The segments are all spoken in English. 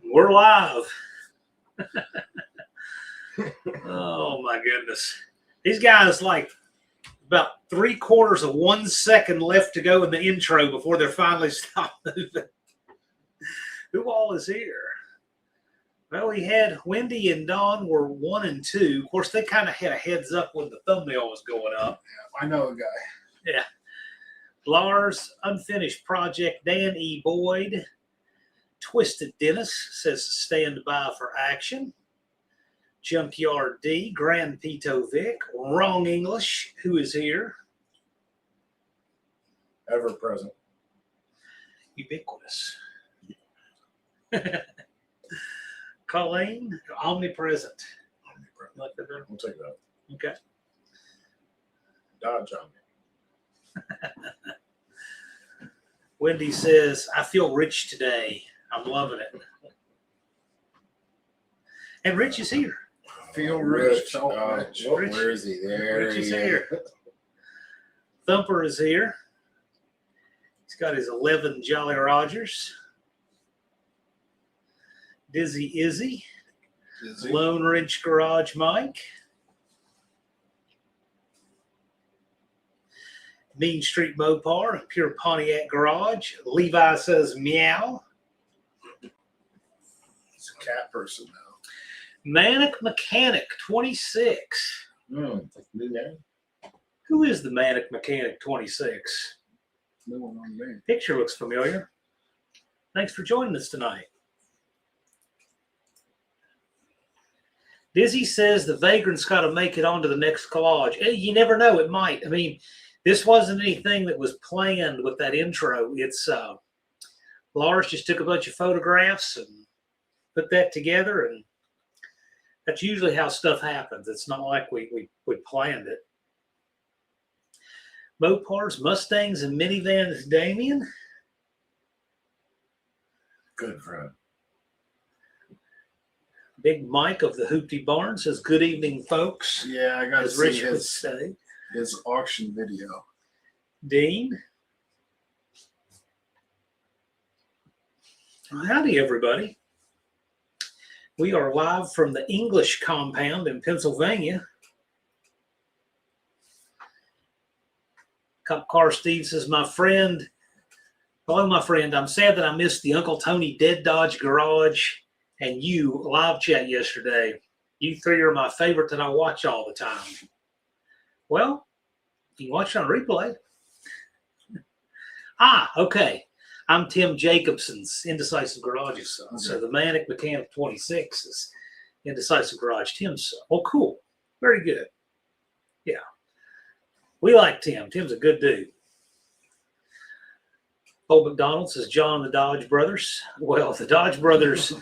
We're live. Oh my goodness. These guys like about 3/4 of 1 second left to go in the intro before they're finally stopped moving. Who all is here? Well, we had Wendy and Don were 1 and 2. Of course, they kind of had a heads up when the thumbnail was going up. Yeah, I know a guy. Yeah. Lars, Unfinished Project, Dan E. Boyd, Twisted Dennis says stand by for action. Junkyard D, Grand Pito Vic, Wrong English, who is here? Ever present. Ubiquitous. Colleen, omnipresent. Omnipresent. Like that? We'll take that. Okay. Dodge on me. Wendy says, I feel rich today. I'm loving it. And Rich is here. Feel rich. Rich. Where is he? There Rich is he here. Thumper is here. He's got his 11 Jolly Rogers. Dizzy Izzy. Lone Ridge Garage Mike. Mean Street Mopar, Pure Pontiac Garage. Levi says meow. He's a cat person now. Manic Mechanic 26. New name. Who is the Manic Mechanic 26? No one on me. Picture looks familiar. Thanks for joining us tonight. Dizzy says the Vagrant's got to make it onto the next collage. Hey, you never know, it might. I mean, this wasn't anything that was planned with that intro. It's Lars just took a bunch of photographs and put that together, and that's usually how stuff happens. It's not like we planned it. Mopars, Mustangs, and minivans, Damien. Good friend. Big Mike of the Hoopty Barn says, good evening, folks. Yeah, I got to As see Rich would say. his auction video. Dean. Well, howdy, everybody. We are live from the English compound in Pennsylvania. Cop Car Steve says, my friend, hello, my friend. I'm sad that I missed the Uncle Tony Dead Dodge Garage and you live chat yesterday. You three are my favorite that I watch all the time. Well, you can watch it on replay. Okay. I'm Tim Jacobson's Indecisive Garage's son. Okay. So the Manic Mechanic 26 is Indecisive Garage Tim's son. Well, cool. Very good. Yeah. We like Tim. Tim's a good dude. Old McDonald says, John and the Dodge Brothers. Well, the Dodge Brothers,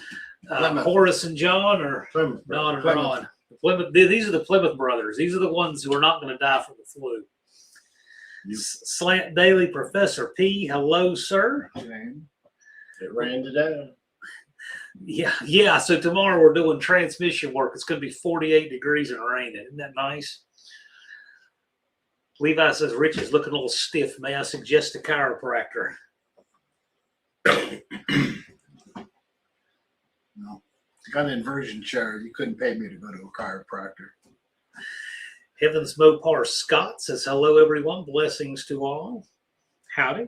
Horace and John, or Don and Ron. These are the Plymouth Brothers. These are the ones who are not going to die from the flu. Slant Daily Professor P. Hello, sir. It ran today. Yeah. So tomorrow we're doing transmission work. It's going to be 48 degrees and raining. Isn't that nice? Levi says, Rich is looking a little stiff. May I suggest a chiropractor? No. Got an inversion chair. You couldn't pay me to go to a chiropractor. Heavens Mopar Scott says, hello, everyone. Blessings to all. Howdy.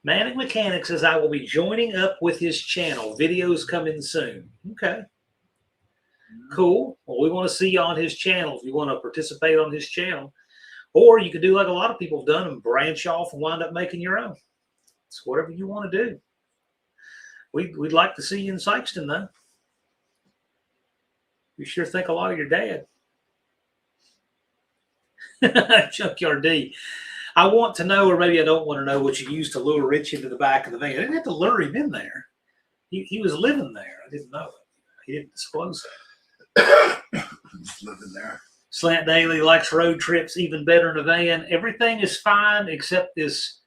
Manic Mechanic says, I will be joining up with his channel. Videos coming soon. Okay. Cool. Well, we want to see you on his channel. If you want to participate on his channel, Or you could do like a lot of people have done and branch off and wind up making your own. It's whatever you want to do. We'd like to see you in Sykeston, though. We sure think a lot of your dad. Junkyard D. I want to know, or maybe I don't want to know, what you used to lure Rich into the back of the van. I didn't have to lure him in there. He was living there. I didn't know it. He didn't disclose it. He's living there. Slant Daily likes road trips even better in a van. Everything is fine except this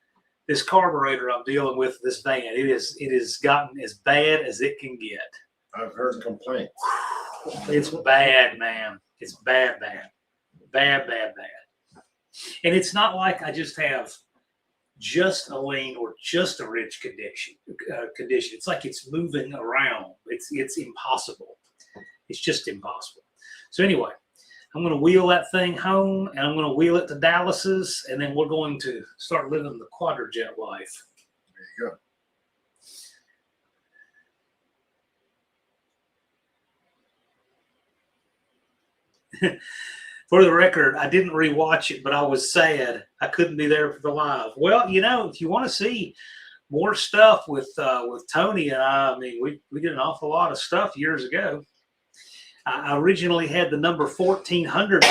carburetor I'm dealing with this van. It has gotten as bad as it can get. I've heard complaints. It's bad, man. It's bad. And it's not like I just have just a lean or just a rich condition. It's like it's moving around. It's impossible. It's just impossible. So anyway, I'm going to wheel that thing home, and I'm going to wheel it to Dallas's, and then we're going to start living the quadrojet life. There you go. For the record, I didn't rewatch it, but I was sad I couldn't be there for the live. Well, you know, if you want to see more stuff with Tony and I mean, we did an awful lot of stuff years ago. I originally had the number 1400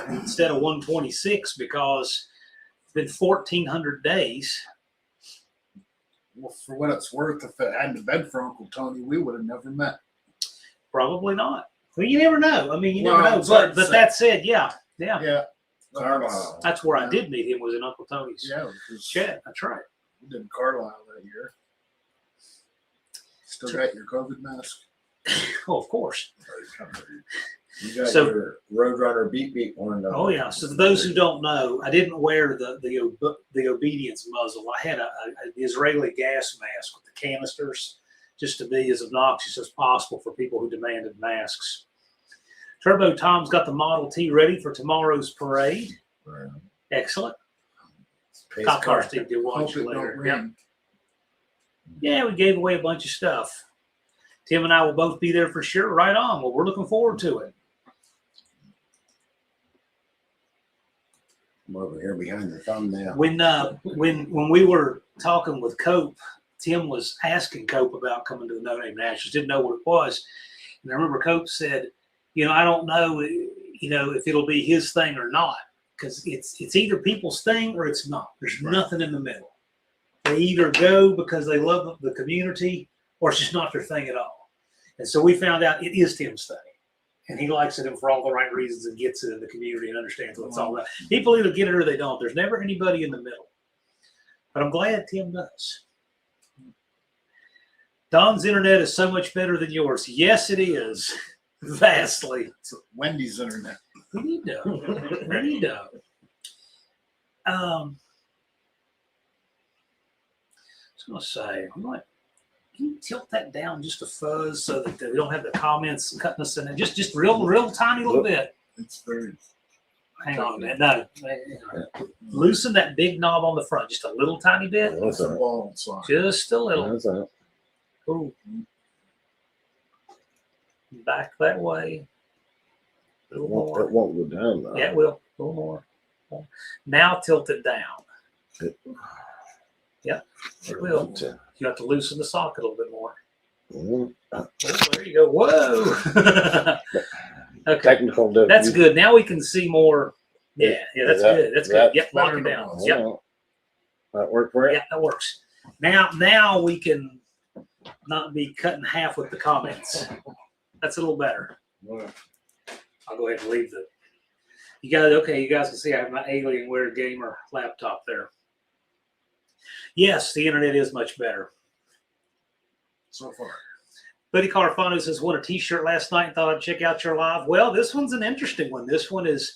instead of 126 because it's been 1400 days. Well, for what it's worth, if it hadn't been for Uncle Tony, we would have never met. Probably not. Well, you never know. I mean, you never know. But that said, yeah. Carlisle. That's where I did meet him, was in Uncle Tony's shed. That's right. We did Carlisle that year. Still got your COVID mask? Oh, of course. You got your Roadrunner beep beep one. Oh yeah. So for those who don't know, I didn't wear the obedience muzzle. I had an Israeli gas mask with the canisters, just to be as obnoxious as possible for people who demanded masks. Turbo Tom's got the Model T ready for tomorrow's parade. Right. Excellent. Cop car Steve did watch it later. Yep. Yeah, we gave away a bunch of stuff. Tim and I will both be there for sure. Right on. Well, we're looking forward to it. I'm over here behind the thumbnail. When we were talking with Cope, Tim was asking Cope about coming to the No Name Nationals. Didn't know what it was, and I remember Cope said, "You know, I don't know, if it'll be his thing or not, because it's either people's thing or it's not. There's nothing in the middle. They either go because they love the community, or it's just not their thing at all." And so we found out it is Tim's thing. And he likes it for all the right reasons and gets it in the community and understands what it's all about. People either get it or they don't. There's never anybody in the middle. But I'm glad Tim does. Don's internet is so much better than yours. Yes, it is. Vastly. It's Wendy's internet. We need to. I was going to say, can you tilt that down just a fuzz so that we don't have the comments cutting us in? Just real tiny little bit. It's very. Hang on a minute. No. Loosen that big knob on the front just a little tiny bit. That's a all ball side. Just a little. That's all Ooh. Back that way. A little more. It won't go down though. Yeah, it will. A little more. Now tilt it down. Yep, it will. You have to loosen the socket a little bit more. Oh, there you go. Whoa. Okay. Technical difficulty. That's good. Now we can see more. Yeah, that's good. That's good. Yep, lock it down. Yep. That work for you? Yeah, that works. Now we can not be cut in half with the comments. That's a little better. I'll go ahead and leave the. You guys can see I have my Alienware gamer laptop there. Yes, the internet is much better. So far. Buddy Carfano says, won a t-shirt last night and thought I'd check out your live. Well, this one's an interesting one. This one is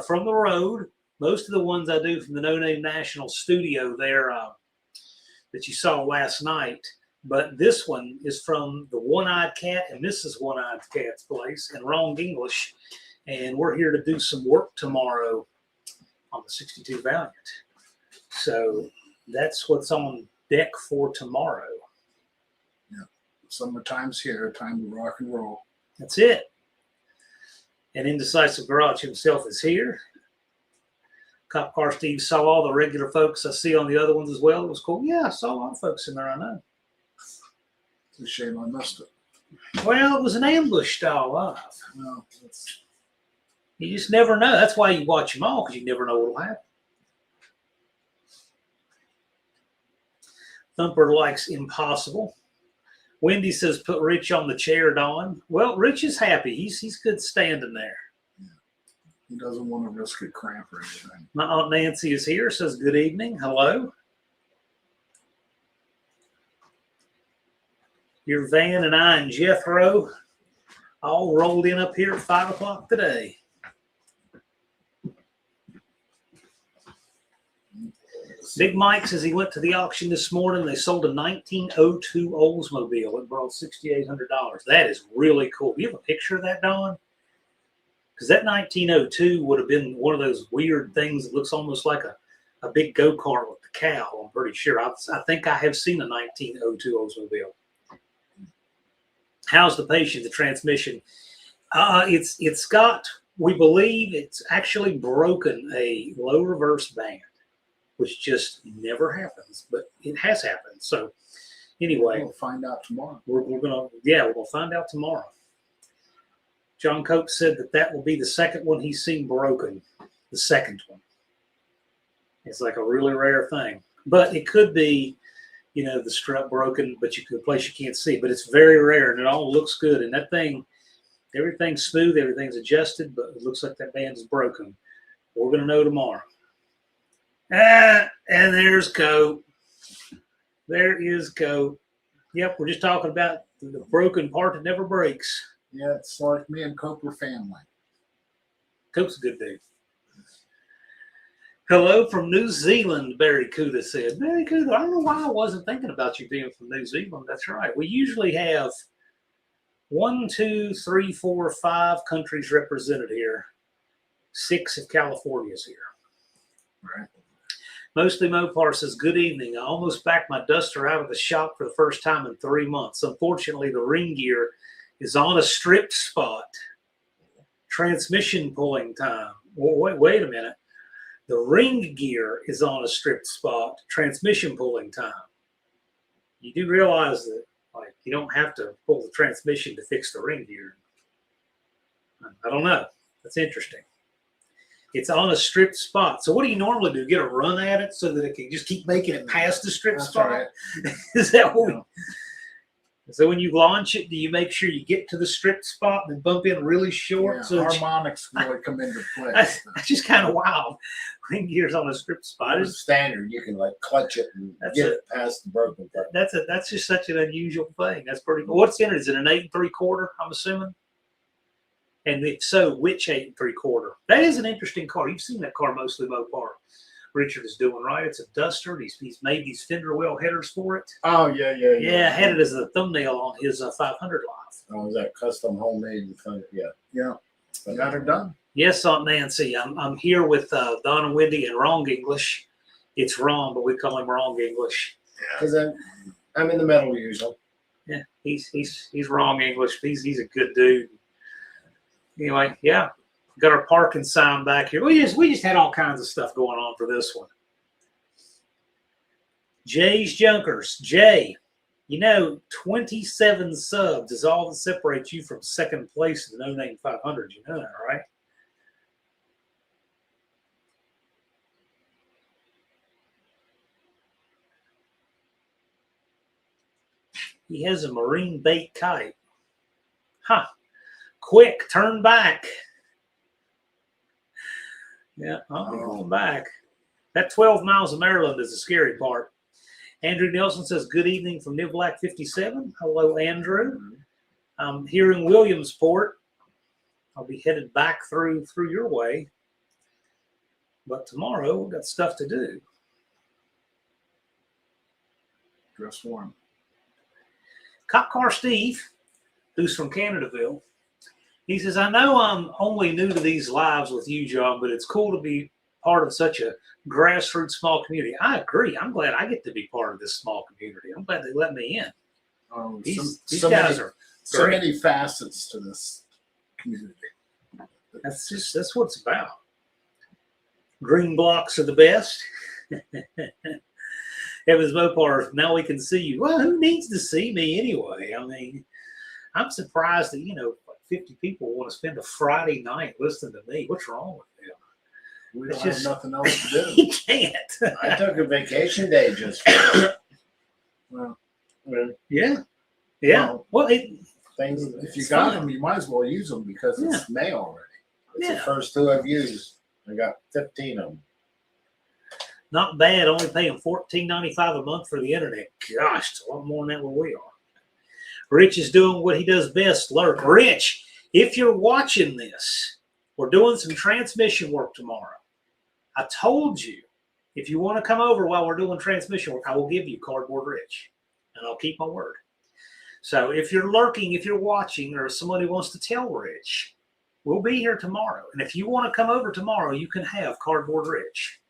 from the road. Most of the ones I do from the No Name Nationals studio there that you saw last night. But this one is from the OneEyedCat and Mrs. OneEyedCat's place in Wrong English. And we're here to do some work tomorrow on the 62 Valiant. So that's what's on deck for tomorrow. Yeah. Summertime's here. Time to rock and roll. That's it. And Indecisive Garage himself is here. Cop Car Steve saw all the regular folks I see on the other ones as well. It was cool. Yeah, I saw a lot of folks in there, I know. It's a shame I missed it. Well, it was an ambush style live. No, You just never know. That's why you watch them all, because you never know what will happen. Thumper likes impossible. Wendy says, put Rich on the chair, Don. Well, Rich is happy. He's good standing there. he doesn't want to risk a cramp or anything. My Aunt Nancy is here, says good evening. Hello. Your Van and I and Jethro all rolled in up here at 5 o'clock today. Big Mike says he went to the auction this morning. They sold a 1902 Oldsmobile. It brought $6,800. That is really cool. Do you have a picture of that, Don? Because that 1902 would have been one of those weird things that looks almost like a big go-kart with the cow, I'm pretty sure. I think I have seen a 1902 Oldsmobile. How's the patient, the transmission? It's got, we believe it's actually broken a low reverse band, which just never happens, but it has happened. So anyway, We'll find out tomorrow. we're gonna find out tomorrow. John Cope said that will be the second one he's seen broken. The second one. It's like a really rare thing, but it could be, the strut broken, but you could place you can't see. But it's very rare, and it all looks good. And that thing, everything's smooth, everything's adjusted, but it looks like that band is broken. We're gonna know tomorrow. And there's Cope. There is Cope. Yep, we're just talking about the broken part that never breaks. Yeah, it's like me and Cope are family. Cope's a good dude. Hello from New Zealand, Barry Kuda said. Barry Kuda, I don't know why I wasn't thinking about you being from New Zealand. That's right. We usually have 1, 2, 3, 4, 5 countries represented here. 6 if California's here. Right. Mostly Mopar says, good evening. I almost backed my Duster out of the shop for the first time in 3 months. Unfortunately, the ring gear is on a stripped spot. Transmission pulling time. Wait a minute. The ring gear is on a stripped spot. Transmission pulling time. You do realize that, you don't have to pull the transmission to fix the ring gear. I don't know. That's interesting. It's on a stripped spot. So what do you normally do? Get a run at it so that it can just keep making it past the stripped spot? Right. Is that what So when you launch it, do you make sure you get to the stripped spot and bump in really short? Yeah, So harmonics really come into play. that's just kind of wild. Ring gear's on a stripped spot. It's standard. You can clutch it and That's get it. it past the broken part. That's just such an unusual thing. That's pretty cool. What's in it? Is it an 8 3/4? I'm assuming. And if so, which 8 3/4? That is an interesting car. You've seen that car mostly Mopar. Richard is doing right. It's a Duster. He's made these fender well headers for it. Oh, yeah. Yeah, I had it as a thumbnail on his 500 Live. Oh, is that custom homemade? Yeah. Yeah. Got her done. Yes, Aunt Nancy. I'm here with Don and Wendy in Wrong English. It's wrong, but we call him Wrong English. Because I'm in the middle usually. Yeah, he's Wrong English. He's a good dude. Anyway, yeah. Got our parking sign back here. We just had all kinds of stuff going on for this one. Jay's Junkers. Jay, 27 subs is all that separates you from second place in the No Name 500. You know that, right? He has a marine bait kite. Huh. Quick, turn back. Yeah, I'll be going back. That 12 miles of Maryland is the scary part. Andrew Nelson says, good evening from Nivlac 57. Hello, Andrew. I'm here in Williamsport. I'll be headed back through your way. But tomorrow, we've got stuff to do. Dress warm. Cop Car Steve, who's from Canadaville, he says, I know I'm only new to these lives with you, John, but it's cool to be part of such a grassroots small community. I agree. I'm glad I get to be part of this small community. I'm glad they let me in. These guys are so great. many facets to this community. That's what it's about. Green blocks are the best. Evans Mopar, now we can see you. Well, who needs to see me anyway? I mean, I'm surprised that, you know, 50 people want to spend a Friday night listening to me. What's wrong with them? We It's don't just- have nothing else to do. You can't. I took a vacation day just for Well, Yeah. Yeah. Well, things. if you It's got fine. them, you might as well use them because it's May already. It's the Yeah. first 2 I've used. I got 15 of them. not bad. Only paying $14.95 a month for the internet. Gosh, it's a lot more than that where we are. Rich is doing what he does best. Lurk. Rich, if you're watching this, we're doing some transmission work tomorrow. I told you, if you want to come over while we're doing transmission work, I will give you Cardboard Rich, and I'll keep my word. So if you're lurking, if you're watching, or somebody wants to tell Rich, we'll be here tomorrow. And if you want to come over tomorrow, you can have Cardboard Rich.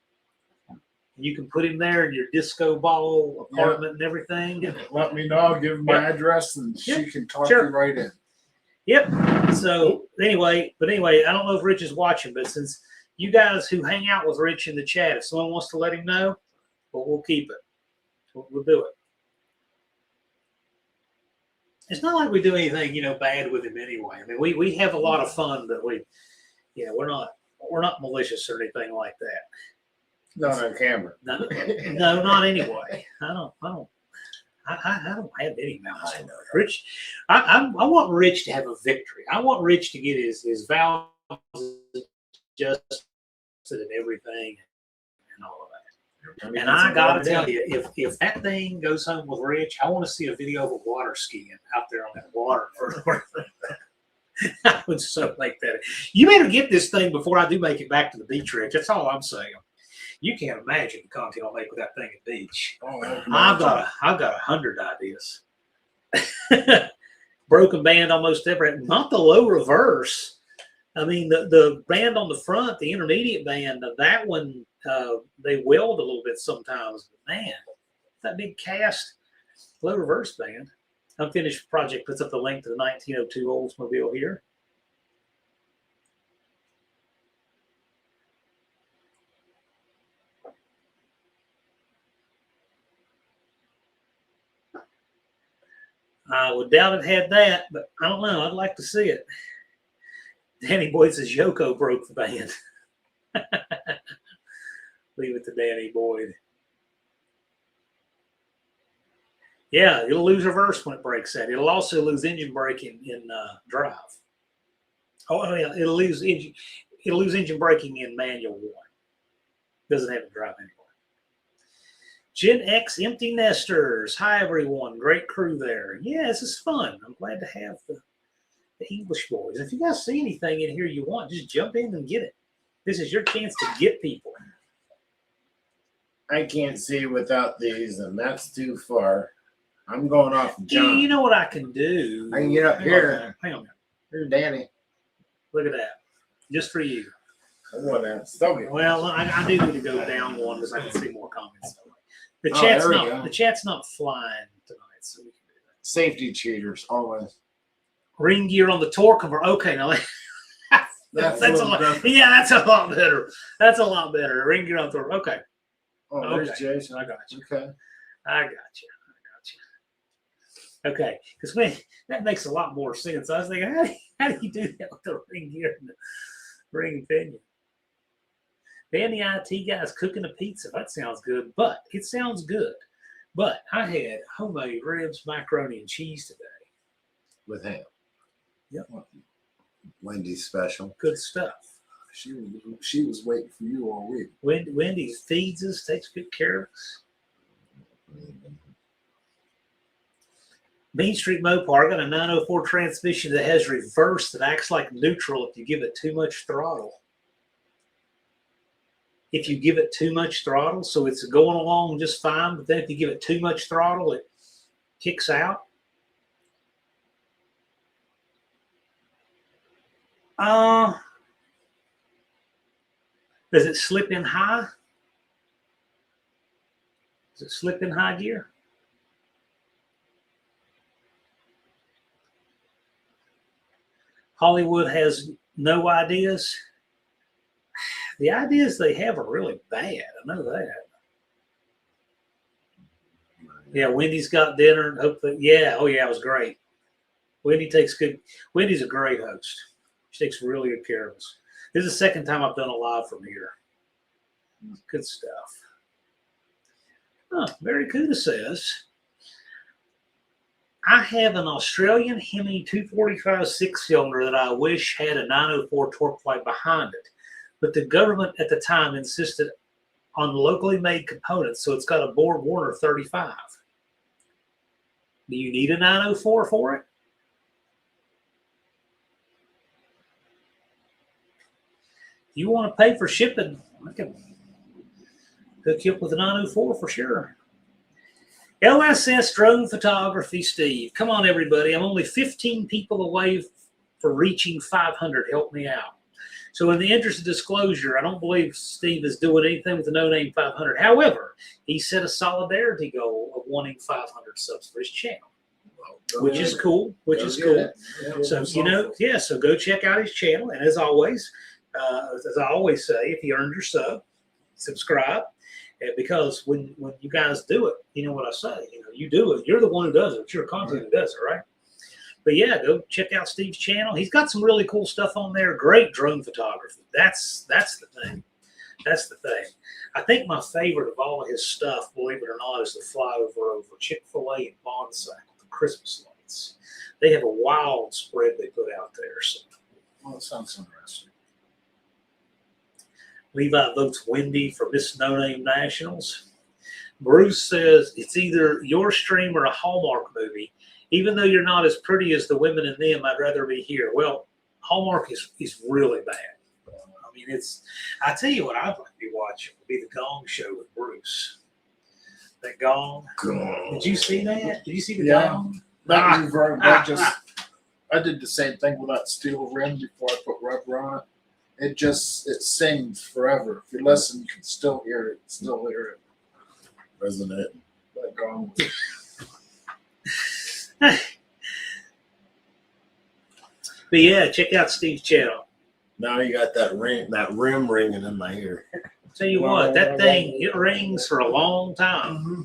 You can put him there in your disco ball apartment and everything. Let me know. I'll give her my Yep. address and she Yep. can talk Sure. you right in. Yep. So anyway, I don't know if Rich is watching, but since you guys who hang out with Rich in the chat, if someone wants to let him know, well, we'll keep it. We'll do it. It's not like we do anything, you know, bad with him anyway. I mean, we have a lot of fun, but you know, we're not malicious or anything like that. Not on camera. No, no, not anyway. I don't have any malice. I know. Rich, I want Rich to have a victory. I want Rich to get his vows adjusted and everything and all of that. And I gotta tell you, if that thing goes home with Rich, I want to see a video of a water skiing out there on that water. I would so make that. You better get this thing before I do make it back to the beach, Rich. That's all I'm saying. You can't imagine the content I'll make with that thing at the beach. Oh, I can I've imagine. got 100 ideas. Broken band almost every. Not the low reverse. I mean, the band on the front, the intermediate band, that one, they weld a little bit sometimes. But man, that big cast low reverse band. Unfinished project puts up the link to the 1902 Oldsmobile here. I would doubt it had that, but I don't know. I'd like to see it. Danny Boyd says Yoko broke the band. Leave it to Danny Boyd. Yeah, it'll lose reverse when it breaks that. It'll also lose engine braking in drive. Oh yeah, it'll lose engine braking in manual one. Doesn't have to drive anyway. Gen X Empty Nesters. Hi, everyone. Great crew there. Yeah, this is fun. I'm glad to have the English boys. If you guys see anything in here you want, just jump in and get it. This is your chance to get people. I can't see without these, and that's too far. I'm going off John. You know what I can do? I can get up here. Hang on. Here's Danny. Look at that. Just for you. I want that. Stop it. Well, I do need to go down one because I can see more comments. The Oh, chat's there we go. the chat's not flying tonight, so we can do that. Safety cheaters, always. Ring gear on the torque converter. Okay, now that's a lot. different. Yeah, that's a lot better. That's a lot better. Ring gear on the torque. Okay, Oh, there's okay. Jason. I got you. Okay. I got you. Okay, because that makes a lot more sense. I was thinking, how do you do that with the ring gear and the ring pinion? Danny IT guy's cooking a pizza. That sounds good, but it sounds good. But I had homemade ribs, macaroni, and cheese today. With him. Yep. Wendy's special. Good stuff. She was waiting for you all week. Wendy's feeds us, takes good care of us. Main Street Mopar got a 904 transmission that has reverse that acts like neutral if you give it too much throttle. If you give it too much throttle, so it's going along just fine, but then if you give it too much throttle, it kicks out. Does it slip in high? Does it slip in high gear? Hollywood has no ideas. The ideas they have are really bad. I know that. Yeah, Wendy's got dinner. And hopefully, yeah. Oh, yeah, it was great. Wendy's a great host. She takes really good care of us. This is the second time I've done a live from here. Good stuff. Oh, very cool, says. I have an Australian Hemi 245 6-cylinder that I wish had a 904 torque plate behind it. But the government at the time insisted on locally made components, so it's got a Borg Warner 35. Do you need a 904 for it? You want to pay for shipping, I can hook you up with a 904 for sure. LSS Drone Photography, Steve. Come on, everybody. I'm only 15 people away for reaching 500. Help me out. So in the interest of disclosure, I don't believe Steve is doing anything with the No Name 500. However, he set a solidarity goal of wanting 500 subs for his channel, which is cool. So, so go check out his channel. And as always say, if you earned your sub, subscribe. Because when you guys do it, you know what I say. You do it. You're the one who does it. It's your content who does it, right? But yeah, go check out Steve's channel. He's got some really cool stuff on there. Great drone photography. That's the thing. That's the thing. I think my favorite of all of his stuff, believe it or not, is the flyover over Chick-fil-A and Bonsai with the Christmas lights. They have a wild spread they put out there. So, Well, it sounds interesting. Levi votes Wendy for Miss No Name Nationals. Bruce says it's either your stream or a Hallmark movie. Even though you're not as pretty as the women in them, I'd rather be here. Well, Hallmark is really bad. I mean, I tell you what I'd like to be watching would be the Gong Show with Bruce. That Gong. Did you see that? Did you see the Gong? That reverb, I did the same thing with that steel rim before I put rubber on it. It sings forever. If you listen, you can still hear it. Isn't it? That Gong. But yeah, check out Steve's channel. Now you got that rim ringing in my ear. Tell you what, that thing, it rings for a long time. Mm-hmm.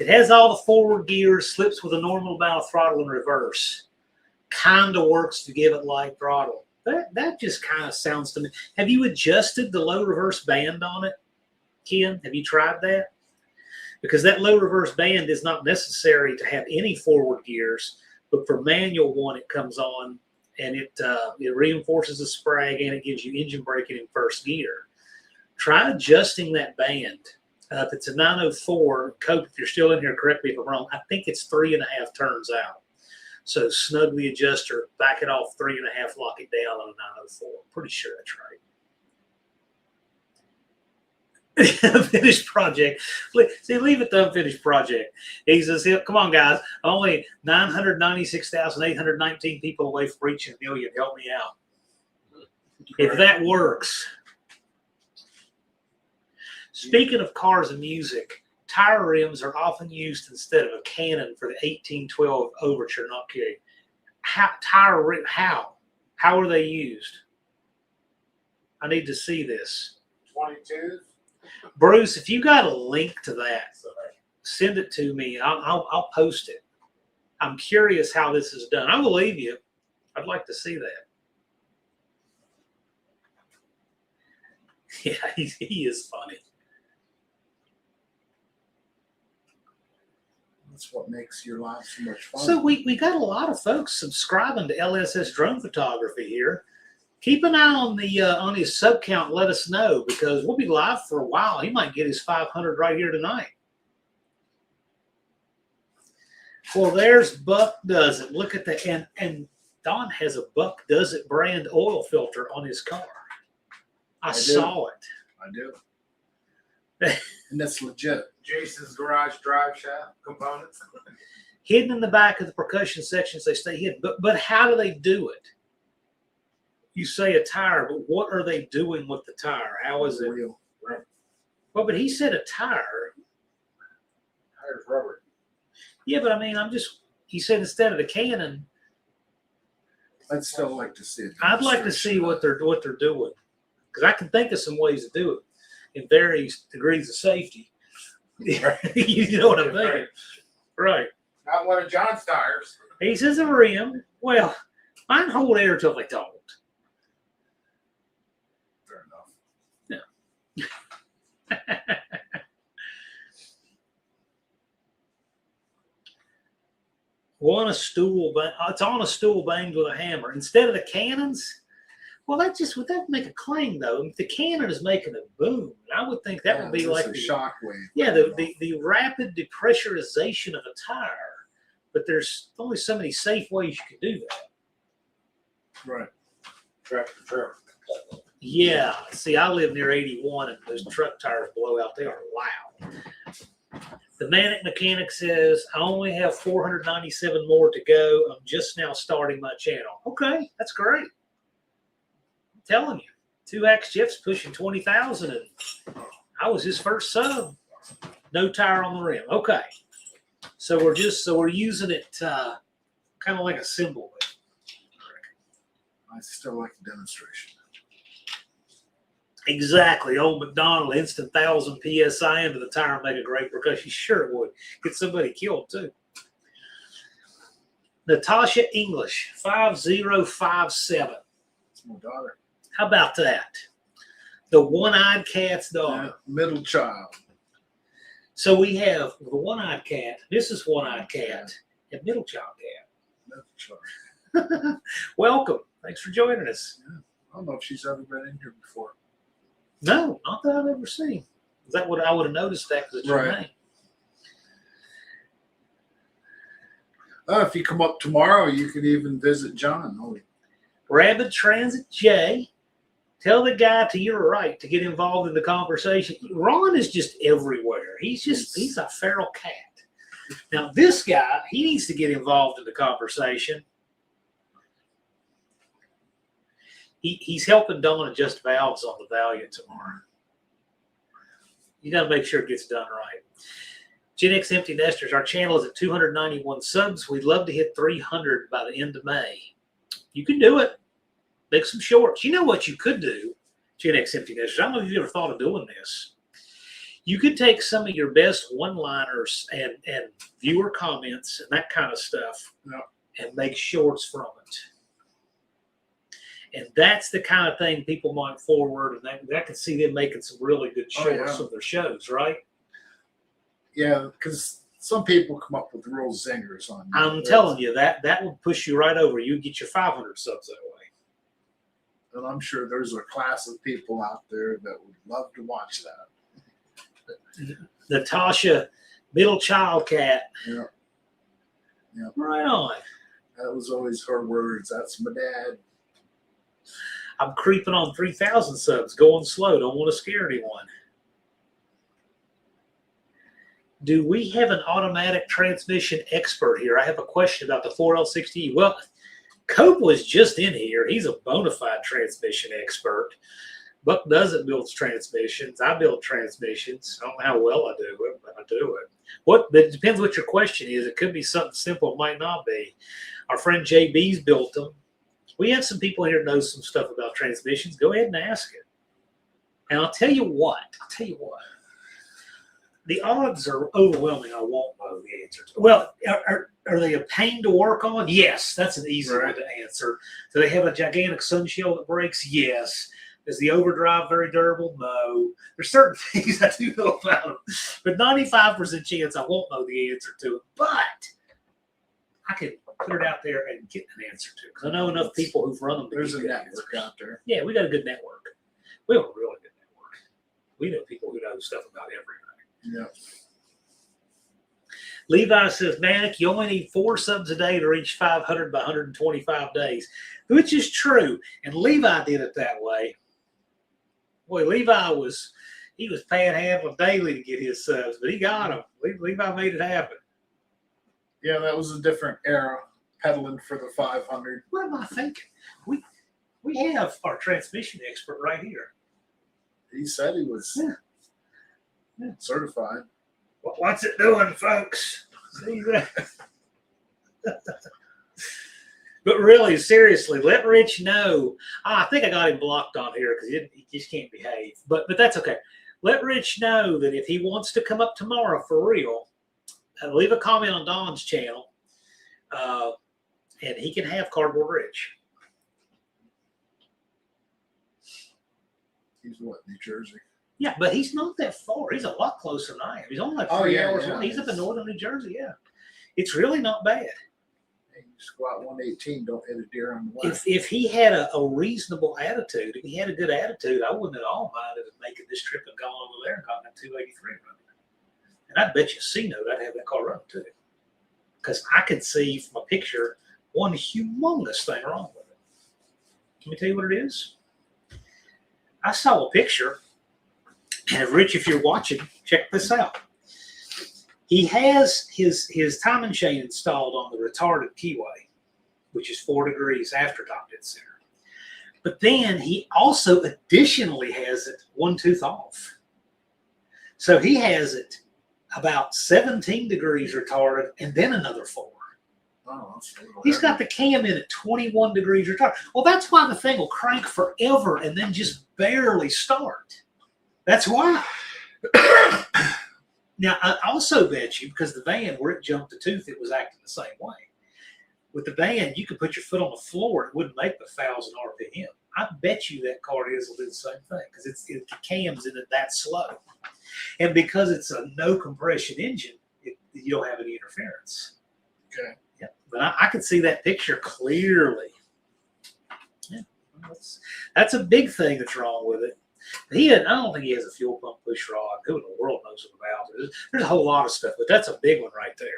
It has all the forward gears, slips with a normal amount of throttle in reverse. Kind of works to give it light throttle. That just kind of sounds to me. Have you adjusted the low reverse band on it, Ken? Have you tried that? Because that low reverse band is not necessary to have any forward gears, but for manual one, it comes on and it reinforces the sprag and it gives you engine braking in first gear. Try adjusting that band. If it's a 904, Cope, if you're still in here, correct me if I'm wrong, I think it's 3.5 turns out. So snug the adjuster, back it off 3.5, lock it down on a 904. Pretty sure that's right. Finished project. See, leave it the unfinished project. He says, come on, guys. Only 996,819 people away from reaching 1 million. Help me out. If that works. Speaking of cars and music, tire rims are often used instead of a cannon for the 1812 Overture, not kidding. How are they used? I need to see this. 22. Bruce, if you got a link to that, send it to me. I'll post it. I'm curious how this is done. I believe you. I'd like to see that. Yeah, he is funny. That's what makes your life so much fun. So we got a lot of folks subscribing to LSS Drone Photography here. Keep an eye on his sub count. Let us know because we'll be live for a while. He might get his 500 right here tonight. Well, there's Buck Does It. Look at that, and Don has a Buck Does It brand oil filter on his car. I saw it. I do. And that's legit. Jason's garage drive shaft components. Hidden in the back of the percussion sections, they stay hidden. But how do they do it? You say a tire, but what are they doing with the tire? How is it? Real. Right. Well, but he said a tire. Tire's rubber. Yeah, but I mean, he said instead of the cannon. I'd still like to see it. I'd like to see what they're doing. because I can think of some ways to do it in various degrees of safety. You know what I'm thinking, right? Not one of John's tires. He says a rim. Well, mine hold air till they don't. Fair enough. It's on a stool banged with a hammer instead of the cannons. Well, that would make a clang though. If the cannon is making a boom, I would think that would be like a the shock wave. Yeah, the rapid depressurization of a tire. But there's only so many safe ways you can do that. Right. Tractor trailer. Yeah. See, I live near 81, and those truck tires blow out. They are loud. The Manic Mechanic says, I only have 497 more to go. I'm just now starting my channel. Okay, that's great. I'm telling you, 2X Jeff's pushing 20,000, and I was his first sub. No tire on the rim. Okay. So we're using it kind of like a symbol. I still like the demonstration. Exactly. Old McDonald, instant 1,000 PSI into the tire and make a great percussion. Sure it would. Get somebody killed too. Natasha English, 5057. It's my daughter. How about that? The One-Eyed Cat's daughter. Middle child. So we have the One-Eyed Cat. This is One-Eyed Cat and Middle Child Middle child. Cat. Welcome. Thanks for joining us. Yeah. I don't know if she's ever been in here before. No, not that I've ever seen. Is that what I would have noticed that because it's your name? If you come up tomorrow, you can even visit John. Rapid Transit J. Tell the guy to your right to get involved in the conversation. Ron is just everywhere. He's a feral cat. Now, this guy, he needs to get involved in the conversation. He's helping Dawn adjust valves on the Valiant tomorrow. You got to make sure it gets done right. Gen X Empty Nesters, our channel is at 291 subs. We'd love to hit 300 by the end of May. You can do it. Make some shorts. You know what you could do, Gen X Empty Nesters? I don't know if you've ever thought of doing this. You could take some of your best one-liners and viewer comments and that kind of stuff and make shorts from it. And that's the kind of thing people might forward, and I can see them making some really good shorts of their shows, right? Yeah, because some people come up with real zingers on. I'm telling you, that will push you right over. You get your 500 subs that way. And I'm sure there's a class of people out there that would love to watch that. Natasha, Middle Child Cat. Yeah. Right on. That was always her words. That's my dad. I'm creeping on 3,000 subs, going slow. Don't want to scare anyone. Do we have an automatic transmission expert here? I have a question about the 4L60E. Well, Cope was just in here. He's a bona fide transmission expert. Buck doesn't build transmissions. I build transmissions. I don't know how well I do it, but I do it. It depends what your question is. It could be something simple. It might not be. Our friend JB's built them. We have some people here that know some stuff about transmissions. Go ahead and ask it. And I'll tell you what. The odds are overwhelming. I won't know the answer to. Well, are they a pain to work on? Yes, that's an easy one to answer. Do they have a gigantic sun shield that breaks? Yes. Is the overdrive very durable? No. There's certain things I do know about them, but 95% chance I won't know the answer to it. But I can put it out there and get an answer to it because I know enough people who've run them. There's a network out there. Yeah, we got a good network. We have a really good network. We know people who know stuff about everything. Yeah. Levi says, Manic, you only need 4 subs a day to reach 500 by 125 days, which is true. And Levi did it that way. Boy, Levi was panhandling daily to get his subs, but he got them. Levi made it happen. Yeah, that was a different era, pedaling for the 500. What am I thinking? We have our transmission expert right here. He said he was certified. What's it doing, folks? See that? But really, seriously, let Rich know. I think I got him blocked on here because he just can't behave. But that's okay. Let Rich know that if he wants to come up tomorrow for real, leave a comment on Don's channel, and he can have Cardboard Rich. He's what, New Jersey? Yeah, but he's not that far. He's a lot closer than I am. He's only like 3 hours away. He's up in northern New Jersey. Yeah, it's really not bad. Hey, you just go out 118, don't hit a deer on the way. If he had a reasonable attitude, if he had a good attitude, I wouldn't at all minded making this trip and going over there and gotten that 283 running. And I bet you C-Note I'd have that car running too, because I could see from a picture one humongous thing wrong with it. Let me tell you what it is. I saw a picture. And Rich, if you're watching, check this out. He has his timing chain installed on the retarded keyway, which is 4 degrees after top dead center. But then he also additionally has it 1 tooth off. So he has it about 17 degrees retarded and then another 4. Oh, He's got the cam in at 21 degrees retarded. Well, that's why the thing will crank forever and then just barely start. That's why. Now, I also bet you, because the van, where it jumped the tooth, it was acting the same way. With the van, you could put your foot on the floor. It wouldn't make the 1,000 RPM. I bet you that car will do the same thing, because the cam's in it that slow. And because it's a no compression engine, you don't have any interference. Okay. Yeah, but I could see that picture clearly. Yeah, that's a big thing that's wrong with it. I don't think he has a fuel pump push rod. Who in the world knows about it? There's a whole lot of stuff, but that's a big one right there.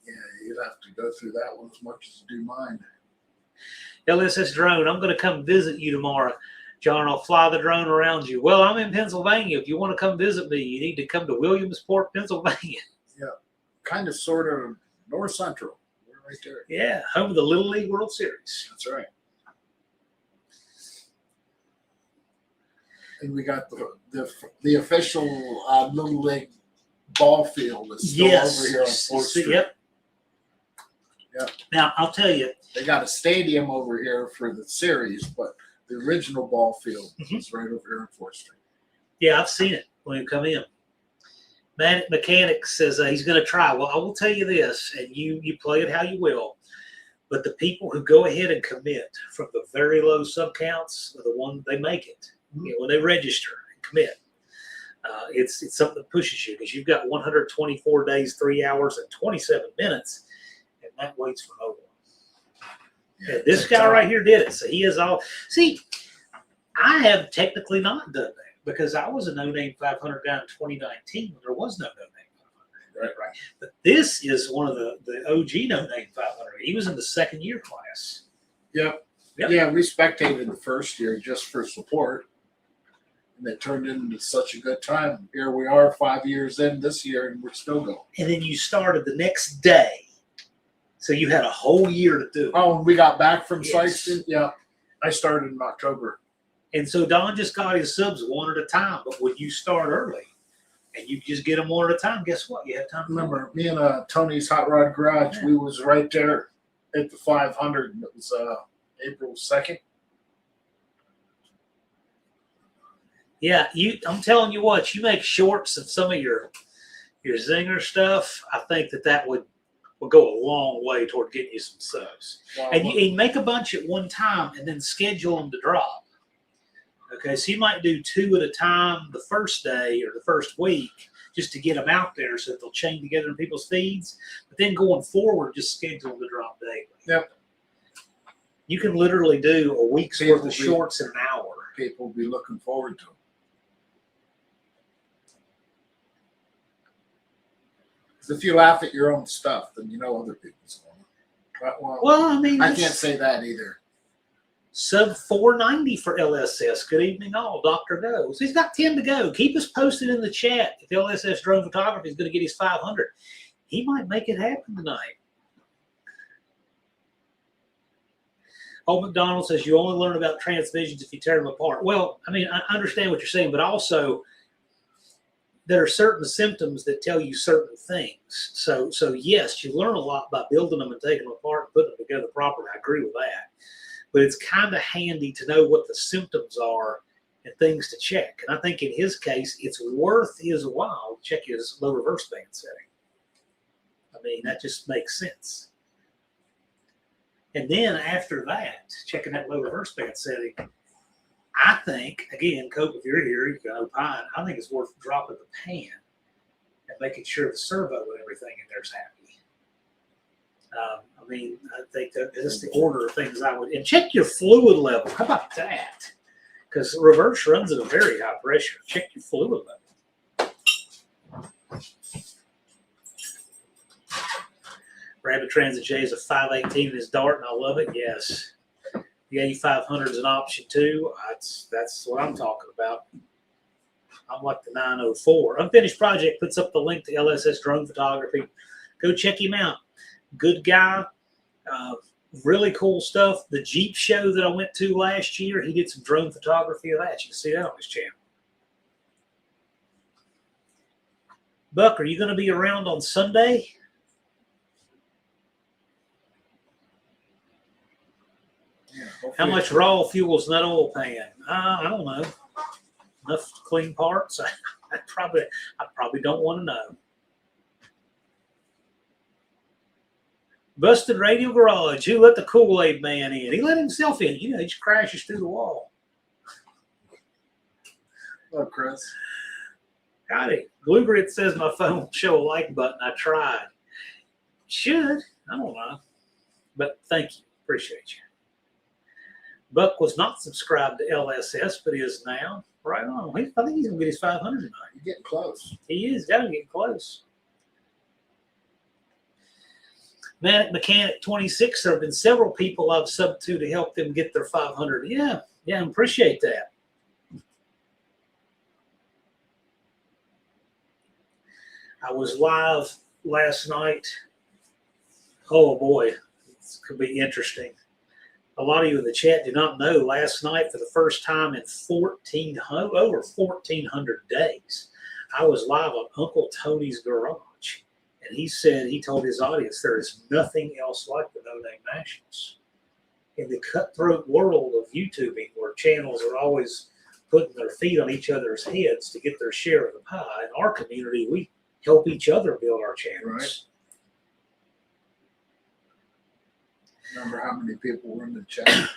Yeah, you'd have to go through that one as much as you do mine. LSS Drone, I'm going to come visit you tomorrow. John, I'll fly the drone around you. Well, I'm in Pennsylvania. If you want to come visit me, you need to come to Williamsport, Pennsylvania. Yeah, kind of, sort of north central. We're right there. Yeah, home of the Little League World Series. That's right. And we got the official Little League ball field is still over here on 4th Street. Yep. Yep. Now, I'll tell you. They got a stadium over here for the series, but the original ball field is right over here on 4th Street. Yeah, I've seen it when you come in. Manic Mechanic says he's going to try. Well, I will tell you this, and you play it how you will, but the people who go ahead and commit from the very low sub counts are the ones they make it. You know, when they register and commit, it's something that pushes you, because you've got 124 days, 3 hours, and 27 minutes, and that waits for no one. Yeah, this guy right here did it, so he is all. See, I have technically not done that, because I was a No Name 500 guy in 2019 when there was no Name 500. Right. But this is one of the OG No Name 500. He was in the 2nd year class. Yep. Yep. Yeah, we spectated the 1st year just for support. And it turned into such a good time. Here we are 5 years in this year, and we're still going. And then you started the next day. So you had a whole year to do it. Oh, and we got back from Yes. Sykeston? Yeah. I started in October. And so Don just got his subs one at a time. But when you start early and you just get them one at a time, guess what? You have time to Remember, me and Tony's Hot Rod Garage, we was right there at the 500, and it was April 2nd. Yeah, I'm telling you what, you make shorts of some of your Zinger stuff, I think that would go a long way toward getting you some subs. Wow. And you make a bunch at one time and then schedule them to drop. Okay, so you might do 2 at a time the first day or the first week just to get them out there so that they'll chain together in people's feeds. But then going forward, just schedule them to drop daily. Yep. You can literally do a week's worth of shorts in an hour. People will be looking forward to them. If you laugh at your own stuff, then you know other people's going. Well, I mean, I can't say that either. Sub 490 for LSS. Good evening, all. Dr. Goes. He's got 10 to go. Keep us posted in the chat. If LSS Drone Photography is going to get his 500, he might make it happen tonight. Old McDonald says you only learn about transmissions if you tear them apart. Well, I mean, I understand what you're saying, but also there are certain symptoms that tell you certain things. So yes, you learn a lot by building them and taking them apart and putting them together properly. I agree with that. But it's kind of handy to know what the symptoms are and things to check. And I think in his case, it's worth his while to check his low reverse band setting. I mean, that just makes sense. And then after that, checking that low reverse band setting, I think, again, Cope, if you're here, you can opine. I think it's worth dropping the pan and making sure the servo and everything in there's happy. I mean, I think that's the order of things I would. And check your fluid level. How about that? Because reverse runs at a very high pressure. Check your fluid level. Rabbit Transit J is a 518 in his dart, and I love it. Yes. The 8500 is an option too. That's what I'm talking about. I'm like the 904. Unfinished Project puts up the link to LSS Drone Photography. Go check him out. Good guy. Really cool stuff. The Jeep show that I went to last year, he did some drone photography of that. You can see that on his channel. Buck, are you going to be around on Sunday? Yeah, How much raw fuel's in that oil pan? I don't know. Enough to clean parts? I probably don't want to know. Busted Radio Garage. Who let the Kool-Aid man in? He let himself in. You know, he just crashes through the wall. Hello, Chris. Howdy. Blue Grit says my phone will show a like button. I tried. Should. I don't know. But thank you. Appreciate you. Buck was not subscribed to LSS, but is now. Right on. I think he's going to get his 500 tonight. You're getting close. He is. Got to get close. Manic Mechanic 26, there have been several people I've subbed to help them get their 500. Yeah, I appreciate that. I was live last night. Oh boy, this could be interesting. A lot of you in the chat do not know, last night for the first time in over 1,400 days, I was live on Uncle Tony's Garage. And he told his audience there is nothing else like the No Name Nationals. In the cutthroat world of YouTubing, where channels are always putting their feet on each other's heads to get their share of the pie, in our community, we help each other build our channels. Right. Remember how many people were in the chat?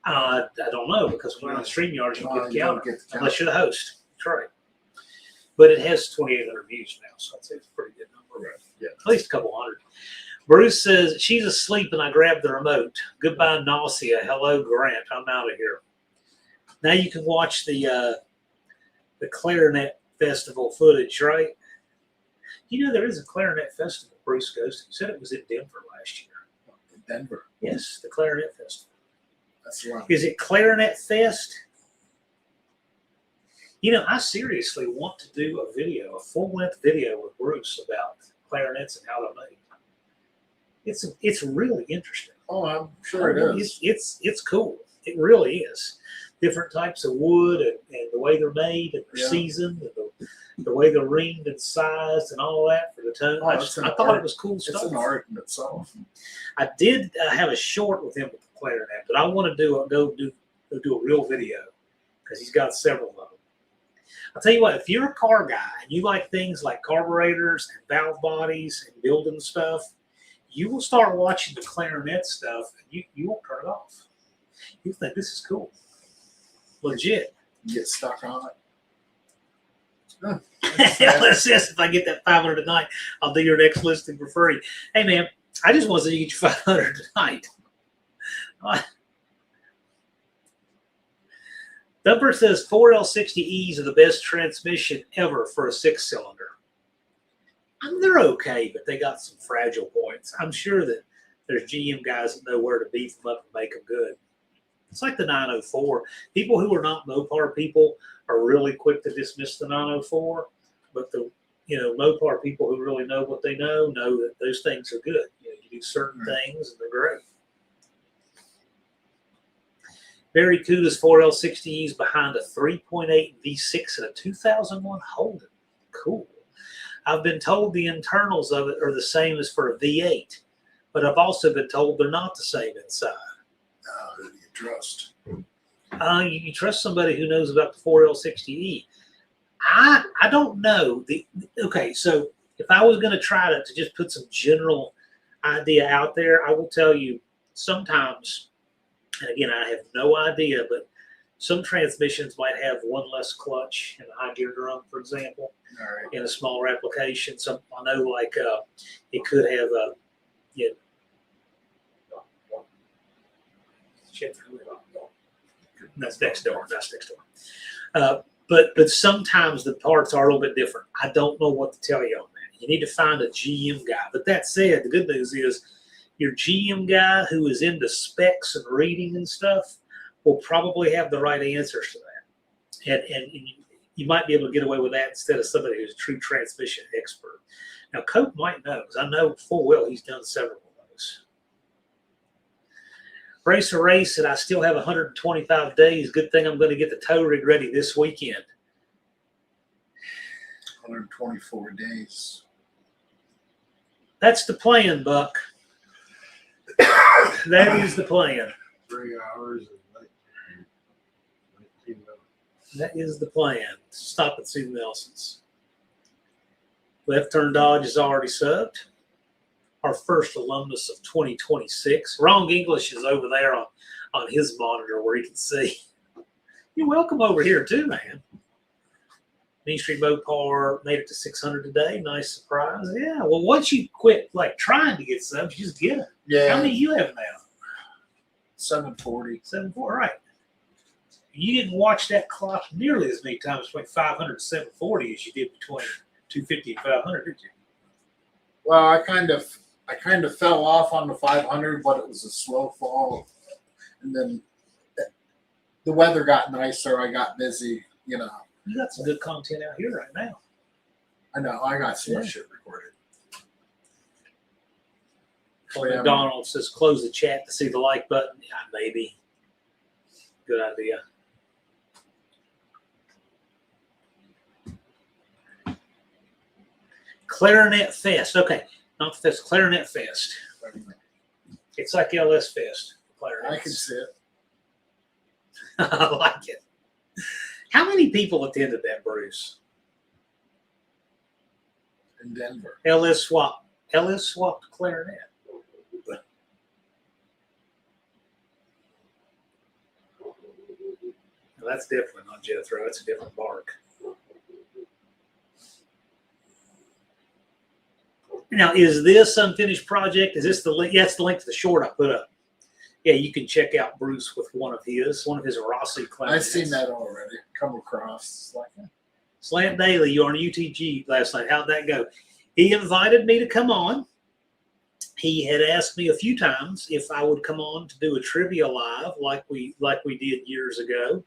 I don't know, because when we're on StreamYard, you don't get the count unless you're the host. That's right. But it has 2,800 views now, so I'd say it's a pretty good number. Right. Yeah. At least a couple hundred. Bruce says, she's asleep and I grabbed the remote. Goodbye, nausea. Hello, Grant. I'm out of here. Now you can watch the Clarinet Festival footage, right? You know, there is a Clarinet Festival Bruce goes to. He said it was in Denver last year. In Denver. Yes, the Clarinet Festival. That's right. Is it Clarinet Fest? You know, I seriously want to do a full-length video with Bruce about clarinets and how they're made. It's really interesting. Oh, I'm sure it is. It's cool. It really is. Different types of wood and the way they're made and they're seasoned and the way they're ringed and sized and all that for the tone. Oh, I thought it was cool stuff. It's an art in itself. I did have a short with him with the clarinet, but I want to go do a real video because he's got several of them. I'll tell you what, if you're a car guy and you like things like carburetors and valve bodies and building stuff, you will start watching the clarinet stuff and you won't turn it off. You'll think this is cool. Legit. You get stuck on it. LSS, if I get that 500 tonight, I'll do your next listing for free. Hey, man, I just want to get you 500 tonight. Thumper says 4L60Es are the best transmission ever for a 6-cylinder. I mean, they're okay, but they got some fragile points. I'm sure that there's GM guys that know where to beef them up and make them good. It's like the 904. People who are not Mopar people are really quick to dismiss the 904, but the Mopar people who really know what they know that those things are good. You do certain things and they're great. Barry Cooda's 4L60Es behind a 3.8 V6 and a 2001 Holden. Cool. I've been told the internals of it are the same as for a V8, but I've also been told they're not the same inside. Who do you trust? You trust somebody who knows about the 4L60E. I don't know. Okay, so if I was going to try to just put some general idea out there, I will tell you sometimes, and again, I have no idea, but some transmissions might have one less clutch in a high gear drum, for example, in a smaller application. Some I know, like it could have a that's next door. But sometimes the parts are a little bit different. I don't know what to tell you on that. You need to find a GM guy. But that said, the good news is your GM guy who is into specs and reading and stuff will probably have the right answers to that. And you might be able to get away with that instead of somebody who's a true transmission expert. Now, Cope might know, because I know full well he's done several of those. Race, and I still have 125 days. Good thing I'm going to get the tow rig ready this weekend. 124 days. That's the plan, Buck. That is the plan. 3 hours and 19 minutes. That is the plan. Stop at Sue Nelson's. Left Turn Dodge is already subbed. Our first alumnus of 2026. Wrong English is over there on his monitor where he can see. You're welcome over here too, man. Main Street Mopar made it to 600 today. Nice surprise. Yeah. Well, once you quit like trying to get subs, you just get them. Yeah. How many you have now? 740. 740. Right. You didn't watch that clock nearly as many times between 500 and 740 as you did between 250 and 500, did you? Well, I kind of fell off on the 500, but it was a slow fall. And then the weather got nicer. I got busy, You got some good content out here right now. I know. I got some more shit recorded. McDonald says close the chat to see the like button. Yeah, maybe. Good idea. Clarinet Fest. Okay. Not Fest, Clarinet Fest. It's like LS Fest. I can see it. I like it. How many people attended that, Bruce? In Denver. LS swap to Clarinet. Well, that's definitely not Jethro. It's a different bark. Now, is this unfinished project? Is this the link? Yeah, it's the link to the short I put up. Yeah, you can check out Bruce with one of his Rossi clarinets. I've seen that already. Come across. Slant Daily, you were on UTG last night. How'd that go? He invited me to come on. He had asked me a few times if I would come on to do a trivia live like we did years ago.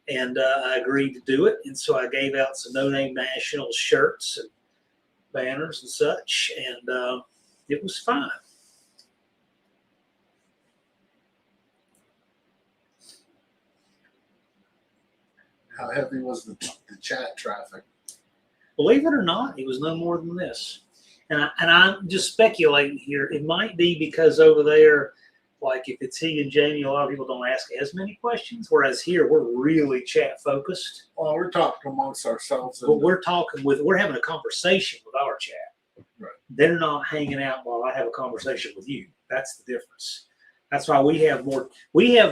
And I agreed to do it. And so I gave out some No Name Nationals shirts and banners and such. And it was fine. How heavy was the chat traffic? Believe it or not, it was no more than this. And I'm just speculating here. It might be because over there, like if it's he and Jamie, a lot of people don't ask as many questions, whereas here we're really chat focused. Well, we're talking amongst ourselves. But we're having a conversation with our chat. Right. They're not hanging out while I have a conversation with you. That's the difference. That's why we have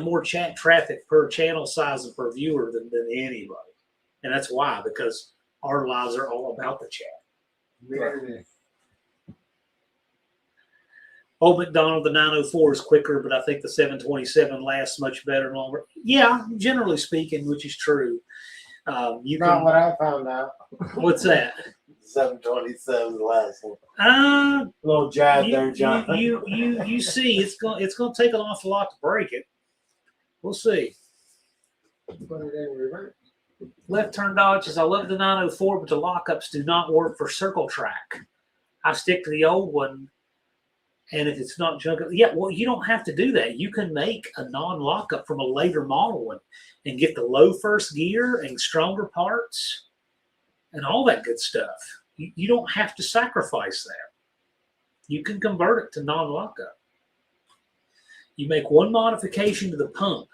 more chat traffic per channel size and per viewer than anybody. And that's why, because our lives are all about the chat. Right. Old McDonald, the 904 is quicker, but I think the 727 lasts much better and longer. Yeah, generally speaking, which is true. Not what I found out. What's that? 727 last one. Little jab there, John. You see, it's going to take an awful lot to break it. We'll see. Put it in reverse. Left Turn Dodge says, I love the 904, but the lockups do not work for circle track. I stick to the old one And if it's not junk, yeah, well, you don't have to do that. You can make a non-lockup from a later model and get the low first gear and stronger parts and all that good stuff. You don't have to sacrifice that. You can convert it to non-lockup. You make one modification to the pump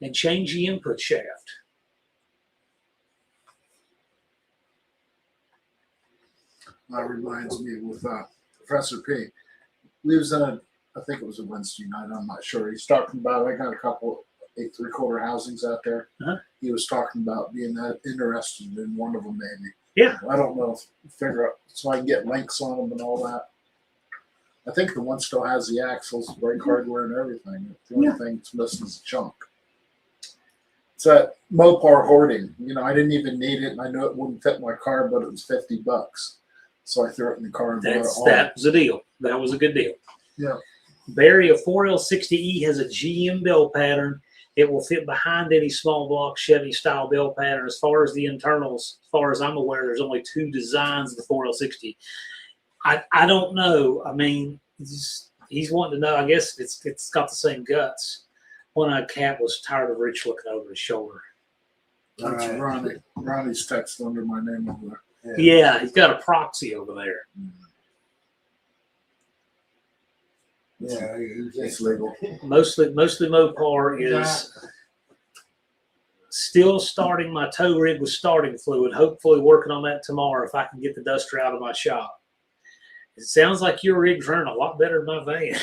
and change the input shaft. That reminds me with Professor P. We was in I think it was a Wednesday night, I'm not sure. He's talking about, I got a couple 8 3/4 housings out there. He was talking about being that interested in one of them, maybe. Yeah. I don't know, figure out, so I can get links on them and all that. I think the one still has the axles, brake hardware, and everything. The only thing that's missing is junk. It's that Mopar hoarding. You know, I didn't even need it, and I knew it wouldn't fit my car, but it was $50. So I threw it in the car and bought it all. That was a deal. That was a good deal. Yeah. Barry, a 4L60E has a GM bell pattern. It will fit behind any small block Chevy style bell pattern. As far as the internals, as far as I'm aware, there's only 2 designs of the 4L60. I don't know. I mean, he's wanting to know. I guess it's got the same guts. OneEyedCat was tired of Rich looking over his shoulder. That's Ronnie. Ronnie's text under my name over there. Yeah, he's got a proxy over there. Yeah, It's legal. Mostly Mopar is still starting my tow rig with starting fluid. Hopefully working on that tomorrow if I can get the duster out of my shop. It sounds like your rig's running a lot better than my van.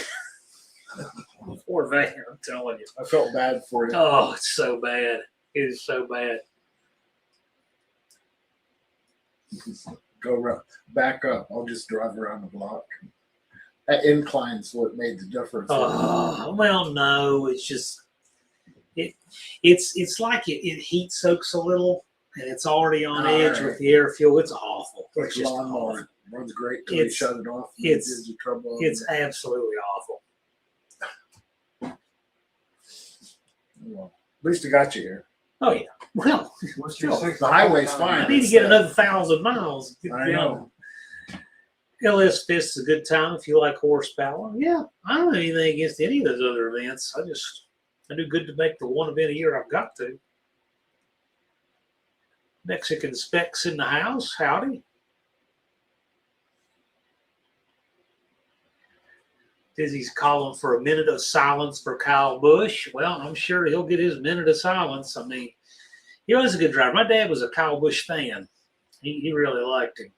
Poor van, I'm telling you. I felt bad for you. Oh, it's so bad. It is so bad. Go back up. I'll just drive around the block. That incline's what made the difference. Oh, well, no, it's just it's like it heat soaks a little, and it's already on edge with the air fuel. It's awful. It's just awful. Runs great till you shut it off. It's gives you trouble. It's absolutely awful. Well, at least I got you here. Oh yeah. Well, The highway's fine. I need to get another 1,000 miles. I know. LS Fest is a good time if you like horsepower. Yeah, I don't have anything against any of those other events. I do good to make the one event a year I've got to. Mexican Specs in the house. Howdy. Dizzy's calling for a minute of silence for Kyle Busch. Well, I'm sure he'll get his minute of silence. I mean, he was a good driver. My dad was a Kyle Busch fan. He really liked him.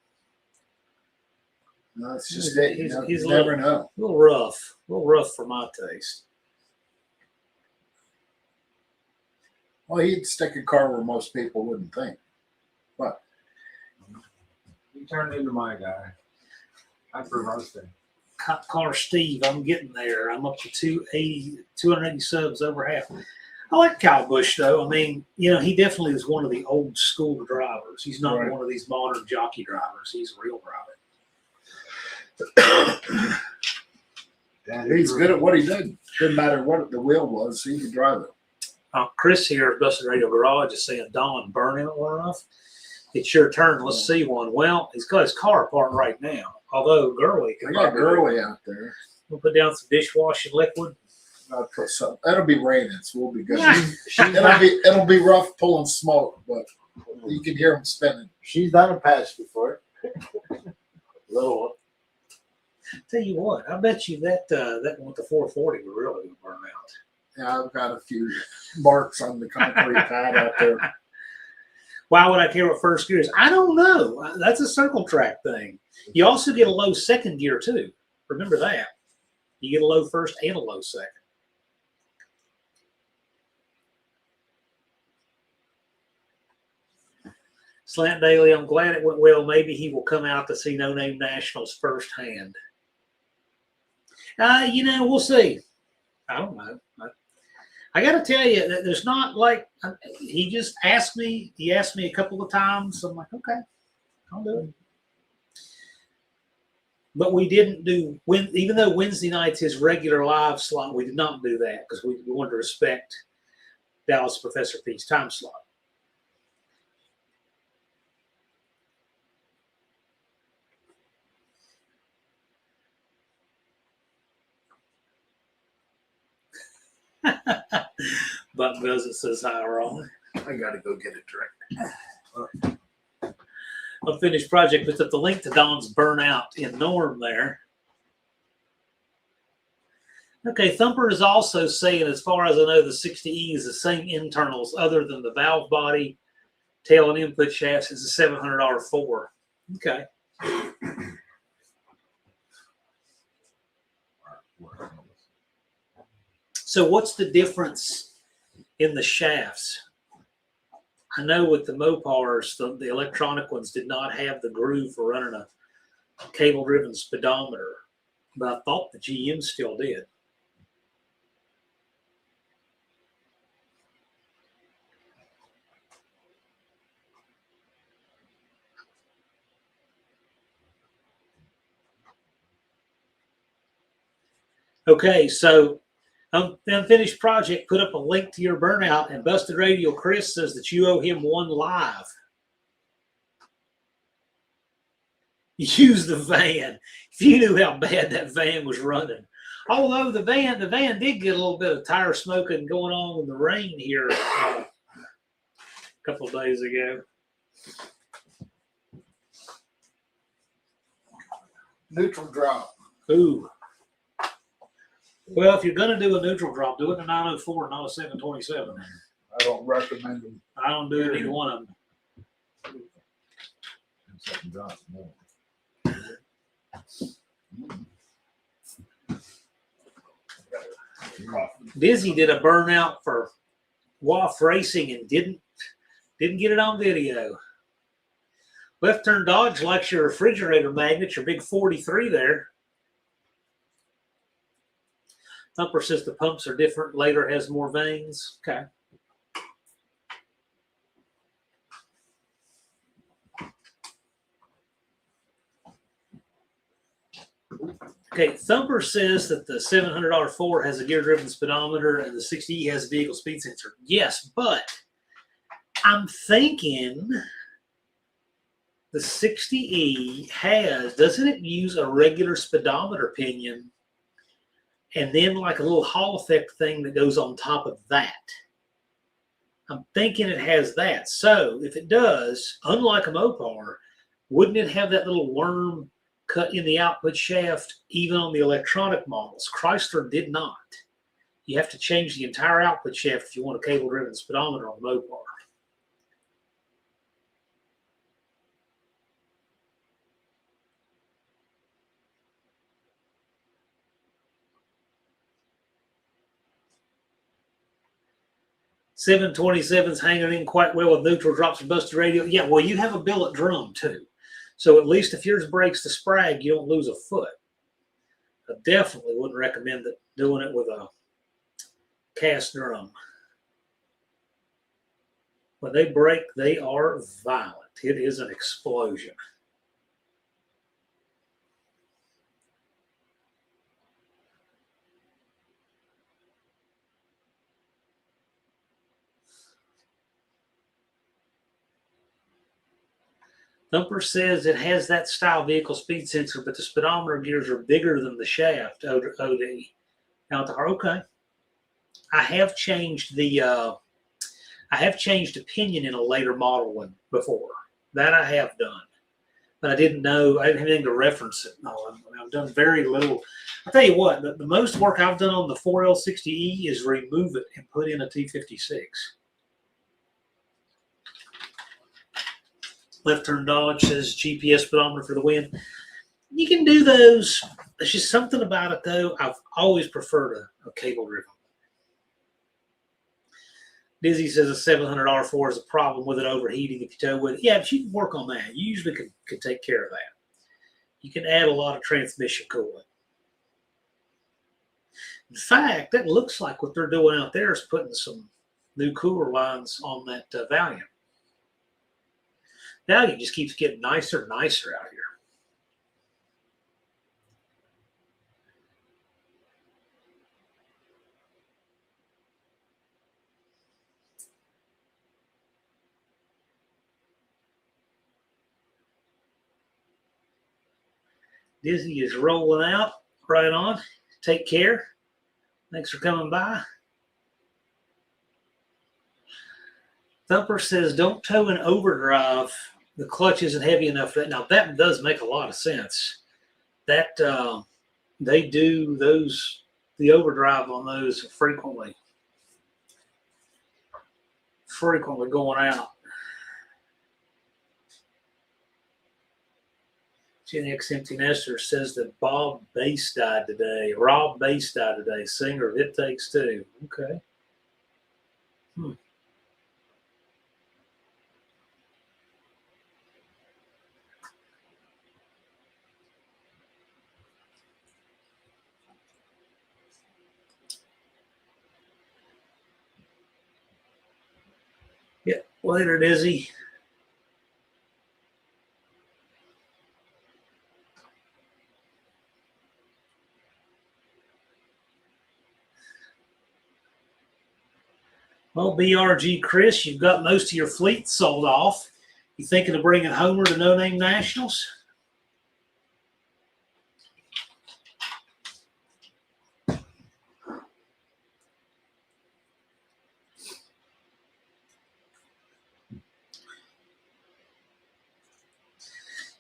No, it's just that you never know. A little rough for my taste. Well, he'd stick a car where most people wouldn't think. But you turned into my guy. I reversed him. Cop Car Steve, I'm getting there. I'm up to 280 subs, over half. I like Kyle Busch, though. I mean, you know, he definitely is one of the old school drivers. He's not one of these modern jockey drivers. He's a real driver. He's good at what he did. Didn't matter what the wheel was, he could drive it. Chris here at Busted Radio Garage is saying Don burnout runoff. It's your turn. Let's see one. Well, he's got his car apart right now. Although Gurley I got Gurley out there. We'll put down some dishwashing liquid. I'll put some. It'll be raining, so we'll be good. It'll be rough pulling smoke, but you can hear them spinning. She's done a patch before. Little one. Tell you what, I bet you that one with the 440 would really burn out. Yeah, I've got a few marks on the concrete pad out there. Why would I care what first gear is? I don't know. That's a circle track thing. You also get a low second gear too. Remember that. You get a low first and a low second. Slant Daily, I'm glad it went well. Maybe he will come out to see No Name Nationals firsthand. You know, we'll see. I don't know. I got to tell you that there's not like, he just asked me. He asked me a couple of times. I'm like, okay, I'll do it. But we didn't do, even though Wednesday night's his regular live slot, we did not do that because we wanted to respect Dallas Professor P's time slot. Button doesn't says hi, Ron. I gotta go get a drink. Unfinished project puts up the link to Don's burnout in Norm there. Okay, Thumper is also saying, as far as I know, the 60E is the same internals other than the valve body, tail, and input shafts. It's a $700 4. Okay. So what's the difference in the shafts? I know with the Mopars, the electronic ones did not have the groove for running a cable-driven speedometer, but I thought the GM still did. Okay, so Unfinished Project put up a link to your burnout, and Busted Radio Chris says that you owe him one live. Use the van. If you knew how bad that van was running. Although the van did get a little bit of tire smoking going on in the rain here a couple of days ago. Neutral drop. Ooh. Well, if you're going to do a neutral drop, do it in a 904, not a 727. I don't recommend them. I don't do either one of them. Something drops more. Dizzy did a burnout for WAF Racing and didn't get it on video. Left turn Dodge likes your refrigerator magnet, your big 43 there. Thumper says the pumps are different. Later has more veins. Okay. Okay, Thumper says that the $700 4 has a gear-driven speedometer and the 60E has a vehicle speed sensor. Yes, but I'm thinking the 60E has, doesn't it use a regular speedometer pinion and then like a little Hall effect thing that goes on top of that? I'm thinking it has that. So if it does, unlike a Mopar, wouldn't it have that little worm cut in the output shaft even on the electronic models? Chrysler did not. You have to change the entire output shaft if you want a cable-driven speedometer on the Mopar. $727's hanging in quite well with neutral drops and Busted Radio. Yeah, well, you have a billet drum too. So at least if yours breaks the sprag, you don't lose a foot. I definitely wouldn't recommend doing it with a cast drum. When they break, they are violent. It is an explosion. Thumper says it has that style vehicle speed sensor, but the speedometer gears are bigger than the shaft. OD. Okay. I have changed opinion in a later model one before. That I have done, but I didn't know. I didn't have anything to reference it. No, I've done very little. I'll tell you what. The most work I've done on the 4L60E is remove it and put in a T56. Left turn Dodge says GPS speedometer for the win. You can do those. There's just something about it, though. I've always preferred a cable driven. Dizzy says a $700 4 is a problem with it overheating if you tow with it. Yeah, but you can work on that. You usually can take care of that. You can add a lot of transmission coolant. In fact, that looks like what they're doing out there is putting some new cooler lines on that Valiant. Valiant just keeps getting nicer and nicer out here. Dizzy is rolling out. Right on. Take care. Thanks for coming by. Thumper says, don't tow in overdrive. The clutch isn't heavy enough for that. Now, that does make a lot of sense. That they do the overdrive on those frequently going out. Gen X Empty Nester says that Rob Bass died today. Singer of It Takes Two. Okay. Yeah, later, Dizzy. Well, BRG Chris, you've got most of your fleet sold off. You thinking of bringing Homer to No Name Nationals?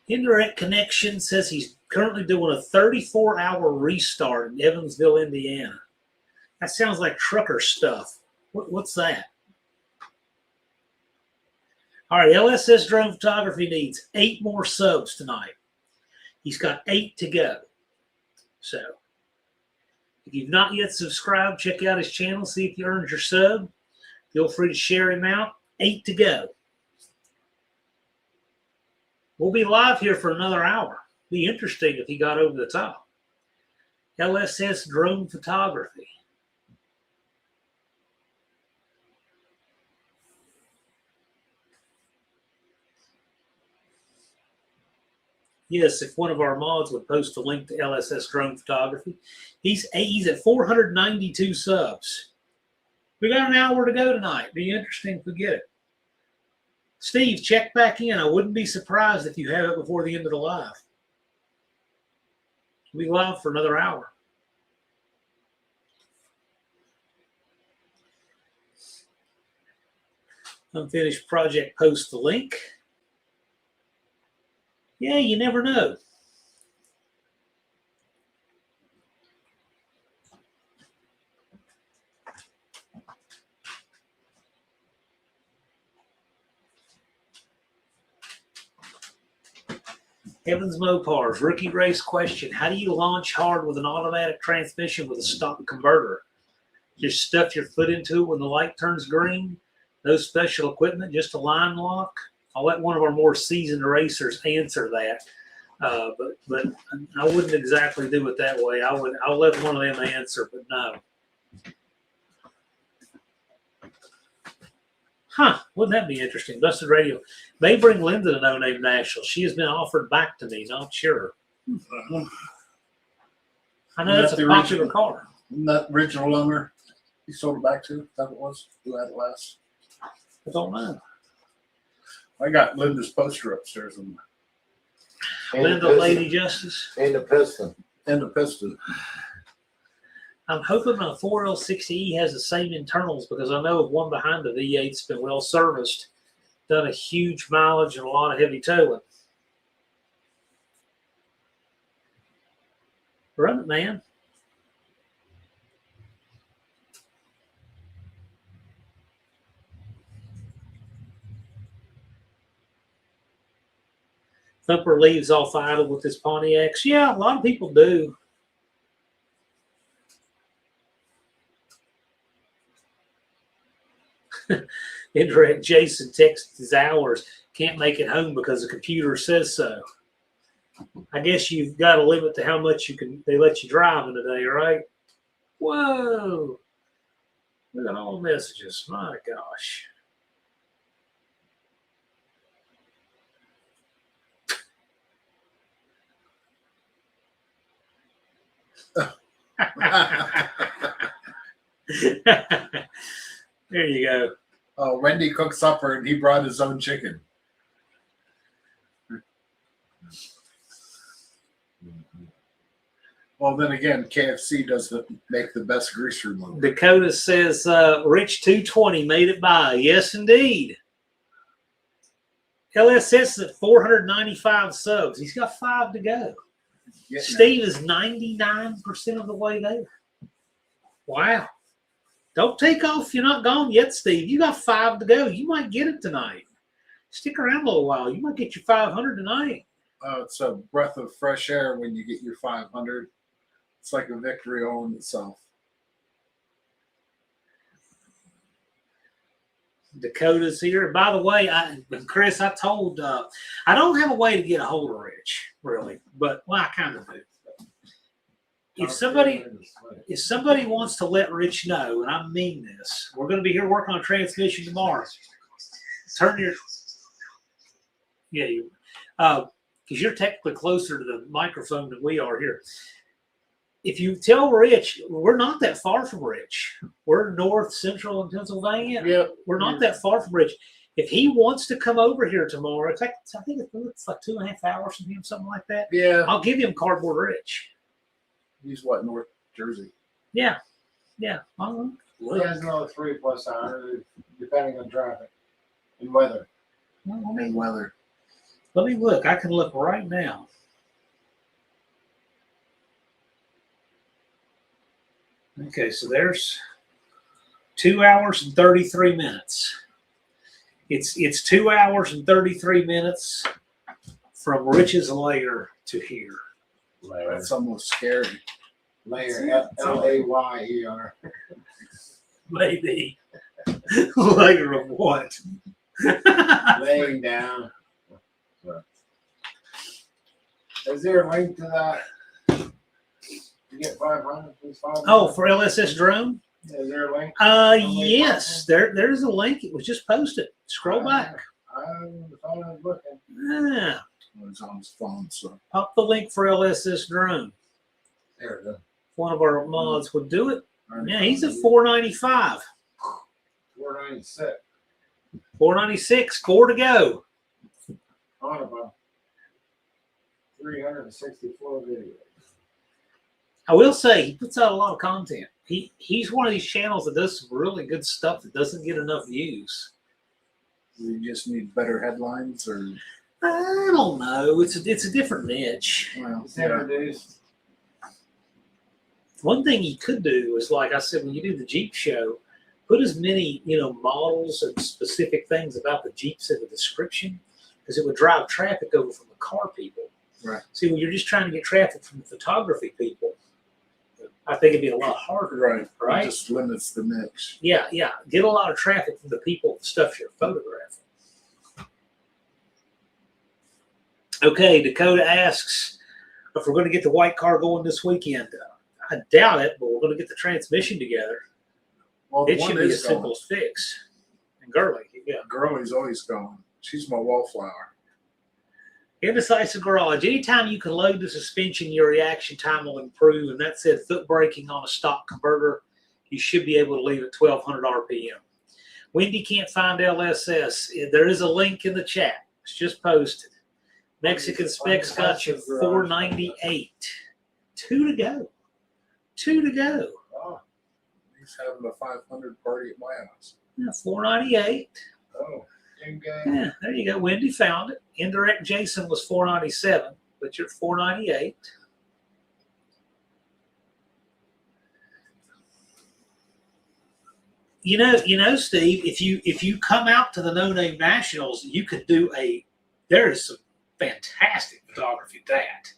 Indirect Connection says he's currently doing a 34-hour restart in Evansville, Indiana. That sounds like trucker stuff. What's that? All right, LSS Drone Photography needs 8 more subs tonight. He's got 8 to go. So, if you've not yet subscribed, check out his channel, see if you earned your sub. Feel free to share him out. 8 to go. We'll be live here for another hour. Be interesting if he got over the top. LSS Drone Photography. Yes, if one of our mods would post a link to LSS Drone Photography. He's at 492 subs. We got an hour to go tonight. Be interesting if we get it. Steve, check back in. I wouldn't be surprised if you have it before the end of the live. We'll be live for another hour. Unfinished project, post the link. Yeah, you never know. Evans Mopars, rookie race question. How do you launch hard with an automatic transmission with a stock converter? Just stuff your foot into it when the light turns green? No special equipment, just a line lock? I'll let one of our more seasoned racers answer that. But I wouldn't exactly do it that way. I'll let one of them answer, but no. Huh, wouldn't that be interesting? Busted Radio. May bring Linda to No Name Nationals. She has been offered back to me, not sure. I know that's a popular car. Isn't that original owner he sold it back to? That it was? Who had it last? I don't know. I got Linda's poster upstairs. Linda, Lady Justice. And the piston. And the piston. I'm hoping my 4L60E has the same internals because I know of one behind the V8's been well serviced, done a huge mileage and a lot of heavy towing. Run it, man. Thumper leaves off idle with his Pontiacs. Yeah, a lot of people do. Indirect Jason texts his hours. Can't make it home because the computer says so. I guess you've got a limit to how much they let you drive in a day, right? Whoa. Look at all the messages. My gosh. There you go. Oh, Wendy cooked supper and he brought his own chicken. Well, then again, KFC doesn't make the best grease remover. Dakota says, Rich 220 made it by. Yes, indeed. LSS is at 495 subs. He's got 5 to go. Steve is 99% of the way there. Wow. Don't take off. You're not gone yet, Steve. You got 5 to go. You might get it tonight. Stick around a little while. You might get your 500 tonight. It's a breath of fresh air when you get your 500. It's like a victory all in itself. Dakota's here. By the way, Chris, I told I don't have a way to get a hold of Rich, really, but well, I kind of do. If somebody wants to let Rich know, and I mean this, we're going to be here working on transmission tomorrow. Turn your because you're technically closer to the microphone than we are here. If you tell Rich, we're not that far from Rich. We're north central in Pennsylvania. Yep. We're not that far from Rich. If he wants to come over here tomorrow, I think it's like 2.5 hours from him, something like that. Yeah. I'll give him Cardboard Rich. He's what, North Jersey? Yeah. He has another 3+ hours, depending on traffic and weather. And weather. Let me look. I can look right now. Okay, so there's 2 hours and 33 minutes. It's 2 hours and 33 minutes from Rich's lair to here. That's almost scary. Layer, L-A-Y-E-R. Maybe. Layer of what? Laying down. Is there a link to that? You get 500, please 500. Oh, for LSS drone? Is there a link? Yes. There's a link. It was just posted. Scroll back. I was looking. Yeah. It's on his phone, so. Pop the link for LSS drone. There it is. One of our mods would do it. Yeah, he's at 495. 496. 496. 4 to go. On about 364 videos. I will say he puts out a lot of content. He's one of these channels that does some really good stuff that doesn't get enough views. We just need better headlines, or I don't know. It's a different niche. well, It's introduced. One thing you could do is, like I said, when you do the Jeep show, put as many models and specific things about the Jeeps in the description, because it would drive traffic over from the car people. Right. See, when you're just trying to get traffic from the photography people, I think it'd be a lot harder. right. Right. It just limits the niche. Yeah. Get a lot of traffic from the people, the stuff you're photographing. Okay, Dakota asks if we're going to get the white car going this weekend. I doubt it, but we're going to get the transmission together. Well, It should be as simple as fix. And Gurley, yeah. Girlie's always going. She's my wallflower. Indecisive Garage. Anytime you can load the suspension, your reaction time will improve. And that said, foot braking on a stock converter, you should be able to leave at 1200 RPM. Wendy can't find LSS. There is a link in the chat. It's just posted. Mexican Specs got you 498. 2 to go. 2 to go. Oh, he's having a 500 party at my house. Yeah, 498. Oh, okay. Yeah, there you go. Wendy found it. Indirect Jason was 497, but you're 498. You know, Steve, if you come out to the No Name Nationals, you could do there is some fantastic photography at that.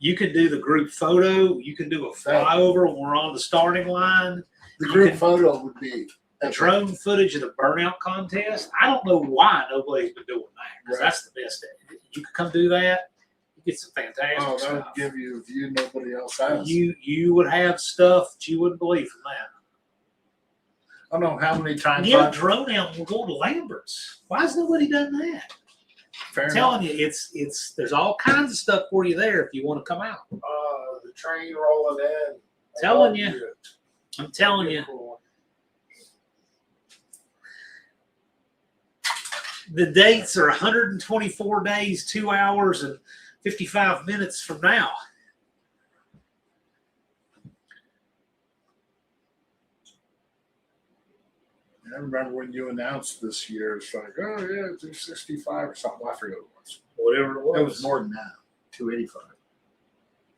You can do the group photo. You can do a flyover when we're on the starting line. The group photo would be the drone footage of the burnout contest. I don't know why nobody's been doing that, because that's the best. You could come do that. You get some fantastic that stuff. would give you a view nobody else has. You would have stuff that you wouldn't believe from that. I don't know how many times Yeah, drone out. We're going to Lambert's. Why has nobody done that? I'm telling you, it's there's all kinds of stuff for you there if you want to come out. The train rolling in. I'm telling you. Cool. The dates are 124 days, 2 hours, and 55 minutes from now. I remember when you announced this year, it's like, oh yeah, 265 or something. I forget what it was. Whatever it was. It was more than that, 285.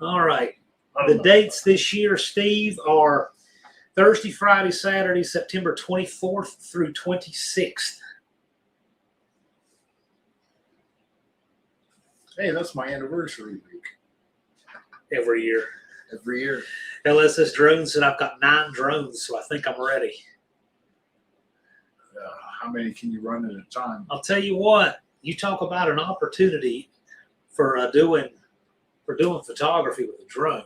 All right. I don't The know. dates this year, Steve, are Thursday, Friday, Saturday, September 24th through 26th. Hey, that's my anniversary week Every year. every year. LSS Drones said I've got 9 drones, so I think I'm ready. How many can you run at a time? I'll tell you what, you talk about an opportunity for doing photography with a drone.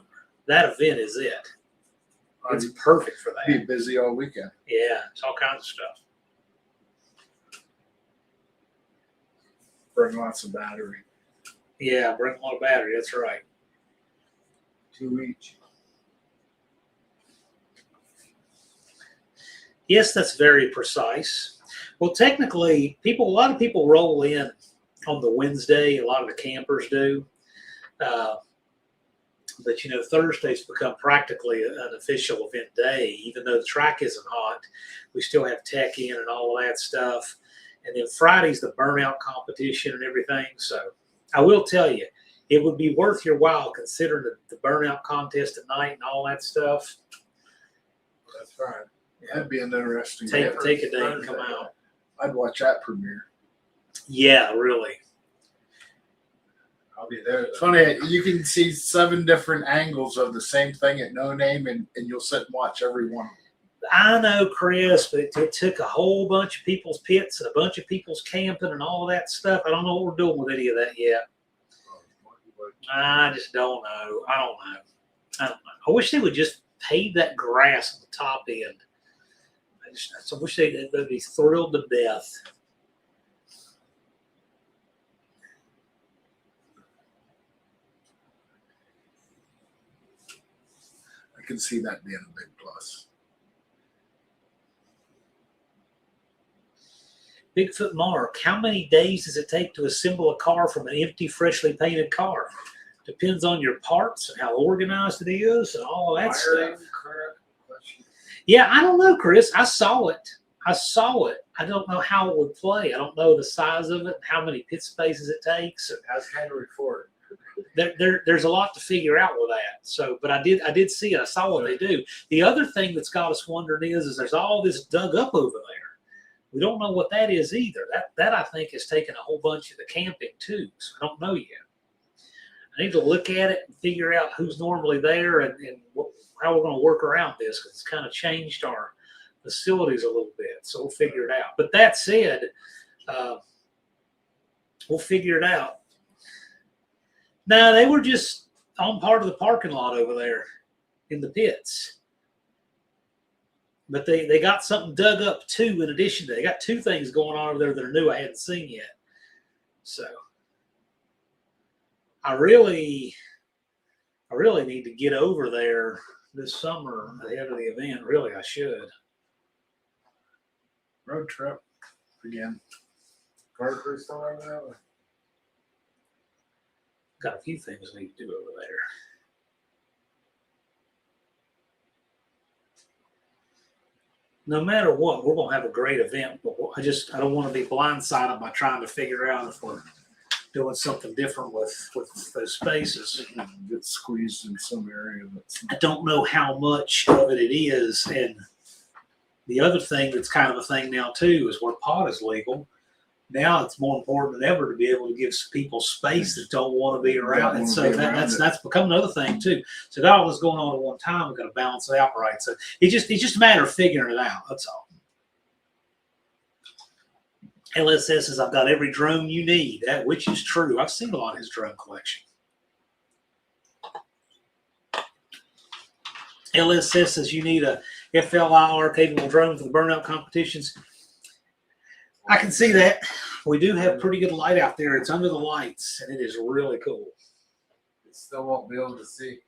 That event is it. It's I'd perfect for be that. busy all weekend. Yeah, it's all kinds of stuff. Bring lots of battery. Yeah, bring a lot of battery. That's right. 2 each. Yes, that's very precise. Well, technically, a lot of people roll in on the Wednesday. A lot of the campers do. But, you know, Thursday's become practically an official event day. Even though the track isn't hot, we still have tech in and all of that stuff. And then Friday's the burnout competition and everything. So I will tell you, it would be worth your while considering the burnout contest at night and all that stuff. That's right. That'd be an interesting. Take day. a day and come out. I'd watch that premiere. Yeah, really. I'll be there. It's funny, you can see 7 different angles of the same thing at No Name, and you'll sit and watch every one. I know, Chris, but it took a whole bunch of people's pits and a bunch of people's camping and all of that stuff. I don't know what we're doing with any of that yet. I just don't know. I don't know. I wish they would just pave that grass on the top end. I wish they'd be thrilled to death. I can see that being a big plus. Bigfoot Mark, how many days does it take to assemble a car from an empty, freshly painted car? Depends on your parts and how organized it is and all of that stuff. Yeah, I don't know, Chris. I saw it. I don't know how it would play. I don't know the size of it, how many pit spaces it takes. How's Henry Ford? There's a lot to figure out with that. So, but I did see it. I saw what they do. The other thing that's got us wondering is there's all this dug up over there. We don't know what that is either. That I think has taken a whole bunch of the camping too. So I don't know yet. I need to look at it and figure out who's normally there and how we're going to work around this, because it's kind of changed our facilities a little bit. So we'll figure it out. But that said, we'll figure it out. No, they were just on part of the parking lot over there in the pits. But they got something dug up too in addition to, they got 2 things going on over there that are new I hadn't seen yet. So I really need to get over there this summer ahead of the event. Really, I should. Road trip again. Car crew still over there? Got a few things I need to do over there. No matter what, we're gonna have a great event. But I don't want to be blindsided by trying to figure out if we're doing something different with those spaces. Get squeezed in some area. I don't know how much of it is. And the other thing that's kind of a thing now too is where pot is legal. Now it's more important than ever to be able to give people space that don't want to be around. And so that's become another thing too. So got all this going on at one time. We've got to balance it out right. So it's just a matter of figuring it out. That's all. LSS says, I've got every drone you need, which is true. I've seen a lot of his drone collection. LSS says, you need a FLIR capable drone for the burnout competitions. I can see that. We do have pretty good light out there. It's under the lights, and it is really cool. You still won't be able to see,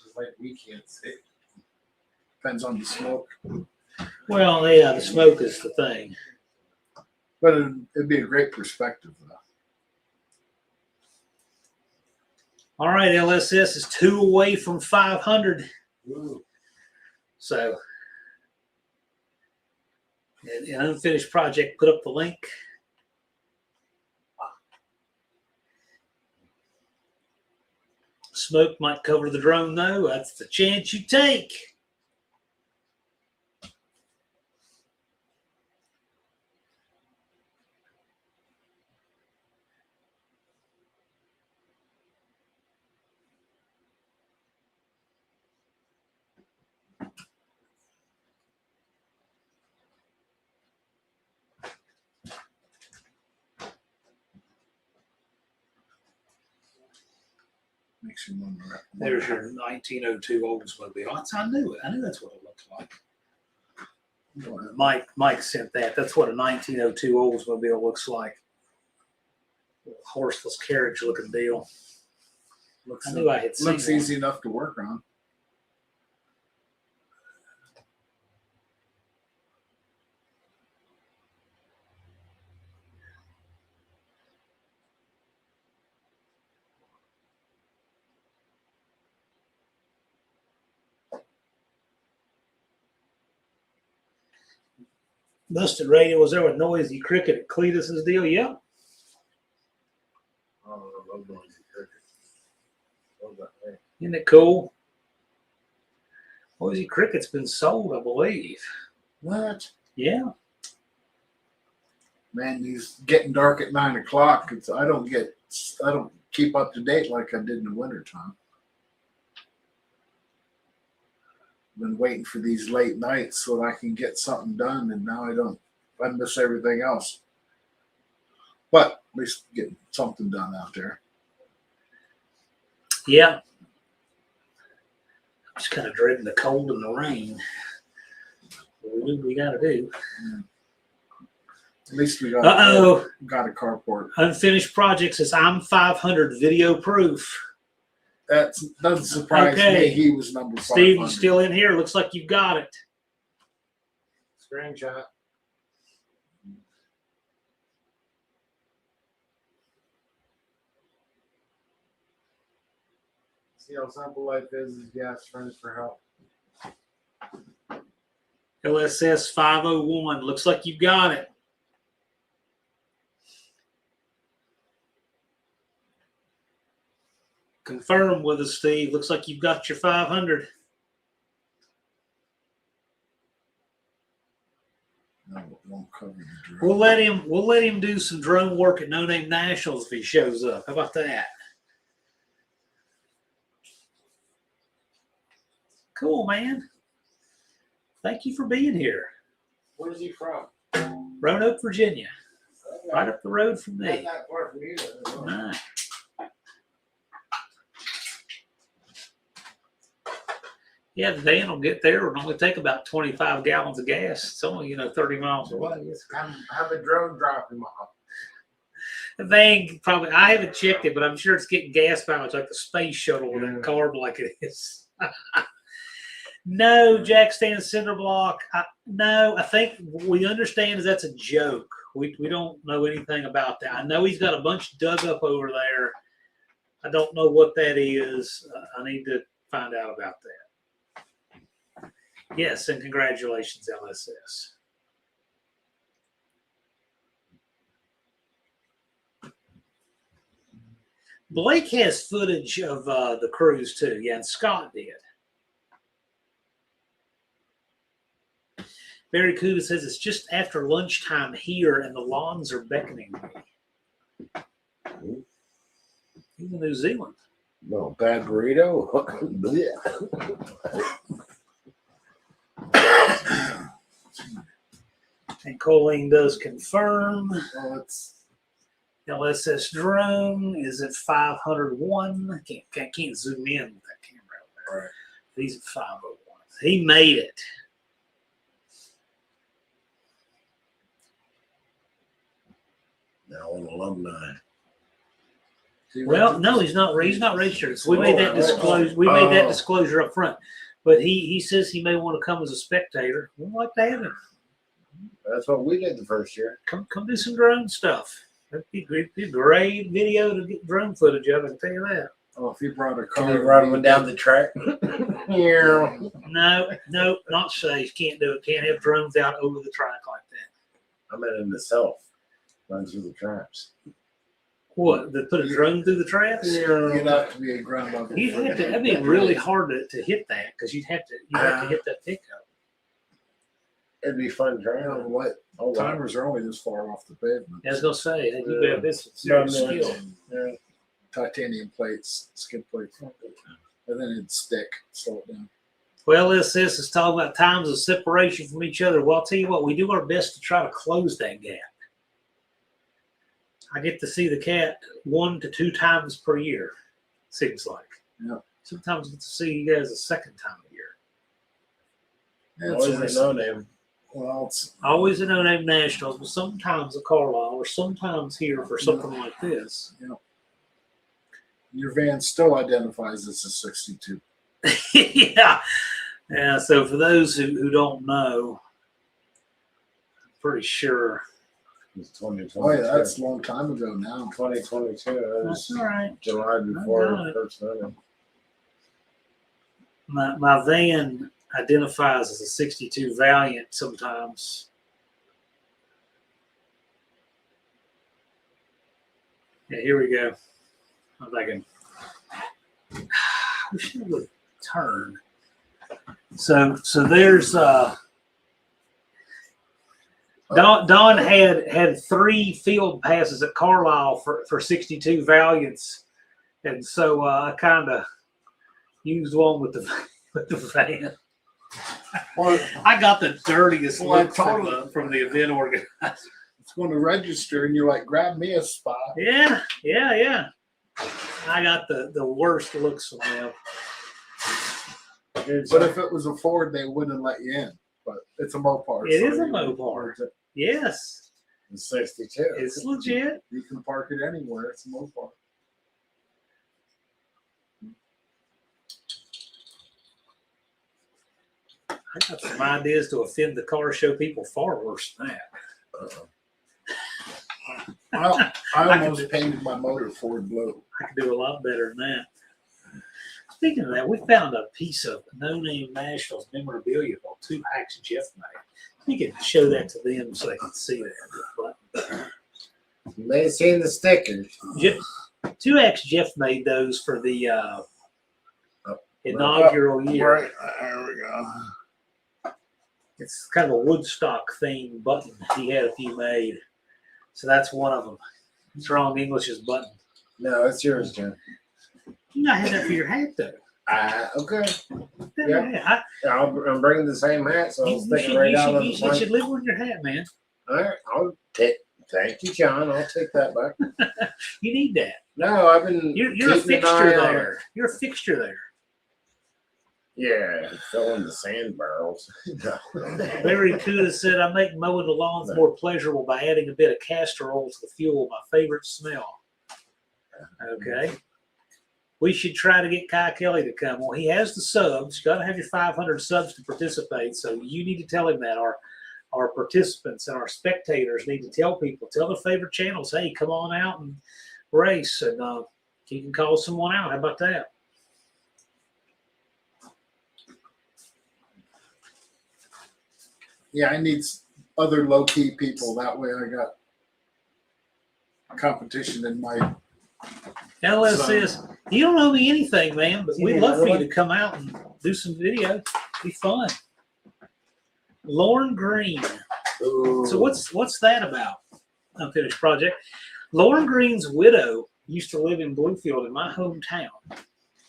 just like we can't see. Depends on the smoke. Well, yeah, the smoke is the thing. But it'd be a great perspective, though. All right, LSS is 2 away from 500. Ooh. So An unfinished project, put up the link. Smoke might cover the drone though. That's the chance you take. Makes you wonder. There's your 1902 Oldsmobile. I knew it. I knew that's what it looked like. Mike sent that. That's what a 1902 Oldsmobile looks like. A horseless carriage looking deal. I knew I had seen Looks one. easy enough to work on. Busted radio was there with Noisy Cricket at Cletus's deal. Yep. Oh, I love noisy cricket. Love that thing. Isn't it cool? Noisy Cricket's been sold, I believe. What? Yeah. Man, these getting dark at 9 o'clock. I don't keep up to date like I did in the wintertime. Been waiting for these late nights so that I can get something done, and now I don't. I miss everything else. But at least getting something done out there. Yeah. I'm just kind of dreading the cold and the rain. We do what we got to do. At least we got Uh-oh. got a carport. Unfinished project says I'm 500 video proof. That doesn't surprise Okay. me. He was number 500. Steve, you still in here? Looks like you've got it. Screenshot. See how simple life is you ask friends for help. LSS 501. Looks like you've got it. Confirm with us, Steve. Looks like you've got your 500. No, it won't cover the drone. We'll let him do some drone work at No Name Nationals if he shows up. How about that? Cool, man. Thank you for being here. Where's he from? Roanoke, Virginia. Right up the road from Not me. that far from you. All right. Yeah, the van will get there. It'll only take about 25 gallons of gas. It's only, 30 miles away. Have a drone drop him off. The van probably, I haven't checked it, but I'm sure it's getting gas mileage like the space shuttle with that carb like it is. No, Jack Stan Cinder Block. No, I think we understand is that's a joke. We don't know anything about that. I know he's got a bunch dug up over there. I don't know what that is. I need to find out about that. Yes, and congratulations, LSS. Blake has footage of the cruise too. Yeah, and Scott did. Barry Kuda says it's just after lunchtime here and the lawns are beckoning me. He's in New Zealand. No, bad burrito. And Colleen does confirm. Well, it's LSS drone is at 501. Can't zoom in with that camera over there. right. He's at 501. He made it. Now an alumni. Well, no, he's not registered. So we made that disclosure. We made that disclosure up front. But he says he may want to come as a spectator. We'd like to have him. That's what we did the first year. Come do some drone stuff. That'd be great. Be a great video to get drone footage of. I can tell you that. Oh, if you brought a Can car, you run one down the track? Yeah. No, not safe. Can't do it. Can't have drones out over the track like that. I meant in itself. Run through the traps. What? They put a drone through the traps? You'd have to be a ground level. You'd have to. That'd be really hard to hit that because you'd have to hit that pickup. It'd be fun You trying. know, what timers are only this far off the pavement. I was gonna say, you have this serious skill. Yeah. Titanium plates, skid plates, and then it'd stick, slow it down. Well, this is talking about times of separation from each other. Well, I'll tell you what, we do our best to try to close that gap. I get to see the cat 1 to 2 times per year, seems like. Yeah. Sometimes I get to see you guys a second time a year. Yeah, it's Always nice. a no name. Well, it's Always a No Name Nationals, but sometimes a Carlisle, or sometimes here for something like this. your van still identifies as a 62. Yeah. Yeah. So for those who don't know, I'm pretty sure. It's 2022. Oh yeah, that's a long time ago now. 2022. That That's was all right. July before got the it. first running. My van identifies as a 62 Valiant sometimes. Yeah, here we go. I'm thinking, we should have turned. So there's Don had 3 field passes at Carlisle for 62 Valiants, and so I kind of used one with the van. Well, I got the dirtiest Well, I look told from the event organizer. it's going to register, and you're like, grab me a spot. Yeah. I got the worst looks from them. But if it was a Ford, they wouldn't let you in. But it's a Mopar. It so is a you- Mopar. Yes, It's 62. it's legit. You can park it anywhere. It's a Mopar. I got some ideas to offend the car show people far worse than that. I I can almost painted my motor Ford blue. I could do a lot better than that. Speaking of that, we found a piece of No Name Nationals memorabilia on 2 hacks Jeff made. We could show that to them so they can see that. But You may have seen the stickers. 2 hacks Jeff made those for the inaugural year. Right. There we go. It's kind of a Woodstock themed button. He had a few made. So that's one of them. Strong English's button. No, it's yours, Jim. You not had that for your hat though. Okay. Yeah. I'm bringing the same hat, so I'll stick it right out on the You front. should live with your hat, man. All right, I'll take. Thank you, John. I'll take that back. You need that. No, I've been. You're a keeping an fixture eye on it. there. You're a fixture there. Yeah, fill in the sand barrels. No. Barry Kuda said, I make mowing the lawns more pleasurable by adding a bit of castor oil to the fuel, my favorite smell. Okay. We should try to get Kai Kelly to come. Well, he has the subs. You got to have your 500 subs to participate. So you need to tell him that. Our participants and our spectators need to tell people, tell their favorite channels, hey, come on out and race. And you can call someone out. How about that? Yeah, I need other low key people. That way, I got competition in my. LS you don't owe me anything, man, but we'd Yeah, love for you really? to come out and do some video. Be fun. Lauren Green. Ooh. So what's that about? Unfinished project. Lauren Green's widow used to live in Bluefield in my hometown.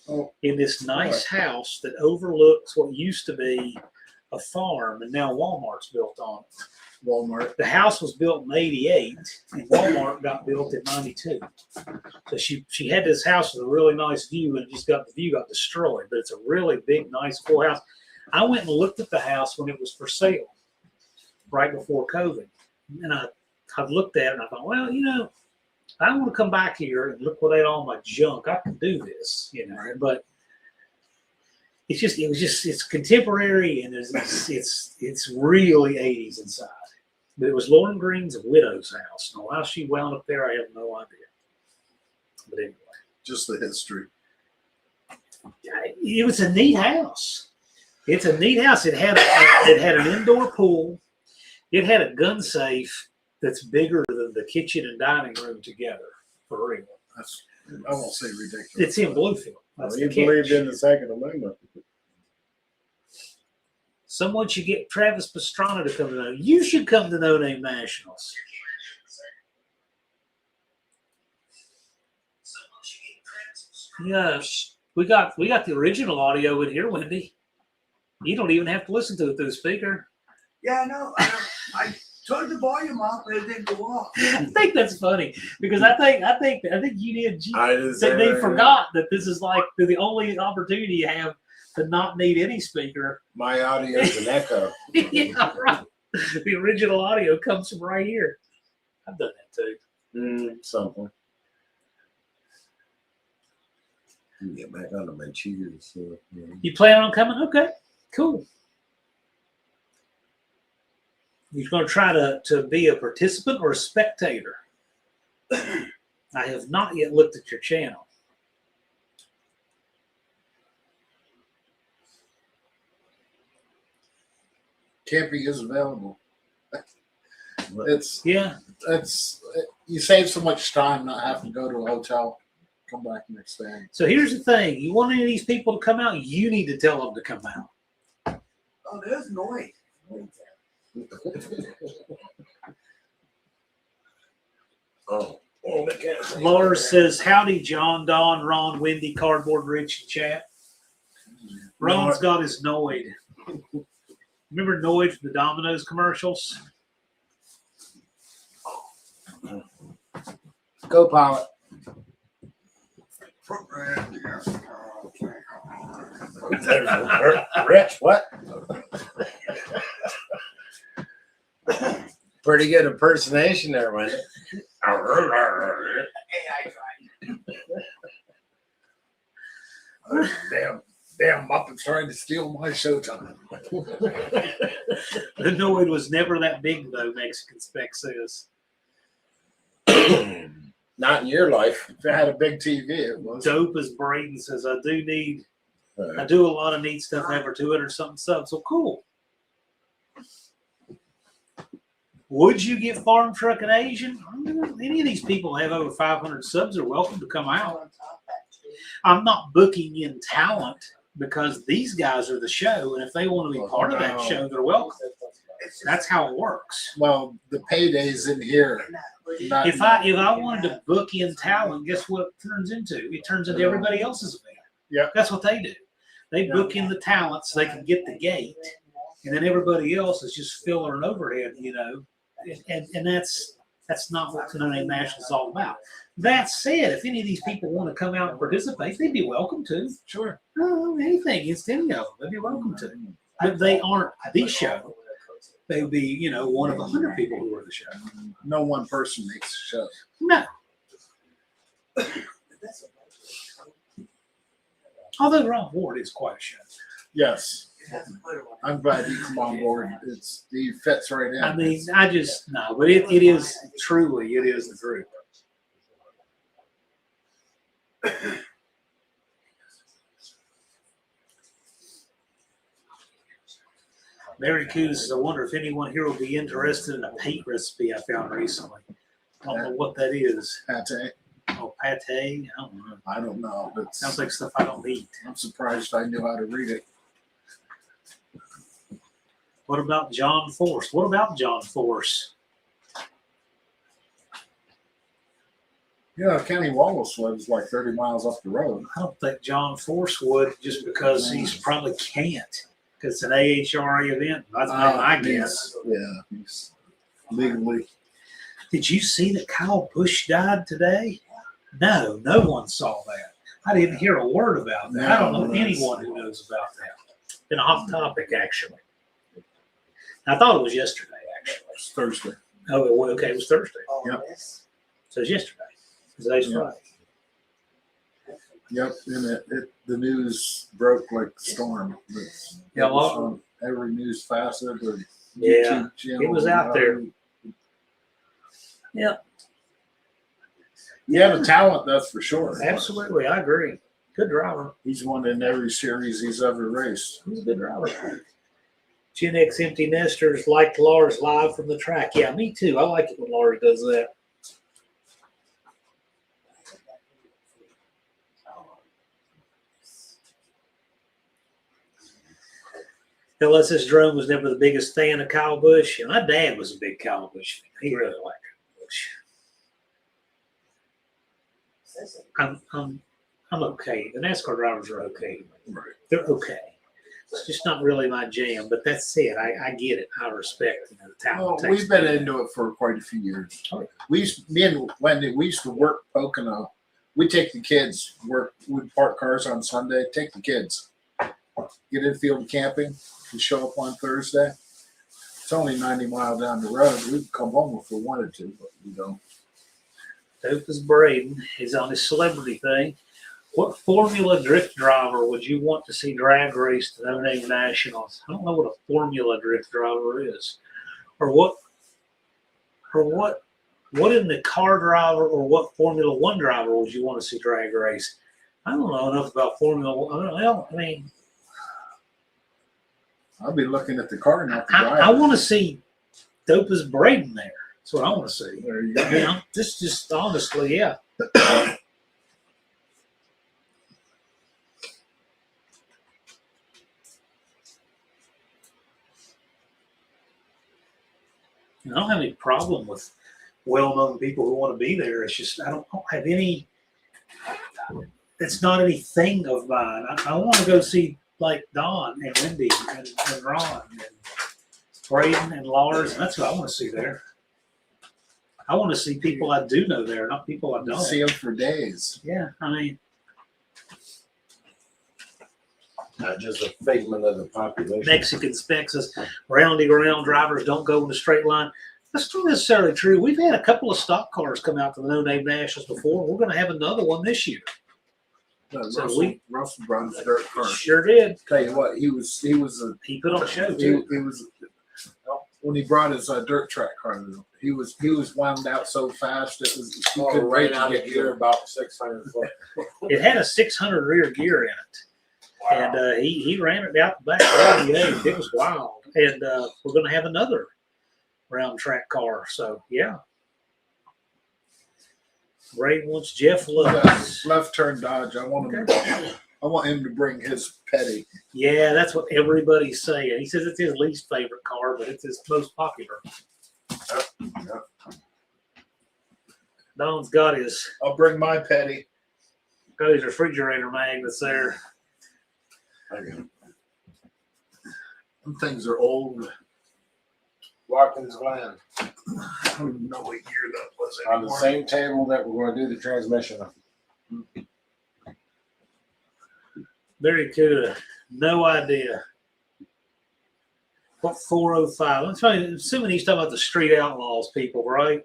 Oh. In this nice house that overlooks what used to be a farm, and now Walmart's built on it. Walmart. The house was built in '88, and Walmart got built in '92. So she had this house with a really nice view, and the view got destroyed. But it's a really big, nice, full house. I went and looked at the house when it was for sale, right before COVID, and I looked at it and I thought, well, I want to come back here and liquidate all my junk. I can do this, but. It's contemporary and it's really 80s inside. But it was Lauren Green's widow's house. Now, how she wound up there, I have no idea. But anyway. Just the history. It was a neat house. It's a neat house. It had an indoor pool. It had a gun safe that's bigger than the kitchen and dining room together, for real. That's, I won't say ridiculous. It's in Bluefield. That's He the believed catch. in the Second Amendment. Someone should get Travis Pastrana to come to know. You should come to No Name Nationals. Yes, we got the original audio in here, Wendy. You don't even have to listen to it through the speaker. Yeah, I know. I turned the volume off, but it didn't go off. I think that's funny because I think you did. I didn't say They that. forgot that this is like the only opportunity you have to not need any speaker. My audio is an echo. Yeah, right. The original audio comes from right here. I've done that too. Something. Get back onto my cheaters. So, yeah. You plan on coming? Okay, cool. You're going to try to be a participant or a spectator? I have not yet looked at your channel. Camping is available. Yeah. You save so much time not having to go to a hotel, come back next day. So here's the thing: you want any of these people to come out, you need to tell them to come out. Oh, there's noise. Oh, Lars says, "Howdy, John, Don, Ron, Wendy, Cardboard Rich, and chat." Ron's got his Noid. Remember Noid from the Domino's commercials? Go, pilot. Rich, what? Pretty good impersonation there, wasn't it? Damn Muppets trying to steal my showtime. The Noid was never that big, though, Mexican Spec says. Not in your life. If it had a big TV, it was. Dope as Braden says, I do a lot of neat stuff. I have over 200 something subs. So cool. Would you get Farm Truck and Asian? Any of these people have over 500 subs are welcome to come out. I'm not booking in talent because these guys are the show, and if they want to be part of that show, they're welcome. That's how it works. Well, the payday's in here. Not If I wanted to book in talent, guess what it turns into? It turns into everybody else's event. Yeah. That's what they do. They book in the talent so they can get the gate, and then everybody else is just filler and overhead, you know. And that's not what No Name Nationals is all about. That said, if any of these people want to come out and participate, they'd be welcome to. Sure. Anything against any of them, they'd be welcome to. But they aren't the show. They would be, you know, one of 100 people who are the show. No one person makes a show. No. Although Ron Ward is quite a show. Yes. I'm glad you come on board. He fits right in. I mean, but it is truly, it is the group. Mary Coos says, I wonder if anyone here will be interested in a paint recipe I found recently. I don't know what that is. Pate. Oh, pate? I don't know. I don't know. But Sounds like stuff I don't eat. I'm surprised I knew how to read it. What about John Force? What about John Force? Yeah, Kenny Wallace lives like 30 miles up the road. I don't think John Force would just because he's probably can't. Because it's an AHRA event. That's my guess. Yeah, he's legally. Did you see that Kyle Busch died today? No, no one saw that. I didn't hear a word about that. I don't know anyone who knows about that. Been a hot topic, actually. I thought it was yesterday, actually. It's Thursday. Oh, okay, it was Thursday. Yep. So it's yesterday. Today's Friday. Yep, and the news broke like a storm. Yeah, It was on every news facet or Yeah, YouTube channel. it was out there. Yeah, Yeah, the talent, that's for sure. absolutely. I agree. Good driver. He's won in every series he's ever raced. He's a good driver. Gen X empty nesters liked Lars live from the track. Yeah, me too. I like it when Lars does that. LSS Drone was never the biggest fan of Kyle Busch. And my dad was a big Kyle Busch fan. He really liked Kyle Busch. I'm okay. The NASCAR drivers are okay. They're okay. It's just not really my jam, but that's it. I get it. I respect the talent. Well, we've been into it for quite a few years. Me and Wendy, we used to work Pocono. We take the kids, we'd park cars on Sunday, take the kids, get in field camping, and show up on Thursday. It's only 90 miles down the road. We'd come home if we wanted to, but we don't. Dope is Braden. He's on his celebrity thing. What Formula drift driver would you want to see drag race the No Name Nationals? I don't know what a Formula drift driver is, or what in the car driver or what Formula One driver would you want to see drag race? I don't know enough about Formula One. I mean, I'll be looking at the car, not the I driver. want to see Dope as Braden there. That's what I want to see. There you go. You know, just honestly, yeah. I don't have any problem with well-known people who want to be there. It's just I don't have any. It's not anything of mine. I want to go see like Don and Wendy and Ron and Braden and Lars. That's what I want to see there. I want to see people I do know there, not people I don't. See them for days. Yeah, I mean, Not just a figment of the population. Mexican specs us roundy around drivers don't go in a straight line. That's not necessarily true. We've had a couple of stock cars come out to the No Name Nationals before. We're going to have another one this year. So Russell brought his dirt car. Sure did. Tell you what, he Put on a show he too. was when he brought his dirt track car. He was wound out so fast it was he couldn't right wait to out get of gear about 600 foot. It had a 600 rear gear in it, and he ran it out the back. It was wild, and we're going to have another round track car. So yeah, Ray wants Jeff Lewis. Left turn Dodge. I want him to bring his Petty. Yeah, that's what everybody's saying. He says it's his least favorite car, but it's his most popular. Don's got his I'll bring my Petty. refrigerator magnets there. Them things are old. Watkins Glen. I don't even know what year that was On the anymore. same table that we're going to do the transmission on. Very good. No idea. What 405? I'm assuming he's talking about the Street Outlaws people, right?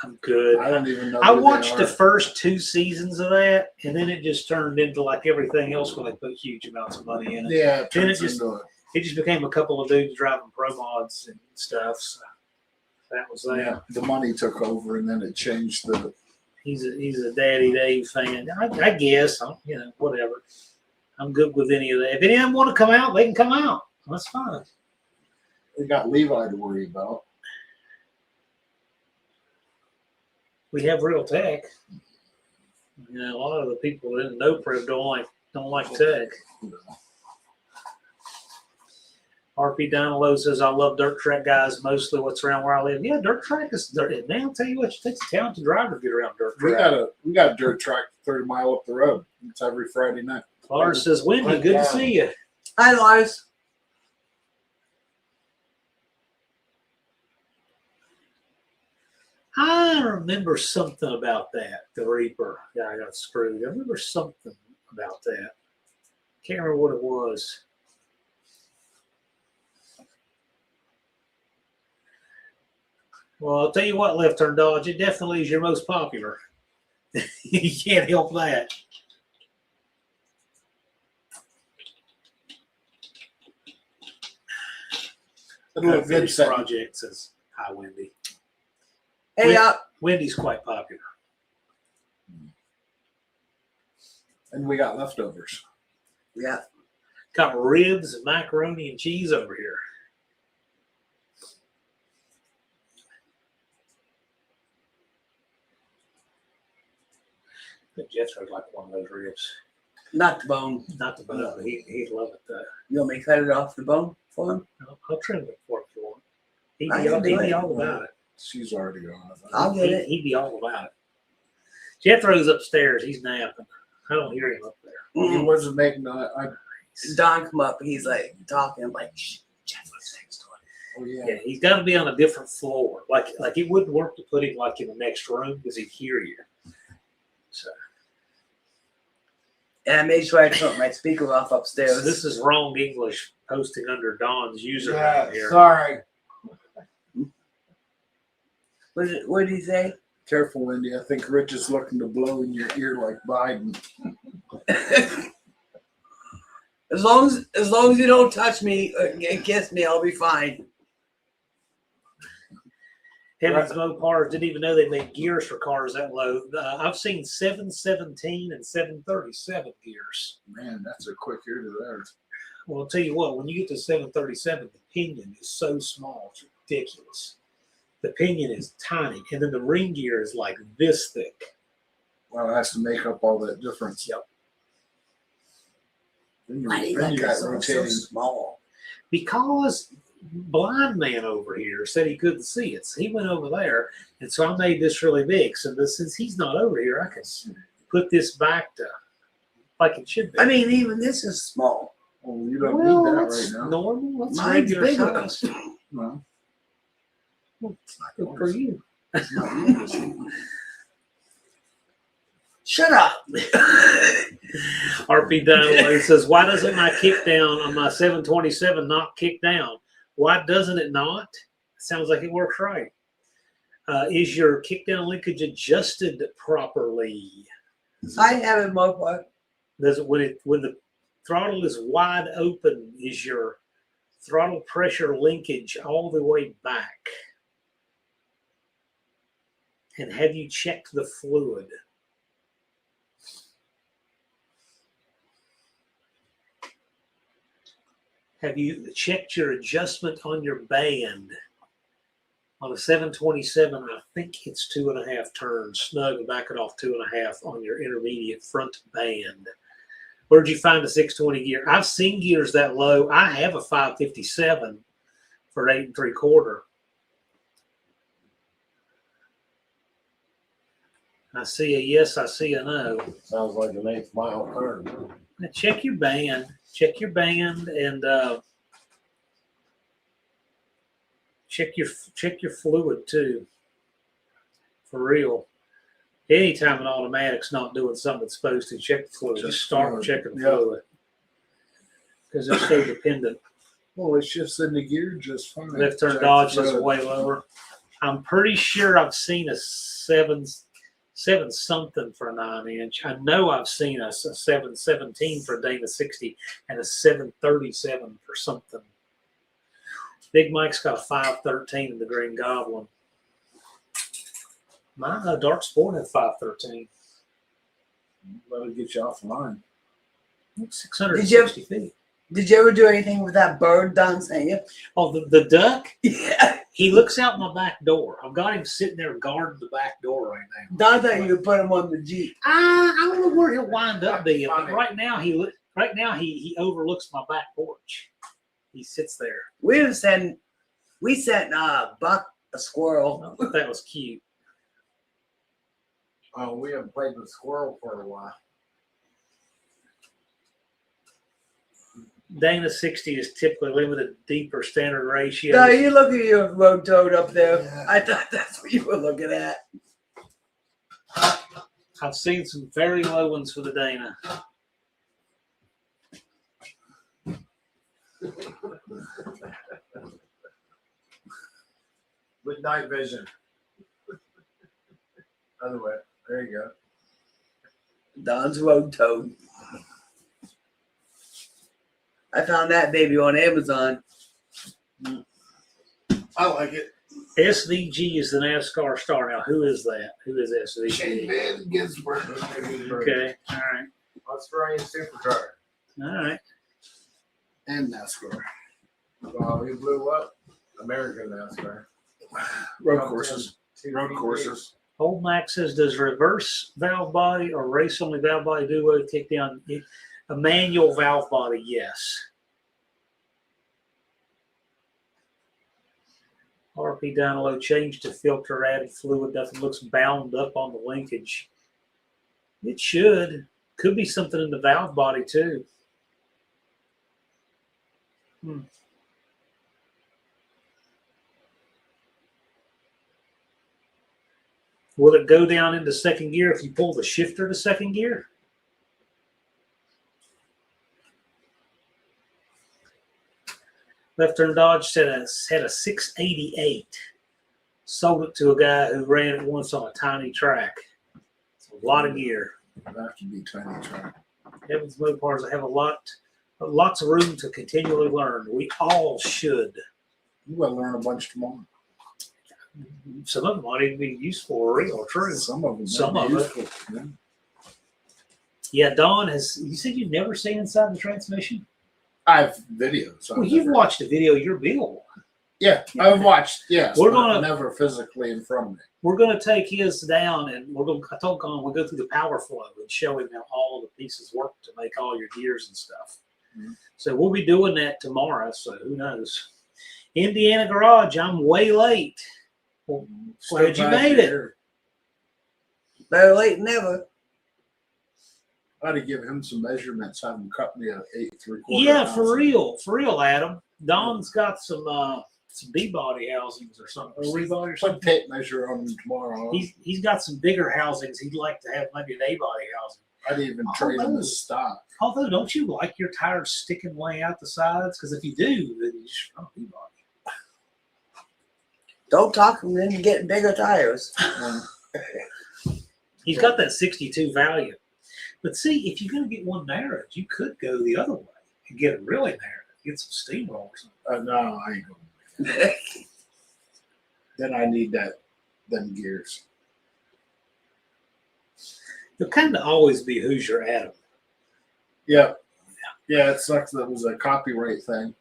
I'm good. I don't even know. I who they watched the are. first 2 seasons of that, and then it just turned into like everything else when they put huge amounts of money in it. Yeah, it Then it turns just- into It just became a couple of dudes driving pro mods and stuff. So that was that. yeah, the money took over, and then it changed the. He's a Daddy Dave fan. I guess. Whatever. I'm good with any of that. If any of them want to come out, they can come out. That's fine. We got Levi to worry about. We have real tech. A lot of the people in No Prep don't like tech. RP Dynalo says, I love dirt track guys, mostly what's around where I live. Yeah, dirt track is dirt. Man, I'll tell you what, it takes a talented driver to get around dirt track. We got a dirt track 30 mile up the road. It's every Friday night. Lars says, Wendy, good to see you. Hi, Lars. I remember something about that. The Reaper guy got screwed. I remember something about that. Can't remember what it was. Well, I'll tell you what, Left Turn Dodge, it definitely is your most popular. You can't help that. It'll look good Finished setting. project says, hi, Wendy. Hey, Wendy's quite popular. And we got leftovers. yeah. Got ribs and macaroni and cheese over here. I think Jethro'd like one of those ribs. Not the bone. Not the bone, but he'd love it though. You want me to cut it off the bone for him? I'll trim it for you. He'd I be, can do he'd be it. all about it. She's already on it. I'll get it. He'd be all about it. Jethro's upstairs. He's napping. I don't hear him up there. He wasn't making that. Don come up. He's like talking. I'm like, shh, Jethro's next door. Oh yeah. Yeah, he's got to be on a different floor. Like it wouldn't work to put him like in the next room because he'd hear you. So And I made sure I turned my speaker off upstairs. this is wrong English posting under Don's username Yeah, here. sorry. What did he say? Careful, Wendy. I think Rich is looking to blow in your ear like Biden. As long as you don't touch me and kiss me, I'll be fine. Heavens Mopars didn't even know they made gears for cars that low. I've seen 717 and 737 gears. Man, that's a quick ear to theirs. Well, I'll tell you what, when you get to 737, the pinion is so small, it's ridiculous. The pinion is tiny, and then the ring gear is like this thick. Well, it has to make up all that difference. Yep. Then you, Why do you then like you got that so rotating. small? Because blind man over here said he couldn't see it. So he went over there, and so I made this really big. So since he's not over here, I can put this back to like it should be. I mean, even this is small. Oh, you don't well, need that that's right now. normal. That's Mine's regular bigger. size. No, Good for you. it's not yours. Shut up. RP Download says, why doesn't my kick down on my 727 not kick down? Why doesn't it not? Sounds like it works right. Is your kick down linkage adjusted properly? I have it, motherfucker. Does it when the throttle is wide open, is your throttle pressure linkage all the way back? And have you checked the fluid? Have you checked your adjustment on your band? On a 727, I think it's 2.5 turns. Snug, back it off 2.5 on your intermediate front band. Where'd you find a 620 gear? I've seen gears that low. I have a 557 for 8 3/4. I see a yes, I see a no. Sounds like an 8th mile curve. Now check your band. Check your band and check your fluid too. For real. Anytime an automatic's not doing something it's supposed to, check the fluid. Just start fluid. checking the Yeah. fluid. Because they're so dependent. Well, it shifts into gear just fine. Left turn Check dodge the is fluid. way lower. I'm pretty sure I've seen a seven something for a 9-inch. I know I've seen a 717 for a Dana 60 and a 737 for something. Big Mike's got a 513 in the Green Goblin. My Dark Sport had 513. That'll get you off the line. 660 feet. Did you ever do anything with that bird Don sent you? Oh, the duck? Yeah. He looks out my back door. I've got him sitting there guarding the back door right now. Don thought you would put him on the Jeep. I don't know where he'll wind up being, but right now he overlooks my back porch. He sits there. We sent Buck a squirrel. I thought that was cute. Oh, we haven't played with squirrel for a while. Dana 60 is typically limited to deeper standard ratios. No, you look at your road toad up there. Yeah. I thought that's what you were looking at. I've seen some very low ones for the Dana. With night vision. Other way. There you go. Don's road toad. I found that baby on Amazon. I like it. SVG is the NASCAR star. Now, who is that? Who is Shane SVG? Van Ginsburg. Okay, all right. Australian supercar. All right. And NASCAR. Well, he blew up American NASCAR. Road courses. Road courses. Old Mac says, does reverse valve body or race only valve body do a kick down? A manual valve body, yes. RP download, change to filter, added fluid, nothing looks bound up on the linkage. It should. Could be something in the valve body too. Will it go down into second gear if you pull the shifter to second gear? Left Turn Dodge had a 688. Sold it to a guy who ran it once on a tiny track. It's a lot of gear. That could be tiny track. Evans Mopars have lots of room to continually learn. We all should. You gotta learn a bunch tomorrow. Some of them might even be useful or real or true. Some of them. Some might be of it. useful. Yeah. Yeah, Don has. You said you've never seen inside the transmission? I have videos. Well, you've watched a video of your bill. Yeah, I've watched. Yes, We're but gonna- never physically in front of me. We're going to take his down, and I told Colin we'll go through the power flow and show him how all the pieces work to make all your gears and stuff. Mm-hmm. So we'll be doing that tomorrow. So who knows? Indiana Garage, I'm way late. Well, glad you made it. Better late than never. I had to give him some measurements. Have him cut me a 8 3/4. Yeah, for real, Adam. Don's got some B-body housings or something, or rebody or Put something. tape measure on him tomorrow. He's got some bigger housings. He'd like to have maybe an A-body housing. I'd even trade him his stock. Although, don't you like your tires sticking way out the sides? Because if you do, then you should run a B-body. Don't talk him into getting bigger tires. He's got that 62 value. But see, if you're going to get one narrowed, you could go the other way and get it really narrowed. Get some steamroll or something. No, I ain't going. Then I need them gears. You'll kind of always be who's your Adam. Yeah. Yeah, it sucks that it was a copyright thing.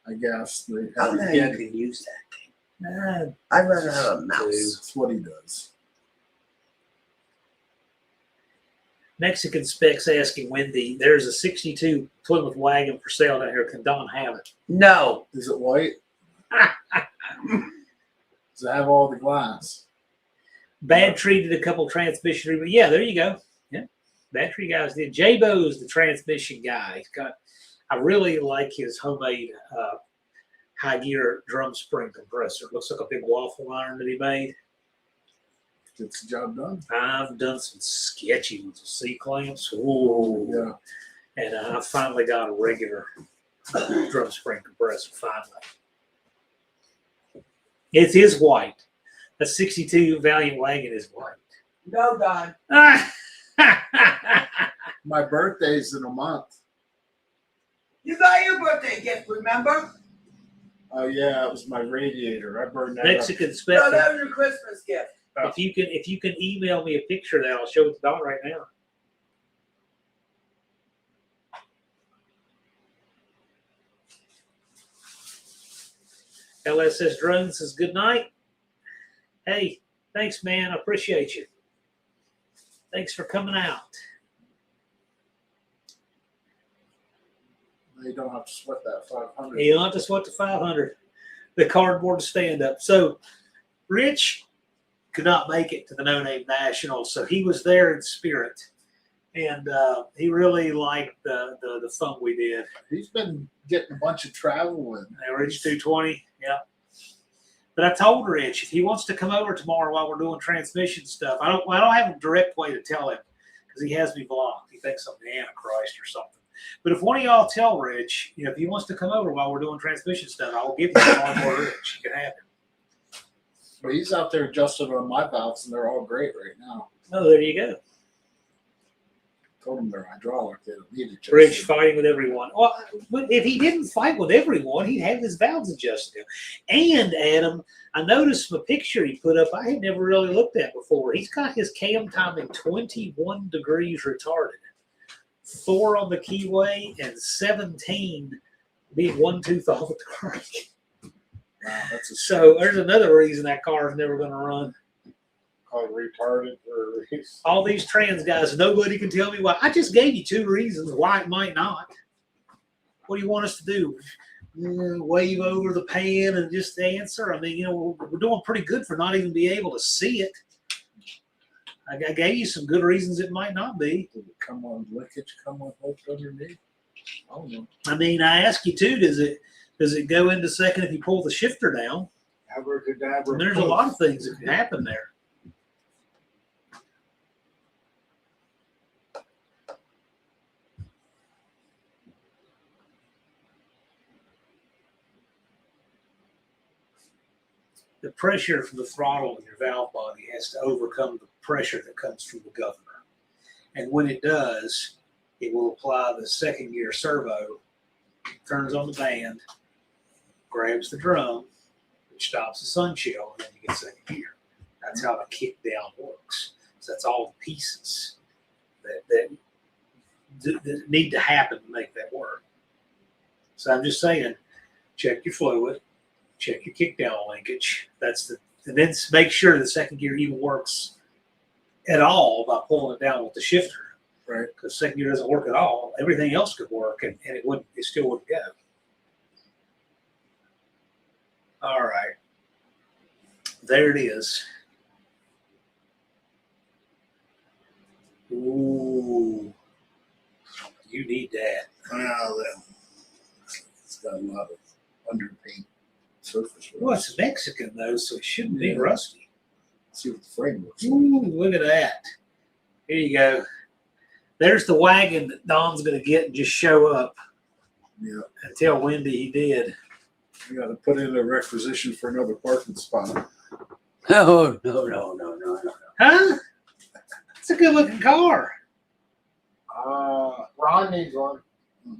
I guess. They How had the to hell get you it. can use that thing? Nah, I'd rather have a mouse. That's what he does. Mexican Specs asking Wendy, there's a 62 Plymouth wagon for sale down here. Can Don have it? No. Is it white? Does it have all the glass? Bad treated a couple transmission. Yeah, there you go. Yeah, battery guys did. J-Bo's the transmission guy. He's got. I really like his homemade high gear drum spring compressor. It looks like a big waffle iron that he made. Gets the job done. I've done some sketchy ones with C-clamps. Ooh. Yeah. And I finally got a regular drum spring compressor, finally. It is white. A 62 Valiant wagon is white. No, Don. My birthday's in a month. You got your birthday gift, remember? Oh yeah, it was my radiator. I burned that up. Mexican No, Spectator. that was your Christmas gift. If you can email me a picture of that, I'll show it to Don right now. LSS Drones says good night. Hey, thanks, man. I appreciate you. Thanks for coming out. You don't have to sweat that 500. You don't have to sweat the 500. The cardboard stand up. So Rich could not make it to the No Name Nationals, so he was there in spirit, and he really liked the fun we did. He's been getting a bunch of travel in. Rich 220, yeah. But I told Rich if he wants to come over tomorrow while we're doing transmission stuff, I don't have a direct way to tell him because he has me blocked. He thinks I'm the Antichrist or something. But if one of y'all tell Rich, if he wants to come over while we're doing transmission stuff, I will give him the phone for Rich. You can have him. But he's out there adjusting on my valves, and they're all great right now. Oh, there you go. Told him they're hydraulic. They don't need adjusting. Rich fighting with everyone. Well, but if he didn't fight with everyone, he'd have his valves adjusted. And Adam, I noticed from a picture he put up, I had never really looked at before. He's got his cam timing 21 degrees retarded, 4 on the keyway and 17 Being one tooth off at the crank. Wow, that's a So there's another reason that car is never going to run. Called retarded for a reason. All these trans guys, nobody can tell me why. I just gave you 2 reasons why it might not. What do you want us to do? Wave over the pan and just answer? I mean, you know, we're doing pretty good for not even being able to see it. I gave you some good reasons it might not be. Did it come on linkage, come on hooked underneath? I don't know. I mean, I ask you too, does it go into second if you pull the shifter down? Abracadabra. And there's a lot of things that can happen there. The pressure from the throttle in your valve body has to overcome the pressure that comes from the governor. And when it does, it will apply the second gear servo, turns on the band, grabs the drum, which stops the sun shell, and then you get second gear. That's how the kick down works. So that's all the pieces that need to happen to make that work. So I'm just saying, check your fluid, check your kick down linkage. And then make sure the second gear even works at all by pulling it down with the shifter. Right. Because second gear doesn't work at all. Everything else could work, and it still wouldn't go. All right. There it is. Ooh. You need that. Well, it's got a lot of underpaint surface. Well, it's Mexican, though, so it shouldn't be Yeah. rusty. Let's see what the frame looks like. Ooh, look at that. Here you go. There's the wagon that Don's going to get and just show up Yeah. and tell Wendy he did. We got to put in a requisition for another parking spot. Oh, no. Huh? It's a good looking car. Ron needs one. I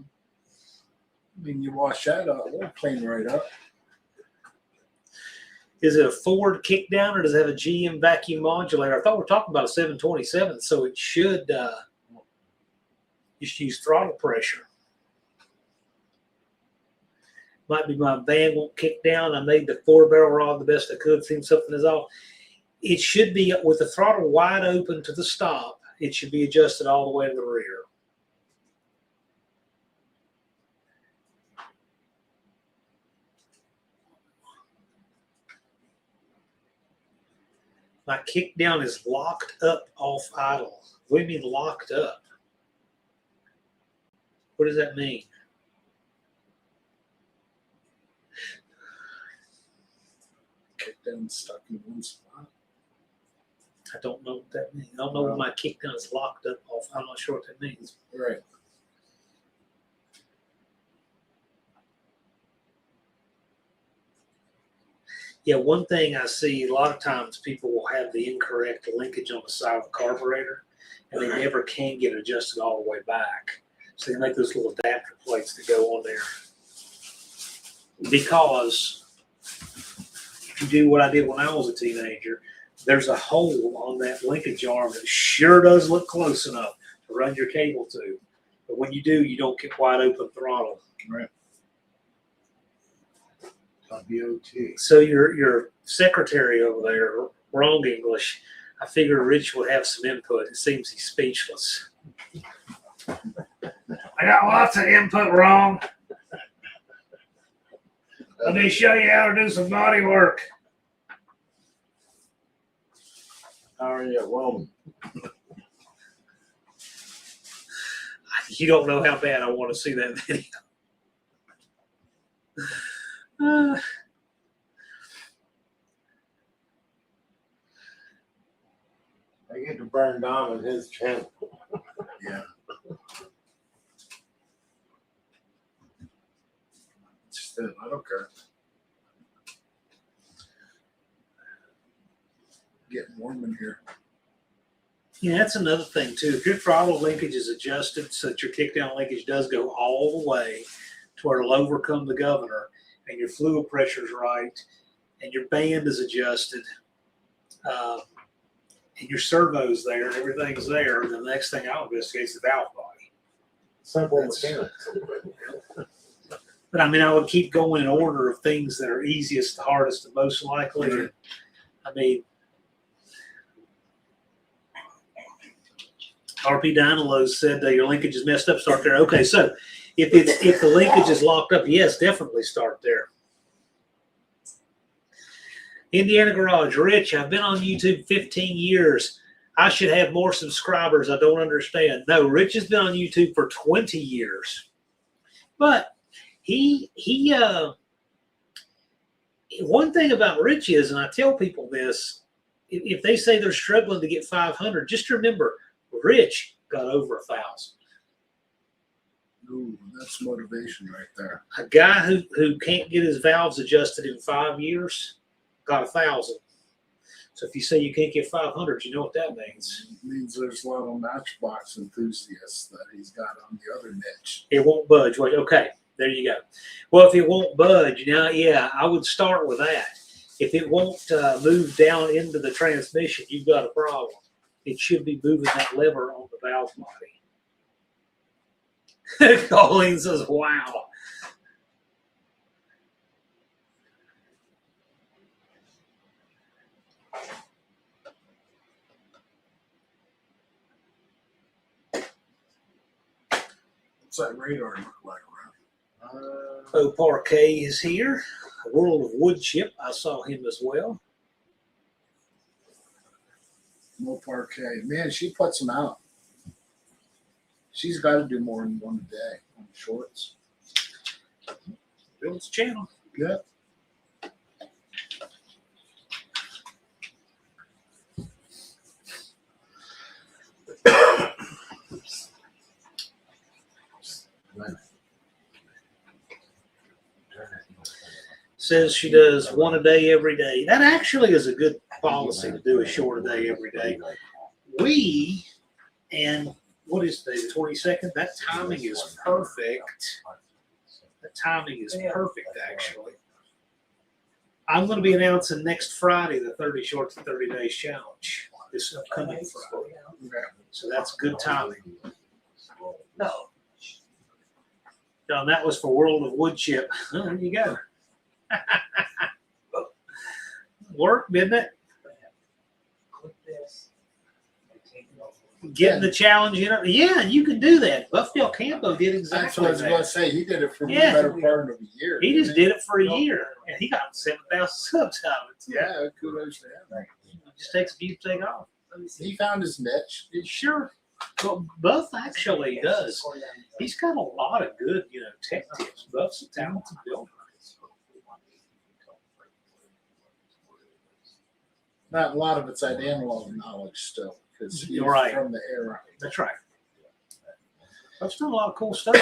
mean, you wash that up, it'll clean right up. Is it a Ford kickdown or does it have a GM vacuum modulator? I thought we were talking about a 727, so it should just use throttle pressure. Might be my van won't kick down. I made the 4-barrel rod the best I could. Seems something is off. It should be with the throttle wide open to the stop. It should be adjusted all the way to the rear. My kick down is locked up off idle. What do you mean locked up? What does that mean? Kick down stuck in one spot. I don't know what that means. I don't know when my kick down is locked up off. I'm not sure what that means. Right. Yeah, one thing I see a lot of times people will have the incorrect linkage on the side of the carburetor, and they never can get it adjusted all the way back. So they make those little adapter plates that go on there. Because if you do what I did when I was a teenager, there's a hole on that linkage arm that sure does look close enough to run your cable to. But when you do, you don't get wide open throttle. Right. WOT. So your secretary over there, wrong English. I figured Rich would have some input. It seems he's speechless. I got lots of input wrong. Let me show you how to do some body work. How are you at Wilmington? You don't know how bad I want to see that video. I get to burn Dom in his channel. Yeah. Just that, I don't care. Getting warm in here. Yeah, that's another thing too. If your throttle linkage is adjusted so that your kickdown linkage does go all the way to where it'll overcome the governor, and your fluid pressure is right, and your band is adjusted, and your servo's there, and everything's there, then the next thing I'll investigate is the valve body. Simple That's- mechanics. But I mean, I would keep going in order of things that are easiest to hardest to most likely. Right. I mean, RP Dynalos said your linkage is messed up. Start there. Okay, so if the linkage is locked up, yes, definitely start there. Indiana Garage, Rich, I've been on YouTube 15 years. I should have more subscribers. I don't understand. No, Rich has been on YouTube for 20 years. But one thing about Rich is, and I tell people this, if they say they're struggling to get 500, just remember, Rich got over 1,000. Ooh, that's motivation right there. A guy who can't get his valves adjusted in 5 years got 1,000. So if you say you can't get 500, you know what that means. It means there's a lot of Matchbox enthusiasts that he's got on the other niche. It won't budge. Wait, okay, there you go. Well, if it won't budge, yeah, I would start with that. If it won't move down into the transmission, you've got a problem. It should be moving that lever on the valve body. Colleen says, wow. What's that radar look like, Ron? O Parquet is here. World of Wood Chip, I saw him as well. No Parquet. Man, she puts them out. She's got to do more than one a day on shorts. Bill's channel. Yep. Says she does one a day every day. That actually is a good policy to do a short a day every day. We, and what is today, the 22nd? That timing is perfect. That timing is perfect, actually. I'm going to be announcing next Friday the 30 Shorts and 30 Days Challenge. This upcoming Friday. So that's good timing. No. No, that was for World of Wood Chip. There you go. Work, didn't it? Getting the challenge, yeah, you can do that. Buffalo Campo did That's exactly what I was going to that. say. He did it for the Yeah. better part of a year. He just didn't did it for a year, and he got 7,000 subs out of it. Yeah, kudos to him. It just takes a few to take off. He found his niche. Sure. Well, Buff actually does. He's got a lot of good, tech tips. Buff's a talented builder. Not a lot of it's that analog knowledge still, because he's You're right. from the era. That's right. Buff's done a lot of cool stuff.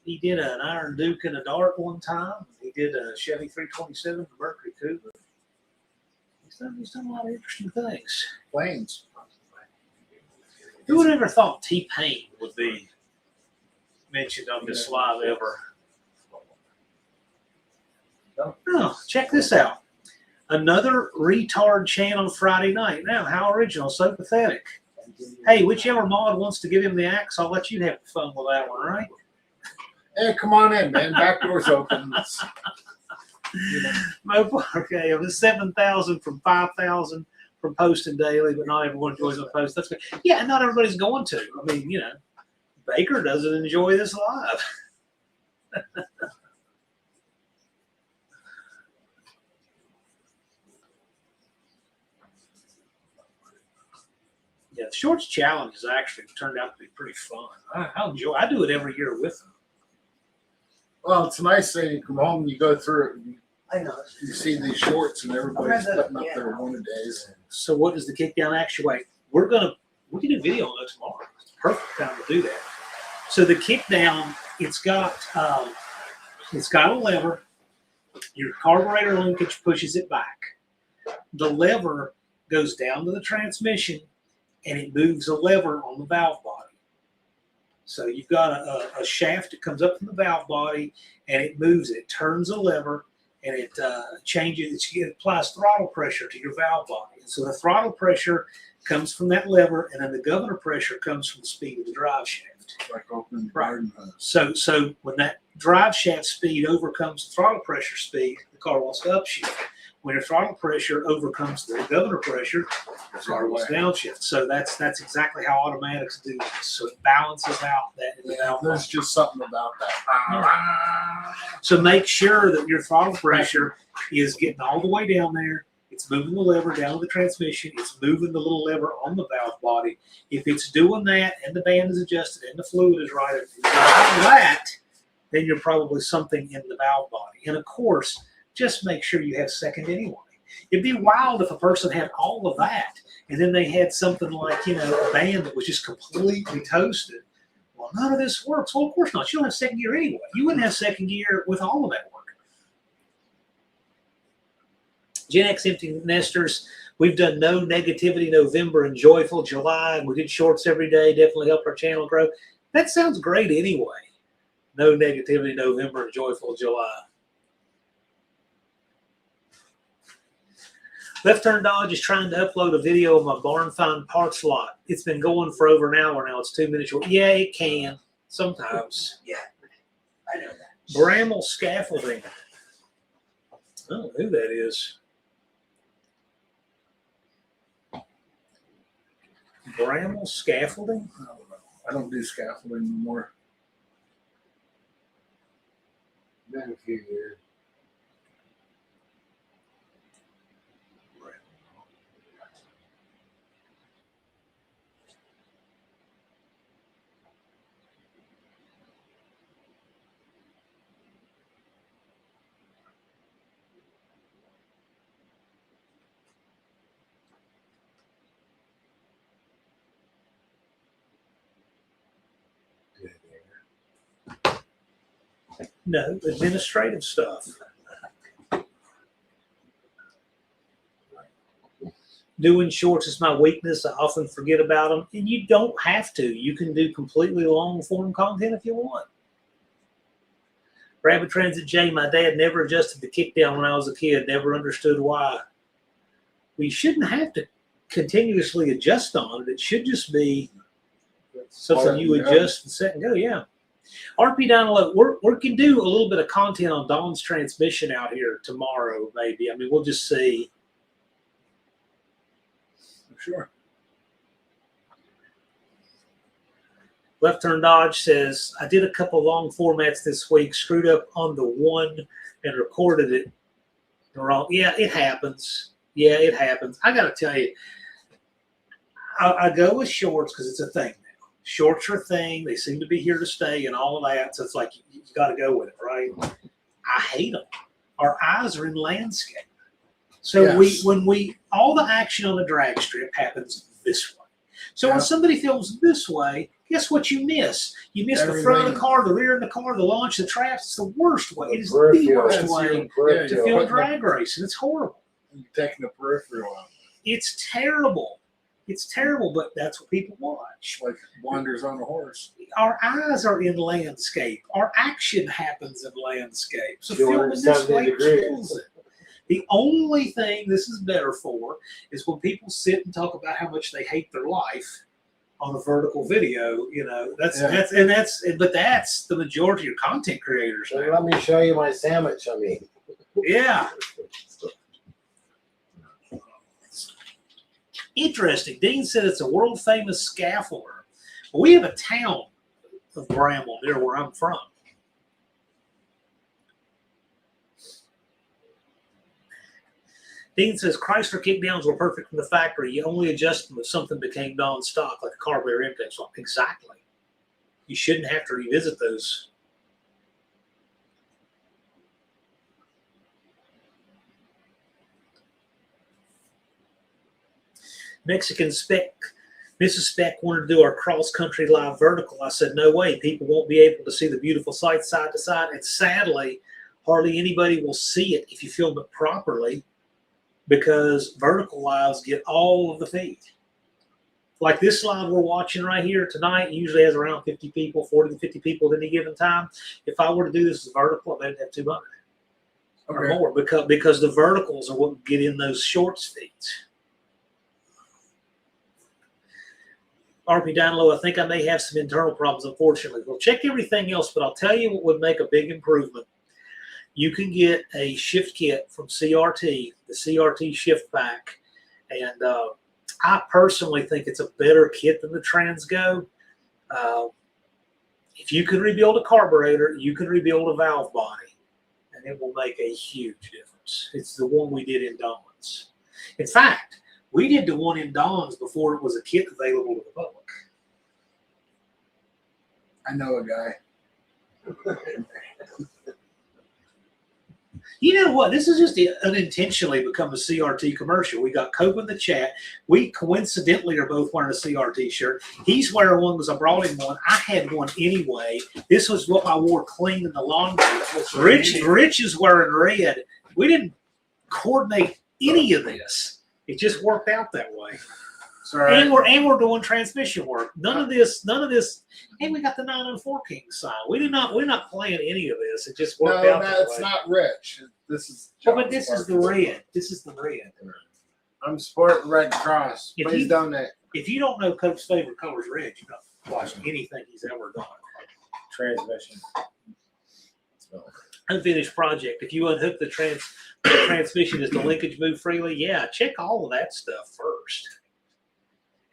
He did an Iron Duke and a Dart one time. He did a Chevy 327 for Mercury Cougar. He's done a lot of interesting things. Planes. Who would ever thought T-Pain would be mentioned on this live ever? Oh, check this out. Another retard channel Friday night. Now, how original, so pathetic. Hey, whichever mod wants to give him the axe, I'll let you have fun with that one, right? Hey, come on in, man. Back door's open. Okay, it was 7,000 from 5,000 from posting daily, but not everyone enjoys the post. That's good. Yeah, not everybody's going to. I mean, Baker doesn't enjoy this live. Yeah, the Shorts Challenge has actually turned out to be pretty fun. I enjoy. I do it every year with them. Well, it's nice that you come home and you go through it. And I know. you see these shorts and everybody's putting up their one-a-days. So what does the kickdown actuate? We can do video on that tomorrow. It's the perfect time to do that. So the kickdown, it's got a lever. Your carburetor linkage pushes it back. The lever goes down to the transmission, and it moves a lever on the valve body. So you've got a shaft that comes up from the valve body, and it moves it, turns a lever, and it changes. It applies throttle pressure to your valve body, and so the throttle pressure comes from that lever, and then the governor pressure comes from the speed of the drive shaft. Like opening the Right. garden hose. So when that drive shaft speed overcomes the throttle pressure speed, the car wants to upshift. When your throttle pressure overcomes the governor pressure, the car wants to downshift. So that's exactly how automatics do this. So it balances out that in the valve body. There's just something about that. So make sure that your throttle pressure is getting all the way down there. It's moving the lever down to the transmission. It's moving the little lever on the valve body. If it's doing that and the band is adjusted and the fluid is right, if you're out of that, then you're probably something in the valve body. And of course, just make sure you have second anyway. It'd be wild if a person had all of that and then they had something like, a band that was just completely toasted. Well, none of this works. Well, of course not. You don't have second gear anyway. You wouldn't have second gear with all of that work. Gen X Empty Nesters, we've done No Negativity November and Joyful July, and we did shorts every day. Definitely helped our channel grow. That sounds great anyway. No Negativity November and Joyful July. Left Turn Dodge is trying to upload a video of my barn find parts lot. It's been going for over an hour now. It's 2 minutes short. Yeah, it can. Sometimes. Yeah, I know that. Bramble Scaffolding. I don't know who that is. Bramble Scaffolding? I don't know. I don't do scaffolding anymore. Been a few years. No, administrative stuff. Doing shorts is my weakness. I often forget about them, and you don't have to. You can do completely long form content if you want. Rapid Transit J, my dad never adjusted the kickdown when I was a kid. Never understood why. We shouldn't have to continuously adjust on it. It should just be something you adjust and set and go. Yeah. RP down low. We can do a little bit of content on Dawn's transmission out here tomorrow, maybe. I mean, we'll just see. Sure. Left Turn Dodge says, I did a couple long formats this week, screwed up on the one and recorded it wrong. Yeah, it happens. Yeah, it happens. I got to tell you, I go with shorts because it's a thing now. Shorts are a thing. They seem to be here to stay and all of that. So it's like, you got to go with it, right? I hate them. Our eyes are in landscape. So Yes. all the action on the drag strip happens this way. So when somebody films this way, guess what you miss? You miss the front of the car, the rear of the car, the launch, the traps. It's the worst way. It is the worst way to film a drag race, and it's horrible. You're taking the peripheral out. It's terrible. It's terrible, but that's what people watch. Like wanders on a horse. Our eyes are in landscape. Our action happens in landscape. So filming this 270 way degrees. kills it. The only thing this is better for is when people sit and talk about how much they hate their life on a vertical video. You know, that's the majority of your content creators So now. let me show you my sandwich. I mean, Yeah. Interesting. Dean said it's a world famous scaffolder. We have a town of Bramble near where I'm from. Dean says Chrysler kickdowns were perfect from the factory. You only adjust them if something became non-stock, like a carburetor intake swap. Exactly. You shouldn't have to revisit those. Mexican Spec, Mrs. Spec wanted to do our cross-country live vertical. I said, no way. People won't be able to see the beautiful sights side to side. And sadly, hardly anybody will see it if you film it properly, because vertical lives get all of the feed. Like this live we're watching right here tonight usually has around 50 people, 40 to 50 people at any given time. If I were to do this as vertical, I bet it'd have 200. or Okay. more because the verticals are what get in those short speeds. RP down low, I think I may have some internal problems, unfortunately. We'll check everything else, but I'll tell you what would make a big improvement. You can get a shift kit from CRT, the CRT shift pack, and I personally think it's a better kit than the Transgo. If you can rebuild a carburetor, you can rebuild a valve body, and it will make a huge difference. It's the one we did in Dawn's. In fact, we did the one in Dawn's before it was a kit available to the public. I know a guy. You know what? This is just unintentionally become a CRT commercial. We got Cope in the chat. We coincidentally are both wearing a CRT shirt. He's wearing one because I brought him one. I had one anyway. This was what I wore clean in the laundry. Rich is wearing red. We didn't coordinate any of this. It just worked out that way. Sorry. And we're doing transmission work. None of this. And we got the 904 King sign. We're not playing any of this. It just worked out that it's way. not Rich. This is. But this is the red. This is the red. I'm sporting Red Cross. If Please you- donate. If you don't know Cope's favorite color is red, you're not watching anything he's ever done. Transmission. Unfinished project. If you unhook the transmission, does the linkage move freely? Yeah, check all of that stuff first.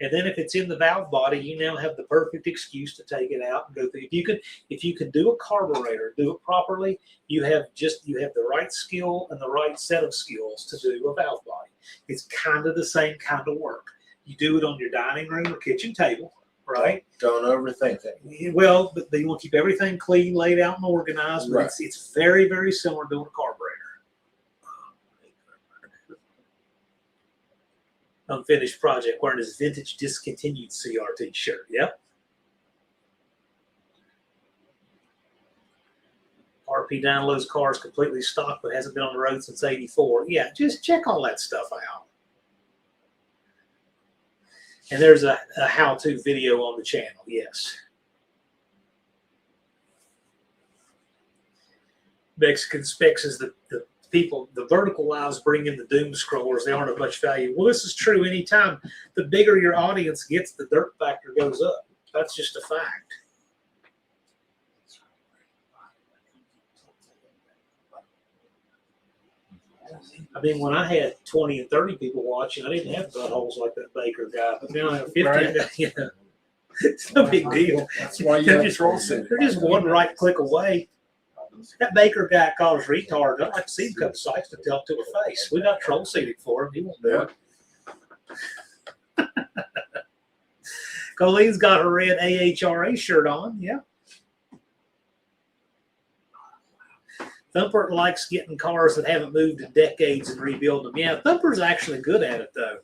And then if it's in the valve body, you now have the perfect excuse to take it out and go through. If you can do a carburetor, do it properly, you have the right skill and the right set of skills to do a valve body. It's kind of the same kind of work. You do it on your dining room or kitchen table, right? Don't overthink it. Well, but you want to keep everything clean, laid out, and organized. But Right. it's very, very similar to doing a carburetor. Unfinished project wearing his vintage discontinued CRT shirt. Yep. RP downloads cars completely stock but hasn't been on the road since '84. Yeah, just check all that stuff out. And there's a how-to video on the channel. Yes. Mexican Specs is the people, the vertical lives bring in the doom scrollers. They aren't of much value. Well, this is true anytime. The bigger your audience gets, the dirt factor goes up. That's just a fact. I mean, when I had 20 and 30 people watching, I didn't have buttholes like that Baker guy. But now I have 50. Right. Yeah. It's no big deal. That's why you They're have troll city. They're just one right click away. That Baker guy calls retard. I'd like to see him come to sites to tell it to her face. We got troll seating for him. He won't do it. Colleen's got her red AHRA shirt on. Yeah. Thumper likes getting cars that haven't moved in decades and rebuilding them. Yeah, Thumper's actually good at it, though.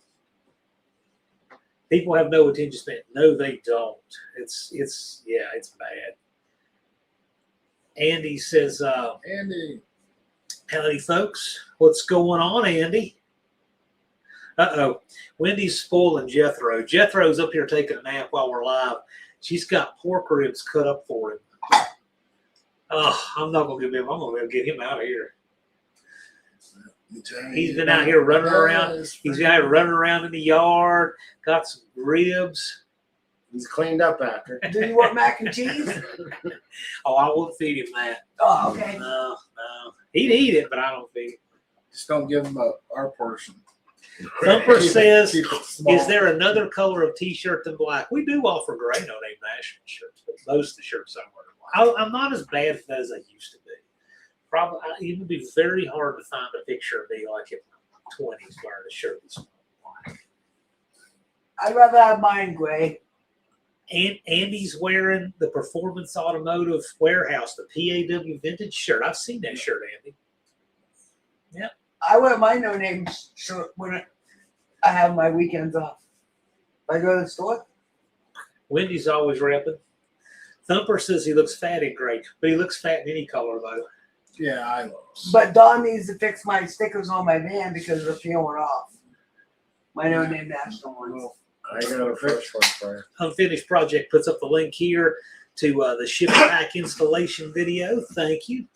People have no attention span. No, they don't. It's bad. Andy says, Andy. howdy, folks. What's going on, Andy? Uh-oh. Wendy's spoiling Jethro. Jethro's up here taking a nap while we're live. She's got pork ribs cut up for him. Oh, I'm not going to give him. I'm going to get him out of here. He's been out here running around. He's out here running around in the yard. Got some ribs. He's cleaned up after. Do you want mac and cheese? Oh, I won't feed him that. Oh, okay. No. He'd eat it, but I don't feed him. Just don't give him our portion. Thumper says, Keep it small. is there another color of T-shirt than black? We do offer gray No Name Nationals shirts, but most of the shirts I wear. I'm not as bad at that as I used to be. Probably, it would be very hard to find a picture of me like in my 20s wearing a shirt that's black. I'd rather have mine gray. And Andy's wearing the Performance Automotive Warehouse, the PAW vintage shirt. I've seen that shirt, Andy. Yep. I wear my no name shirt when I have my weekends off. If I go to the store. Wendy's always repping. Thumper says he looks fat in gray, but he looks fat in any color, though. Yeah, I know. But Don needs to fix my stickers on my van because they're peeling off. My no name national ones. I got a first one for you. Unfinished Project puts up the link here to the shift pack installation video. Thank you.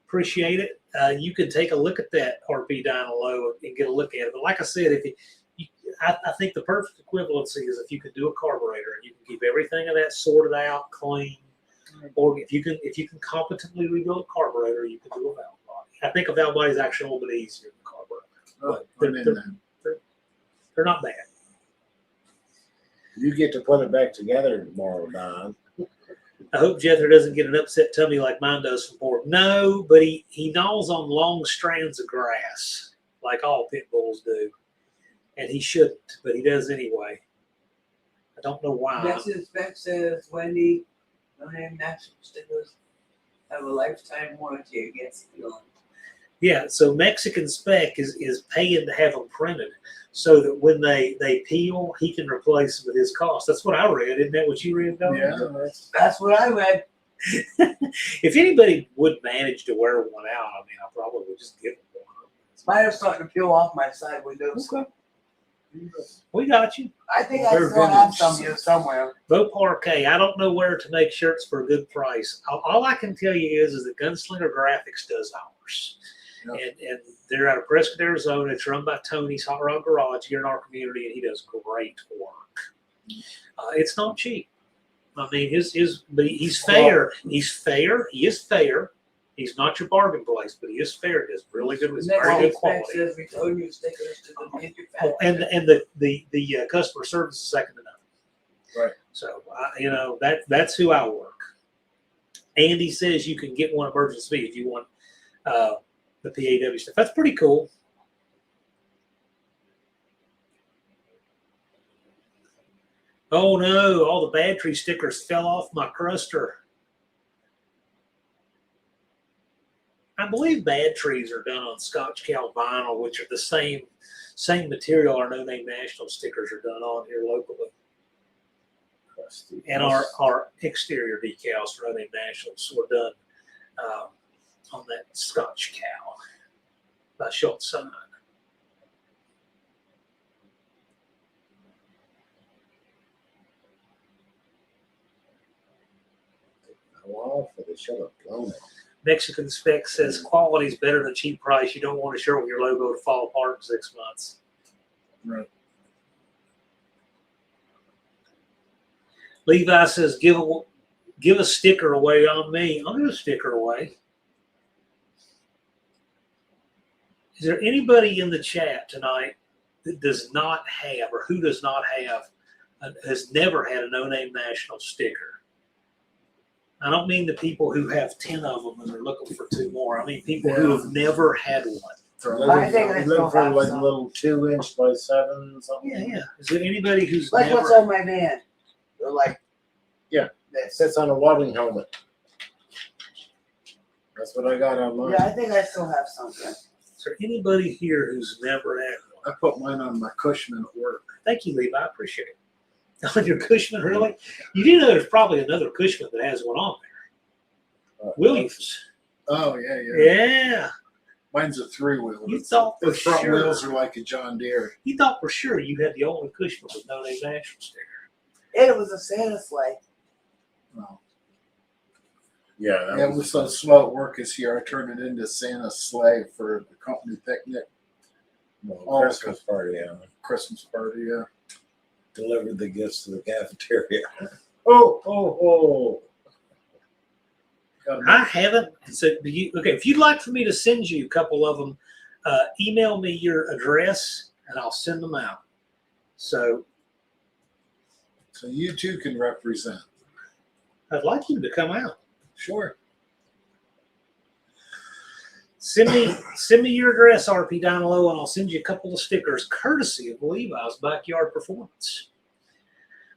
Appreciate it. you can take a look at that RP down low and get a look at it. But like I said, I think the perfect equivalency is if you could do a carburetor and you can keep everything of that sorted out, clean, or if you can competently rebuild a carburetor, you can do a valve body. I think a valve body is actually a little bit easier than a carburetor. But they're not bad. You get to put it back together tomorrow, Don. I hope Jethro doesn't get an upset tummy like mine does from pork. No, but he gnaws on long strands of grass like all pit bulls do. And he shouldn't, but he does anyway. I don't know why. Mexican spec says Wendy, No Name National stickers have a lifetime warranty against peeling. Yeah, so Mexican spec is paying to have them printed so that when they peel, he can replace them with his cost. That's what I read. Isn't that what you read, Don? Yeah. That's what I read. If anybody would manage to wear one out, I mean, I probably would just give them one. Mine are starting to peel off my side windows. Okay. We got you. I think I They're still have vintage. some here somewhere. Bo Parquet. I don't know where to make shirts for a good price. All I can tell you is that Gunslinger Graphics does ours. Yep. And they're out of Prescott, Arizona. It's run by Tony's Hot Rod Garage here in our community, and he does great work. It's not cheap. I mean, but he's fair. He's fair. He is fair. He's not your bargain place, but he is fair. He does really good with very Mexican good spec quality. says return your stickers to the manufacturer. Oh, and the customer service is second to none. Right. So that's who I work. Andy says you can get one emergency if you want the PAW stuff. That's pretty cool. Oh no! All the battery stickers fell off my cruster. I believe bad trees are done on Scotch Cal vinyl, which are the same material our No Name National stickers are done on here locally. And our exterior decals for No Name Nationals were done on that Scotch Cal by Schultz Sign. Well, for the should have blown it. Mexican spec says quality is better than cheap price. You don't want a shirt with your logo to fall apart in 6 months. Right. Levi says give a sticker away on me. I'll give a sticker away. Is there anybody in the chat tonight that does not have, or who does not have, has never had a No Name National sticker? I don't mean the people who have 10 of them and they're looking for 2 more. I mean people who have never had one. I think I still Looking for have like a some. little 2-inch by 7 something. Yeah. Is there anybody who's Like never? what's on my van. They're like Yeah. this. Sits on a welding helmet. That's what I got on mine. Yeah, I think I still have something. Is there anybody here who's never had one? I put mine on my Cushman at work. Thank you, Levi. I appreciate it. On your Cushman, really? You do know there's probably another Cushman that has one on there. Williams. Oh yeah. Yeah. Mine's a 3-wheel. You thought for The front sure. wheels are like a John Deere. You thought for sure you had the only Cushman with No Name National sticker. And it was a Santa sleigh. No. Yeah, that Yeah, was we so slow at work this year. I turned it into Santa's sleigh for the company picnic, Christmas party. Yeah. Christmas party. Yeah. Delivered the gifts to the cafeteria. Oh. Got 'em. I haven't. So okay, if you'd like for me to send you a couple of them, email me your address and I'll send them out. So you too can represent. I'd like you to come out. Sure. Send me your address, RP, down below, and I'll send you a couple of stickers, courtesy of Levi's Backyard Performance.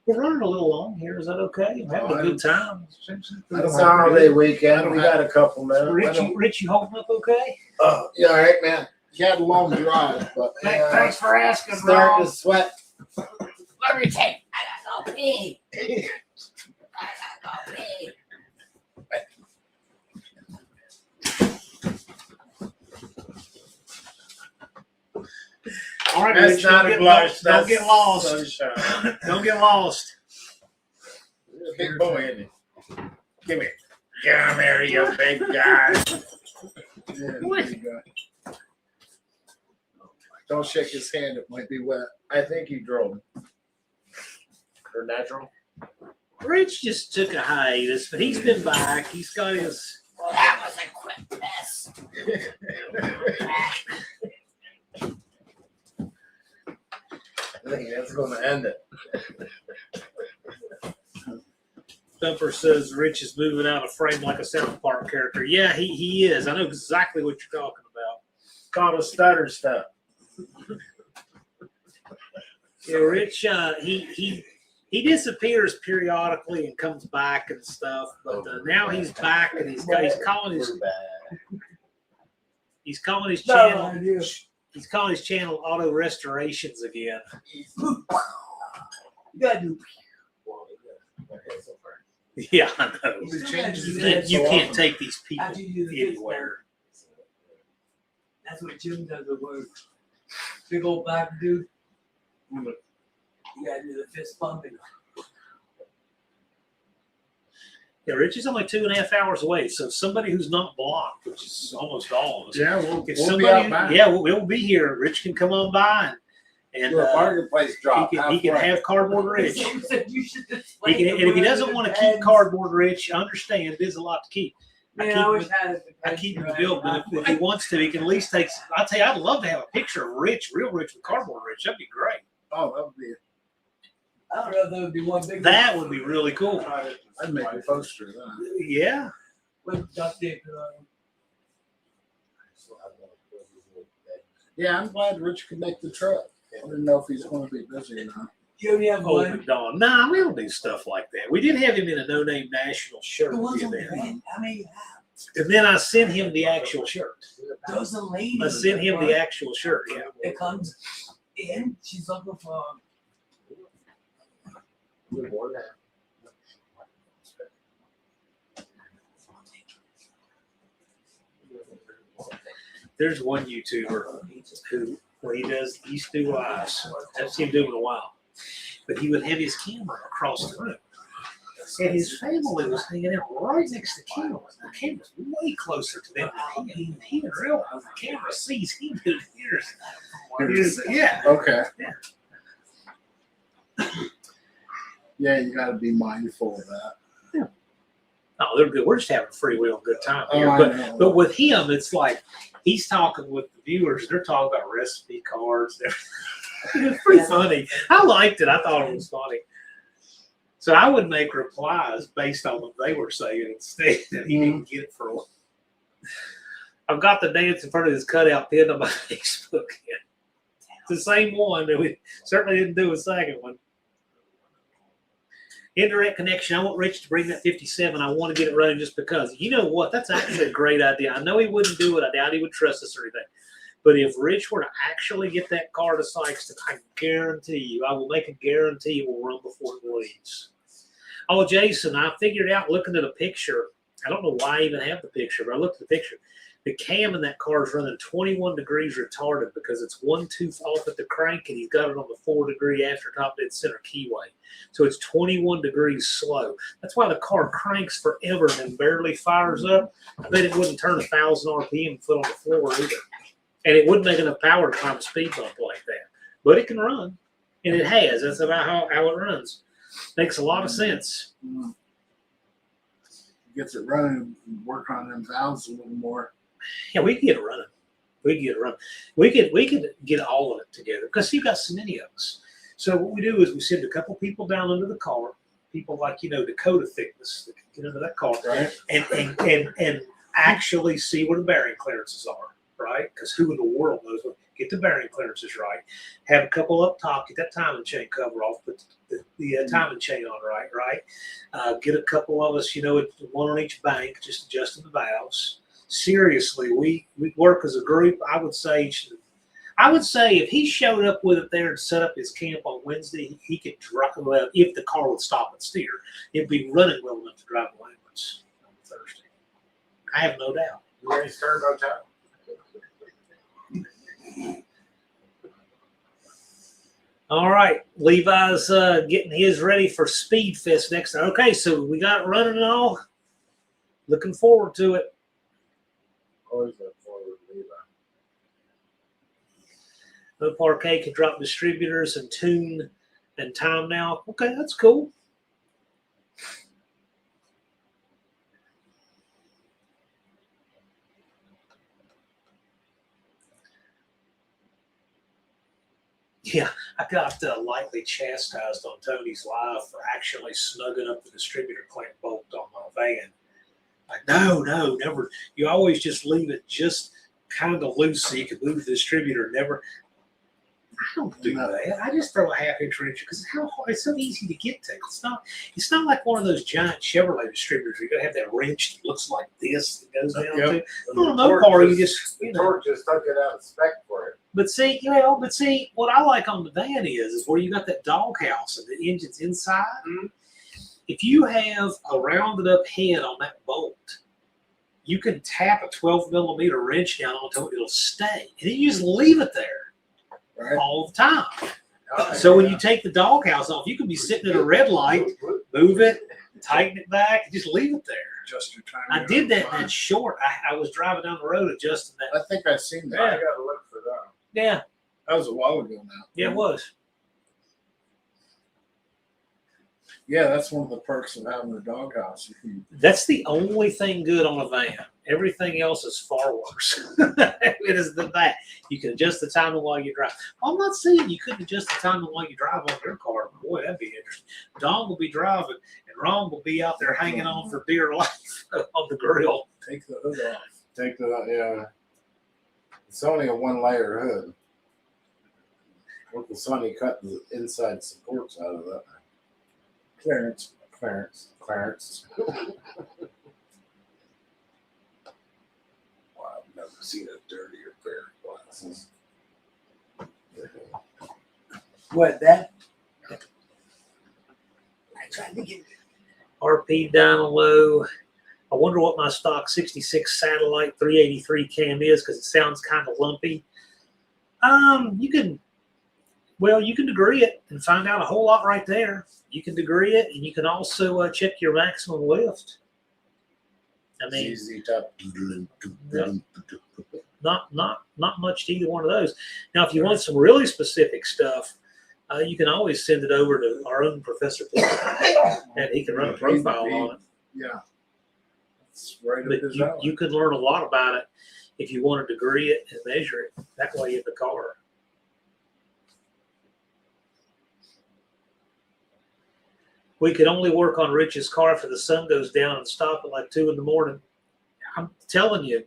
We're running a little long here. Is that okay? I'm having a good time. I It's don't a have- holiday I weekend. don't We have- got a couple minutes. Rich, you holding up okay? Oh, you all right, man? He had a long drive, but Yeah. Thanks for asking, Starting bro. to sweat. Let me take. I gotta go pee. I gotta go pee. All right, That's Rich, not don't a get- blush. Don't That's get lost. sunshine. Don't get lost. You're a big boy, isn't he? Give me. Get on there, you big guy. Yeah, there you go. Don't shake his hand, it might be wet. I think he drove. Or natural. Rich just took a hiatus, but he's been back. He's got his. Well, that was a quick mess. I think that's going to end it. Thumper says Rich is moving out of frame like a South Park character. Yeah, he is. I know exactly what you're talking about. Called a stutter step. Yeah, Rich, he disappears periodically and comes back and stuff, but now he's back and he's calling his channel. He's calling his channel Auto Restorations again. You gotta do. Yeah, I know. He changes his You name can't, so you can't often. take these people After you do the fist anywhere. That's what Jim does at work. Big old black dude. You gotta do the fist pumping. Yeah, Rich is only 2.5 hours away, so somebody who's not blocked, which is almost all of us. Yeah, If we'll be somebody, out back. yeah, we'll be here. Rich can come on by and Do a marketplace drop. he can halfway. have Cardboard Rich. You said you should He display can, the and if he wood doesn't and want to the keep pens. Cardboard Rich, I understand it is a lot to keep. Man, I wish I had the I pens keep him right built, but now. if he wants to, he can at least take. I'll tell you, I'd love to have a picture of Rich, real Rich with Cardboard Rich. That'd be great. Oh, that would be. I don't know if there would be one big That would be really cool. I'd make a poster of that. Yeah. with duct tape on. Yeah, I'm glad Rich could make the trip. I didn't know if he's going to be busy or not. You only have Oh, one. McDonald. Nah, we don't do stuff like that. We did have him in a No Name National shirt. The ones the on other day. the how many you have? And then I sent him the actual shirt. There's a lady. I sent him the actual shirt. Yeah. It comes in. She's looking for. There's one YouTuber who, when he does East Do Lives, I haven't seen him do it in a while, but he would have his camera across the room. And his family was hanging out right next to the camera. The camera's way closer to them than he didn't realize the camera sees him and hears. Yeah. Okay. Yeah. Yeah, you got to be mindful of that. Oh, they're good. We're just having a freewheel good time here. Oh, I But know. but with him, it's like he's talking with the viewers. They're talking about recipe cards. It's pretty funny. I liked it. I thought it was funny. So I would make replies based on what they were saying instead. And he didn't get it for a while. I've got the dance in front of his cutout pinned on my Facebook. It's the same one that we certainly didn't do a second one. Indirect connection. I want Rich to bring that 57. I want to get it running just because. You know what? That's actually a great idea. I know he wouldn't do it. I doubt he would trust us or anything. But if Rich were to actually get that car to Sykeston, I guarantee you, I will make a guarantee it will run before it leaves. Oh, Jason, I figured out looking at a picture. I don't know why I even have the picture, but I looked at the picture. The cam in that car is running 21 degrees retarded because it's one tooth off at the crank and he's got it on the 4-degree after top dead center keyway. So it's 21 degrees slow. That's why the car cranks forever and then barely fires up. I bet it wouldn't turn 1,000 RPM and foot on the floor either. And it wouldn't make enough power to climb a speed bump like that. But it can run. And it has. That's about how it runs. Makes a lot of sense. Gets it running and work on them valves a little more. Yeah, we can get it running. We can get it running. We could get all of it together because you've got so many of us. So what we do is we send a couple people down under the car, people like, Dakota thickness that can get into that car, Right. and actually see where the bearing clearances are, right? Because who in the world knows what? Get the bearing clearances right. Have a couple up top. Get that timing chain cover off. Put the timing chain on right. Get a couple of us, one on each bank, just adjusting the valves. Seriously, we work as a group. I would say if he showed up with it there and set up his camp on Wednesday, he could drive. Well, if the car would stop and steer, it'd be running well enough to drive the ambulance on Thursday. I have no doubt. You ready to start about time? All right, Levi's getting his ready for Speed Fest next time. Okay, so we got it running and all. Looking forward to it. Or is it No Parquet can drop distributors and tune and time now. Okay, that's cool. Yeah, I got lightly chastised on Tony's Live for actually snugging up the distributor clamp bolt on my van. Like, no, never. You always just leave it just kind of loose so you can move the distributor. Never. I don't do that. I just throw a half-inch wrench because it's so easy to get to. It's not like one of those giant Chevrolet distributors where you gotta have that wrench that looks like this that goes down to. On no car, you just Torque just took it out of spec for it. But see, what I like on the van is where you got that doghouse and the engine's inside. Mhm. If you have a rounded up head on that bolt, you can tap a 12mm wrench down onto it, it'll stay. And then you just leave it there all the time. So when you take the doghouse off, you can be sitting at a red light, move it, tighten it back, and just leave it there. Adjust your time. I did that in that short. I was driving down the road adjusting that. I think I've seen that. I gotta look for that. Yeah, That was a while ago now. yeah, it was. Yeah, that's one of the perks of having a doghouse. You can, That's the only thing good on a van. Everything else is far worse. It is that. You can adjust the timing while you drive. I'm not saying you couldn't adjust the timing while you drive on your car. Boy, that'd be interesting. Don will be driving, and Ron will be out there hanging on for dear life on the grill. take the hood off. Take the, yeah. It's only a 1-layer hood. Uncle Sonny cut the inside supports out of that. Clearance. Clarence. Wow, I've never seen a dirtier pair of glasses. What, that? I tried to get RP down low. I wonder what my stock 66 satellite 383 cam is because it sounds kind of lumpy. You can degree it and find out a whole lot right there. You can degree it, and you can also check your maximum lift. I mean, Easy top. not much to either one of those. Now, if you want some really specific stuff, you can always send it over to our own Professor Peter, and he can run a profile on it. Yeah. That's right up But his alley. you could learn a lot about it if you want to degree it and measure it. That way in the car. We could only work on Rich's car if the sun goes down and stop at like 2 a.m. I'm telling you,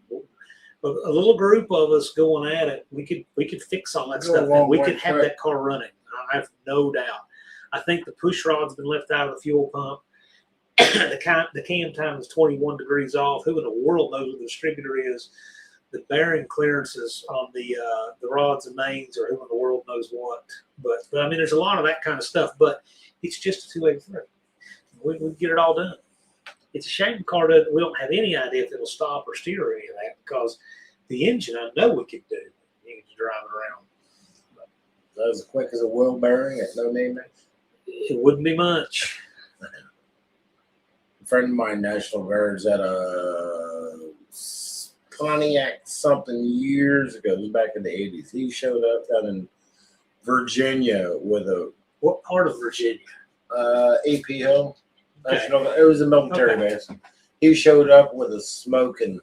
a little group of us going at it, we could fix all that Go a stuff. long And we way could have quick. that car running. I have no doubt. I think the push rod's been left out of the fuel pump. The cam time is 21 degrees off. Who in the world knows what the distributor is? The bearing clearances on the rods and mains, or who in the world knows what. But I mean, there's a lot of that kind of stuff. But it's just a 283. We get it all done. It's a shame the car doesn't. We don't have any idea if it'll stop or steer or any of that because the engine I know we could do. You can just drive it around. That as quick as a wheel bearing at No Name. It wouldn't be much. A friend of mine, National Guards, at a Pontiac something years ago. It was back in the 80s. He showed up down in Virginia with a What part of Virginia? AP Hill. Okay. National, it was a military Okay. base. He showed up with a smoking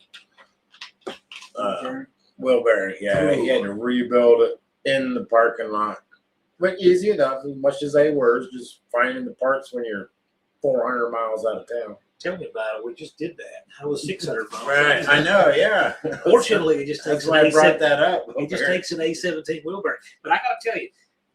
wheel bearing. Yeah, he had to rebuild it in the parking lot. But easy enough, as much as they were, is just finding the parts when you're 400 miles out of town. Tell me about it. We just did that. I was 600 miles. Right, I know, yeah. Fortunately, it just That's takes why I brought that up. It just takes an A17 wheel bearing. But I got to tell you,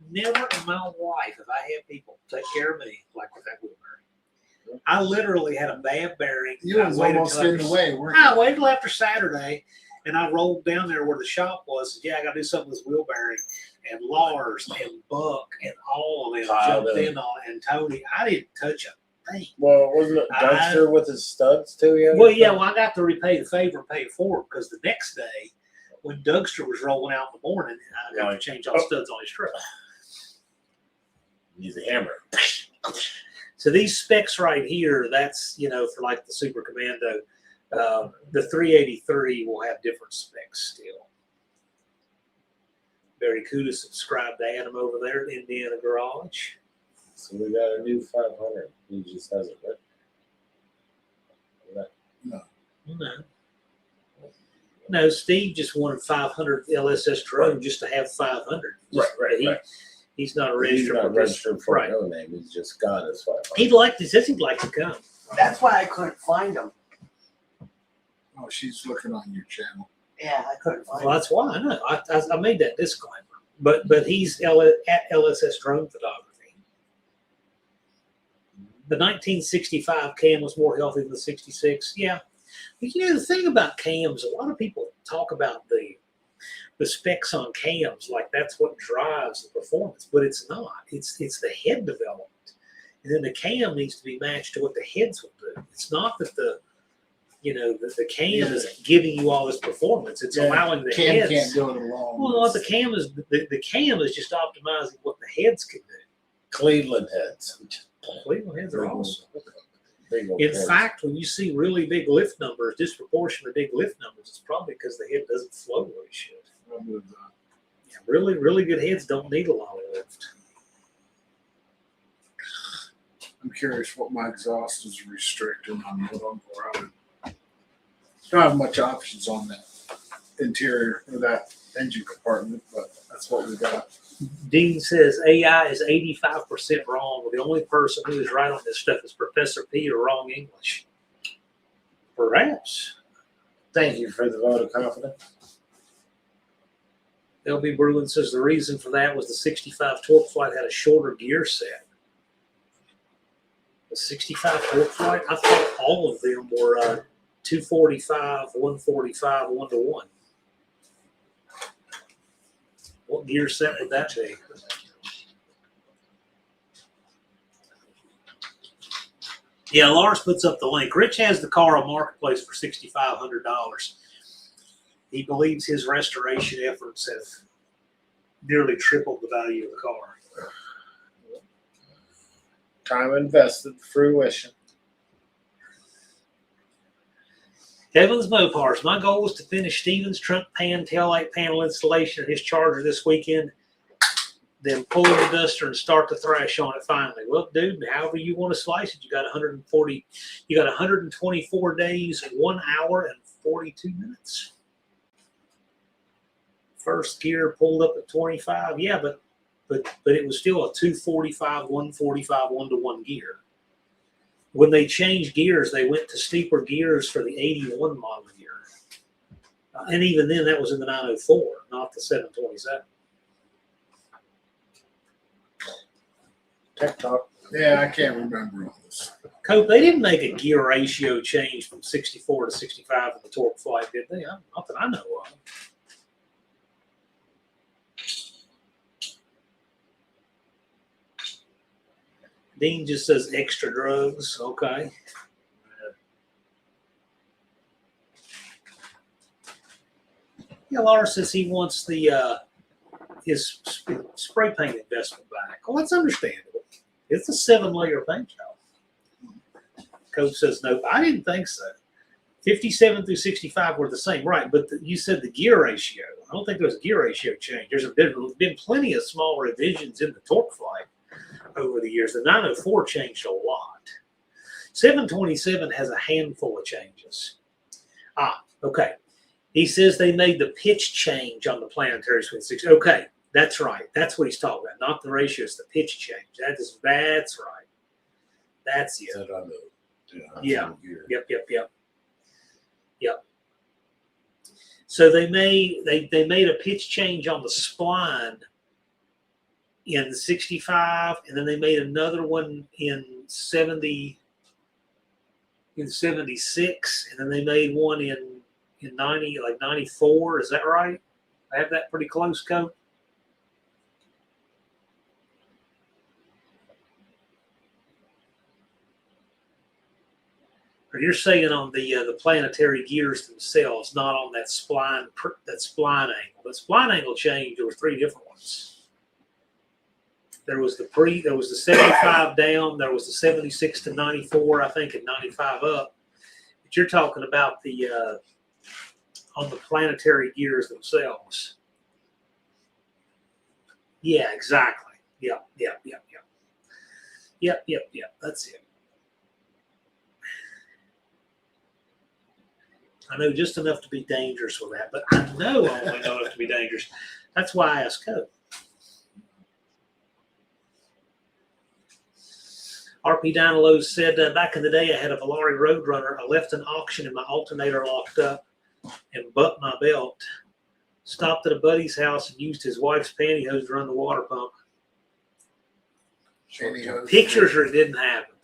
never in my life have I had people take care of me like with that wheel bearing. I literally had a bad bearing. You I was waited almost till in the way, weren't I you? waited till after Saturday, and I rolled down there where the shop was. Said, yeah, I got to do something with this wheel bearing. And Lars and Buck and all of them Piled jumped in. in on it. And Tony, I didn't touch a thing. Well, wasn't it Dexter with his studs too? Yeah. Well, yeah, I got to repay the favor and pay it forward because the next day, when Dougster was rolling out in the morning, I got to change all the studs on his truck. Use a hammer. So these specs right here, that's, for like the Super Commando, the 383 will have different specs still. Barracuda subscribed to Adam over there at Indiana Garage. So we got a new 500. He just hasn't written. No, Steve just wanted 500 LSS drone just to have 500. He's not a He's registered. not registered for Right. No Name. He's just got his 500. He says he'd like to come. That's why I couldn't find them. Oh, she's looking on your channel. Yeah, I couldn't find Well, them. that's why I know. I made that disclaimer. But he's at LSS Drone Photography. The 1965 cam was more healthy than the 66. Yeah. But the thing about cams, a lot of people talk about the specs on cams like that's what drives the performance, but it's not. It's the head development. And then the cam needs to be matched to what the heads will do. It's not that the cam is giving you all this performance. It's allowing the Cam heads. can't do it alone. Well, the cam is just optimizing what the heads can do. Cleveland heads. Cleveland heads are awesome. Big old In heads. fact, when you see really big lift numbers, disproportionately big lift numbers, it's probably because the head doesn't flow where it should. I'll move that. Yeah, really, really good heads don't need a lot of lift. I'm curious what my exhaust is restricting on what I'm for. I don't have much options on that interior or that engine compartment, but that's what we got. Dean says AI is 85% wrong. The only person who is right on this stuff is Professor P or wrong English. Perhaps. Thank you for the vote of confidence. LB Bruin says the reason for that was the 65 Torque Flight had a shorter gear set. The 65 Torque Flight, I thought all of them were 245, 145, 1-to-1. What gear set would that be? Yeah, Lars puts up the link. Rich has the car on Marketplace for $6,500. He believes his restoration efforts have nearly tripled the value of the car. Time invested, fruition. Kevin's Mopars. My goal was to finish Steven's trunk pan taillight panel installation of his Charger this weekend, then pull the duster and start the thrash on it finally. Well, dude, however you want to slice it, you got 124 days, 1 hour and 42 minutes. First gear pulled up at 25. Yeah, but it was still a 245, 145, 1-to-1 gear. When they changed gears, they went to steeper gears for the 81 model year. And even then, that was in the 904, not the 727. Tech talk. Yeah, I can't remember all this. Cope, they didn't make a gear ratio change from 64 to 65 in the Torque Flight, did they? Not that I know of. Dean just says extra drugs. Okay. Yeah, Lars says he wants his spray paint investment back. Well, that's understandable. It's a 7-layer paint job. Coach says no. I didn't think so. 57 through 65 were the same, right? But you said the gear ratio. I don't think there was a gear ratio change. There's been plenty of small revisions in the Torque Flight over the years. The 904 changed a lot. 727 has a handful of changes. Okay. He says they made the pitch change on the planetary swing 6. Okay, that's right. That's what he's talking about. Not the ratio, it's the pitch change. That's right. That's it. Said I know. Yeah. Yep. So they made a pitch change on the spline in the 65, and then they made another one in 76, and then they made one in 90, like 94. Is that right? I have that pretty close, Coach. Or you're saying on the planetary gears themselves, not on that spline angle. That spline angle change, there were 3 different ones. There was the 75 down, there was the 76 to 94, I think, and 95 up. But you're talking about the on the planetary gears themselves. Yeah, exactly. Yep. That's it. I know just enough to be dangerous with that, but I know I only know enough to be dangerous. That's why I asked Code. RP Dynalos said, back in the day, I had a Valari Roadrunner. I left an auction and my alternator locked up and bucked my belt. Stopped at a buddy's house and used his wife's pantyhose to run the water pump. Pantyhose. Pictures or it didn't happen.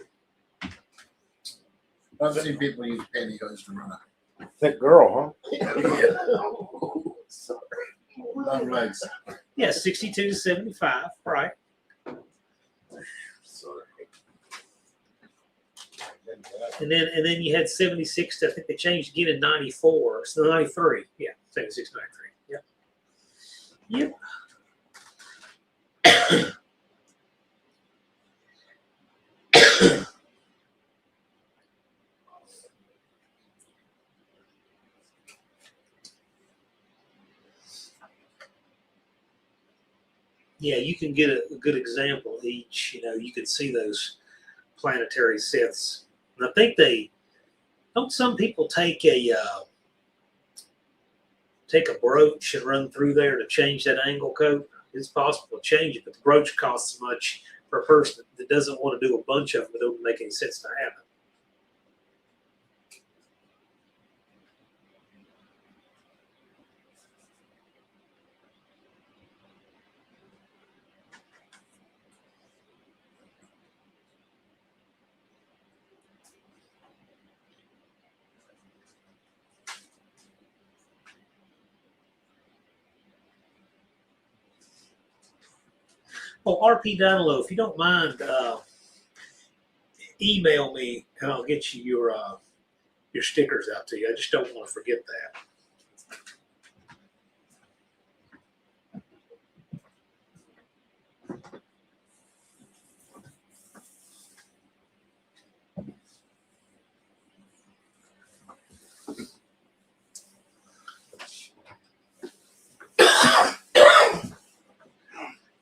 I've seen people use pantyhose to run Thick girl, Sorry. Long legs. Yeah, 62 to 75, right? Sorry. And then you had 76 to, I think they changed again in 94. So 93. Yeah, 76, 93. Yep. Yeah, you can get a good example each. You know, you can see those planetary sets. And I think don't some people take a brooch and run through there to change that angle code? It's possible to change it, but the brooch costs as much for a person that doesn't want to do a bunch of them. It doesn't make any sense to have it. Well, RP Download, if you don't mind, email me and I'll get you your stickers out to you. I just don't want to forget that.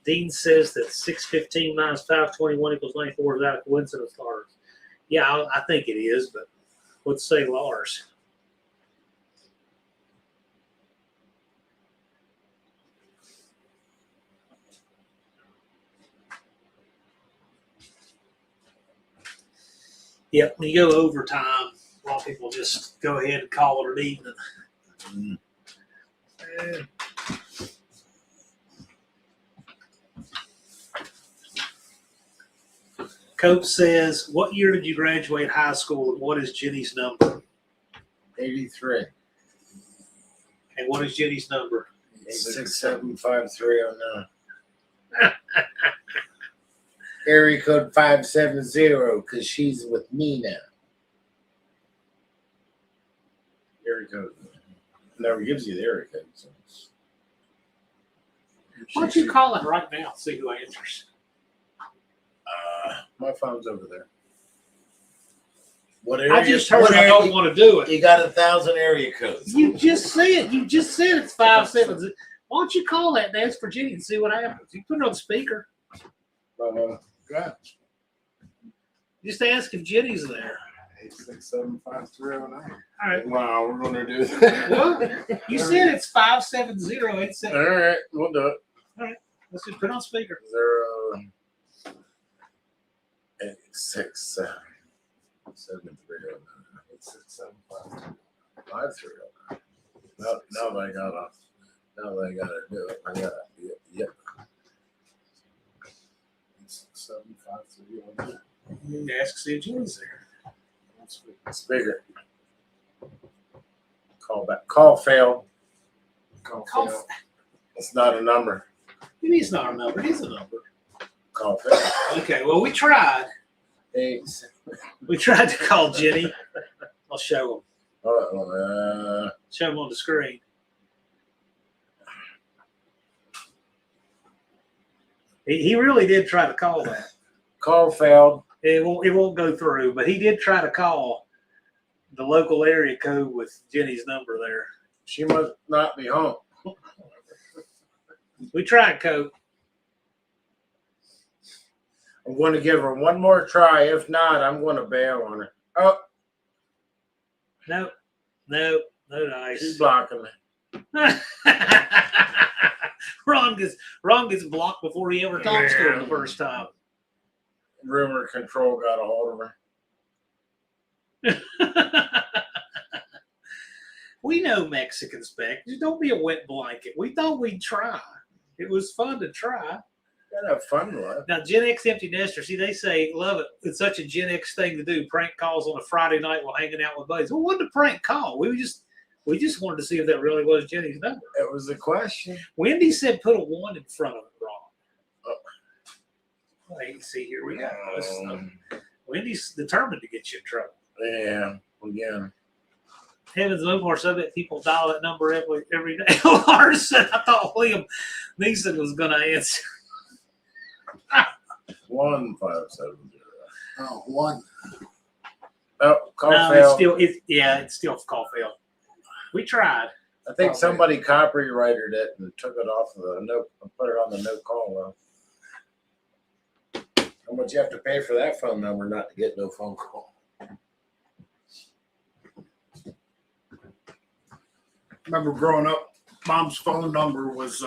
Dean says that 615 minus 521 equals 94 is out of coincidence, Lars. Yeah, I think it is, but let's say Lars. Yep, when you go overtime, a lot of people just go ahead and call it an evening. Cope says, what year did you graduate high school and what is Jenny's number? 83. And what is Jenny's number? 8675309. Area code 570 because she's with me now. Area code never gives you the area code. So Why don't you call it right now? See who answers. my phone's over there. What area? I just heard I don't want to do it. You got 1,000 area codes. You just said it's 570. Why don't you call that and ask for Jenny and see what happens? You put it on speaker. Go ahead. Just ask if Jenny's there. 8675309. All right. Wow, we're gonna do that. Well, you said it's 57087. All right, we'll do it. Let's just put it on speaker. 086 7309 8675309. Now they gotta do it. I got it. Yep. 8675309. Ask see if Jenny's there. Speaker. Call back. Call failed. Call. It's not a number. It is not a number. It is a number. Call failed. Okay. Well, we tried. We tried to call Jenny. I'll show him. Show him on the screen. He really did try to call that. Call failed. It won't go through, but he did try to call the local area code with Jenny's number there. She must not be home. We tried, Cope. I'm going to give her one more try. If not, I'm going to bail on her. Oh, No, no dice. she's blocking me. Ron gets blocked before he ever talks to her the first time. Rumor control got a hold of her. We know Mexican spec. Just don't be a wet blanket. We thought we'd try. It was fun to try. Gotta have fun with it. Now, Gen X empty nester, see, they say, love it. It's such a Gen X thing to do. Prank calls on a Friday night while hanging out with buddies. Well, what a prank call. We just wanted to see if that really was Jenny's number. It was a question. Wendy said put a 1 in front of it, Ron. Wait, see, here we go. Wendy's determined to get you in trouble. Yeah, again. Heavens, no more so that people dial that number every day. Lars said, I thought William Neeson was going to answer. 1570. Oh, 1. Oh, call No, failed. it's still call failed. We tried. I think somebody copyrighted it and took it off of the note and put it on the no call though. How much you have to pay for that phone number not to get no phone call? Remember growing up, Mom's phone number was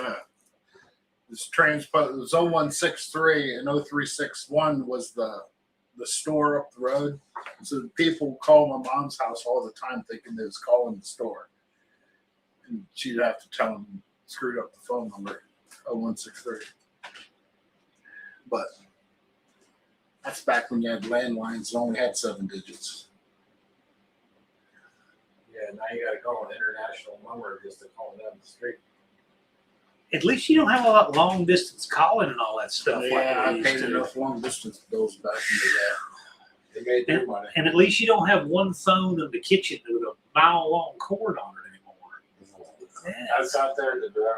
transposed. It was 0163 and 0361 was the store up the road. So people would call my mom's house all the time thinking they was calling the store. And she'd have to tell them screwed up the phone number, 0163. But that's back when you had landlines and only had 7 digits. Yeah, now you gotta call an international number just to call down the street. At least you don't have a lot of long distance calling and all that stuff. Yeah, like I we paid used to. enough long distance bills back in the day. They made their money. And at least you don't have one phone in the kitchen with a mile long cord on it anymore. Yeah. That's out there to do.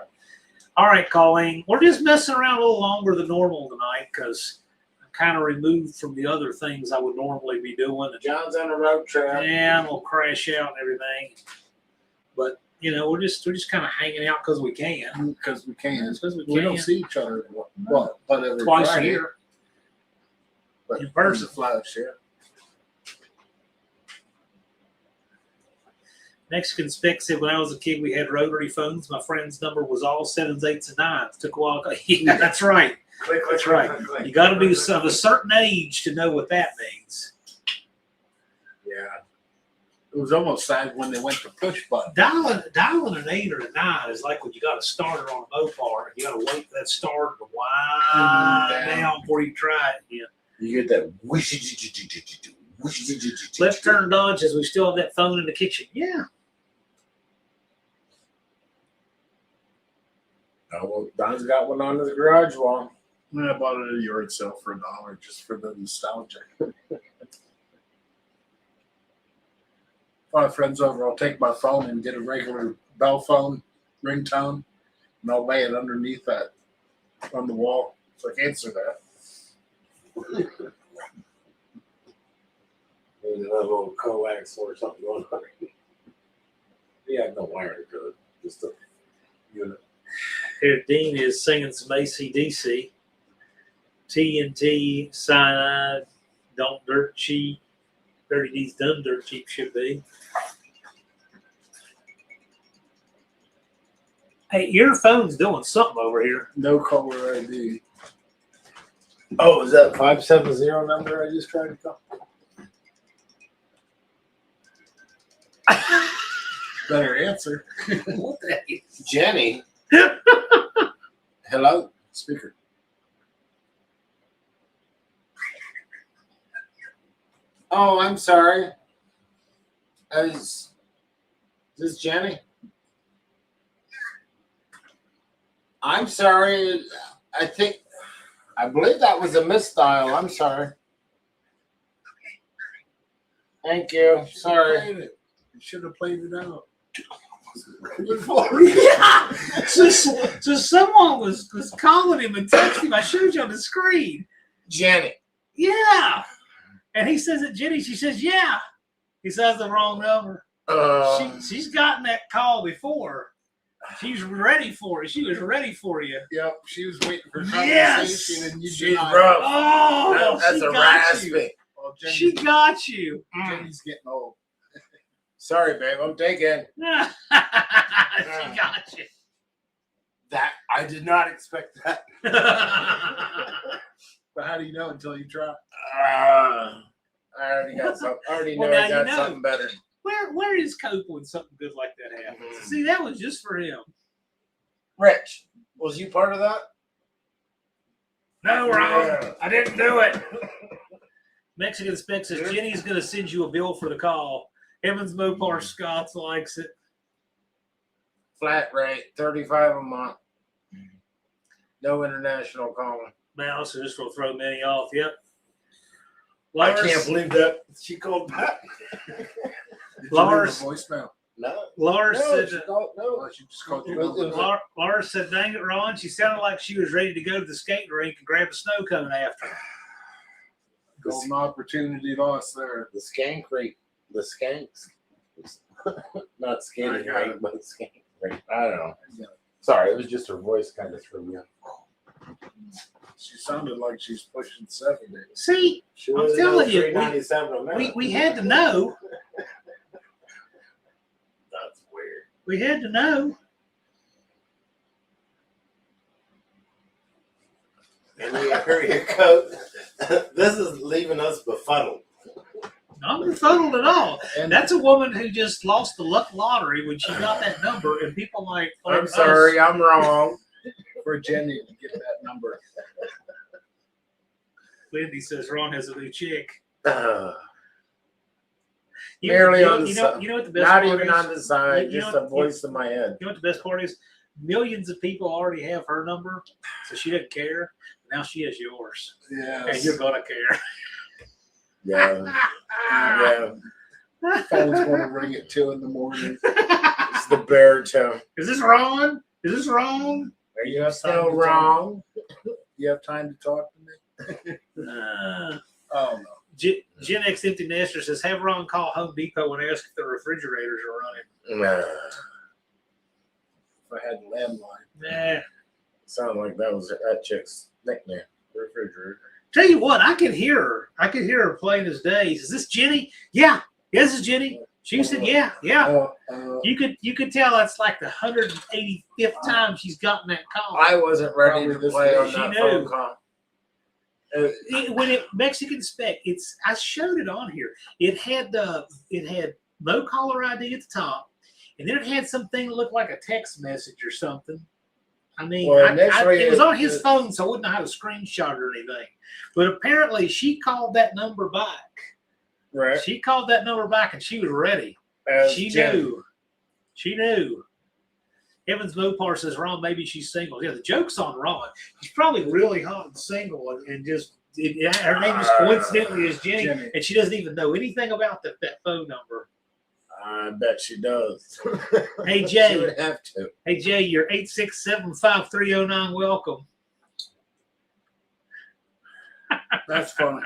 All right, Colleen. We're just messing around a little longer than normal tonight because I'm kind of removed from the other things I would normally be doing. John's on a road trip. And we'll crash out and everything. But you know, we're just kind of hanging out because we can. Because we can. Because we We don't can. see each other but every Twice Friday. a year. But In person. flash, yeah. Mexican Spec said when I was a kid we had rotary phones. My friend's number was all 7s, 8s, and 9s. Took a while. Yeah, that's right. Click, That's right. You got to be of a certain age to know what that means. Yeah. It was almost sad when they went to push button. Dialing an 8 or a 9 is like when you got a starter on a Mopar. You got to wait for that starter to wind down before you try it. Yeah. You get that Left turn dodges. We still have that phone in the kitchen. Yeah. Oh, well, Don's got one on his garage wall. I bought it at a yard sale for $1 just for the nostalgia. My friends over, I'll take my phone and get a regular bell phone ringtone, and I'll lay it underneath that on the wall so I can answer that. Maybe a little coax or something going on. Yeah, no wiring to it. Just a unit. Here, Dean is singing some AC/DC. TNT, cyanide, don't dirt cheap. 30 D's done dirt cheap should be. Hey, your phone's doing something over here. No caller ID. Oh, is that 570 number I just tried to call? Better answer. What the heck? Jenny. Hello? Speaker. Oh, I'm sorry. Is this Jenny? I'm sorry. I believe that was a misdial. I'm sorry. Thank you. Sorry. You should have played it out. Yeah. So someone was calling him and texting him. I showed you on the screen. Jenny. Yeah. And he says it, Jenny. She says, yeah. He says the wrong number. She's gotten that call before. She's ready for it. She was ready for you. Yep, she was waiting for Yes! conversation, and you She's denied rough. it. Oh, That's she a got raspy. you. Well, She got you. Jenny's getting old. Sorry, babe. I'm taking. She got you. That I did not expect that. But how do you know until you try? I already got something. I already know Well, now I got you know. something better. Where is Cope when something good like that happens? Mhm. See, that was just for him. Rich, was you part of that? No, Ron, Yeah. I didn't do it. Mexican Spec says Jenny's going to send you a bill for the call. Evans Mopar Scots likes it. Flat rate, $35 a month. No international calling. Mouse just will throw many off. Yep. I Lars, can't believe that. She called back. Did Lars- you leave a voicemail? No. Lars No, said. she called, no. Oh, she just called It you. was- it was- Lars said, "Dang it, Ron! She sounded like she was ready to go to the skating rink and grab the snow coming after her." Golden opportunity lost there. The skank rate. The skanks. Not skating I got rate, it. but skank rate. I don't know. Sorry, it was just her voice kind of threw me off. She sounded like she's pushing 70. See, She I'm was telling you, $3.97 a minute. we had to know. That's weird. We had to know. And you hear your coat. This is leaving us befuddled. Not befuddled at all. And That's a woman who just lost the luck lottery when she got that number, and people like I'm us- sorry, I'm wrong. for Jenny to get that number. Lindy says Ron has a new chick. You, Barely you know, on the you know, side. you know what the best Not part even is? on the side, You just know- a voice in my head. You know what the best part is? Millions of people already have her number, so she doesn't care. Now she has yours, Yeah. and you're gonna care. Yeah. Yeah. Phone's going to ring at 2 in the morning. It's the baritone. Is this Ron? Is this Ron? Are you still wrong? You have time to talk to me? Oh, no. Gen X Empty Nester says, have Ron call Home Depot and ask if the refrigerators are running. Nah. If I had a landline. Nah. Sound like that was that chick's nickname. Refrigerator. Tell you what, I could hear her. I could hear her plain as day. Is this Jenny? Yeah. Yeah, this is Jenny. She said, yeah. You could tell that's like the 185th time she's gotten that call. I wasn't ready Probably to this play day. on She that knew. phone call. When it Mexican Spec, I showed it on here. It had no caller ID at the top, and then it had something that looked like a text message or something. I mean, Well, initially it was on his it- phone, so I wouldn't know how to screenshot or anything. But apparently, she called that number back. Right. She called that number back, and she was ready. As She Jenny. knew. She knew. Evans Mopar says, Ron, maybe she's single. Yeah, the joke's on Ron. She's probably really hot and single, and just her name just coincidentally is Jenny, Jenny. and she doesn't even know anything about that phone number. I bet she does. Hey, She Jay. would have to. Hey, Jay, you're 867-5309. Welcome. That's funny.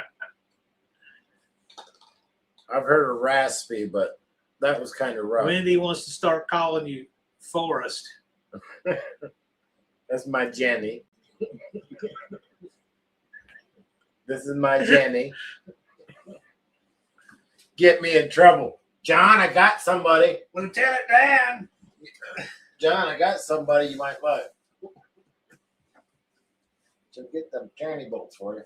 I've heard of raspy, but that was kind of rough. Wendy wants to start calling you Forrest. That's my Jenny. This is my Jenny. Get me in trouble. John, I got somebody. Lieutenant Dan. John, I got somebody you might like. So get them tranny bolts for you.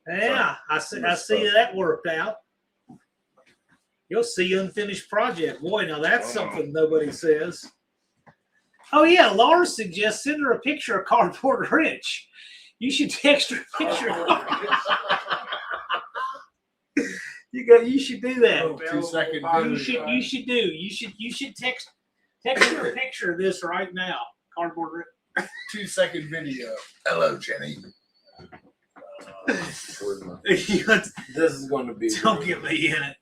Yeah, I see that worked out. You'll see unfinished project. Boy, now that's something nobody says. Oh yeah, Lars suggests send her a picture of Cardboard Rich. You should text her a picture. You should do that. Oh, 2-second You should text her a picture of this right now. Cardboard Rich. 2-second video. Hello, Jenny. Where's my- This is going to be. Don't get me in it.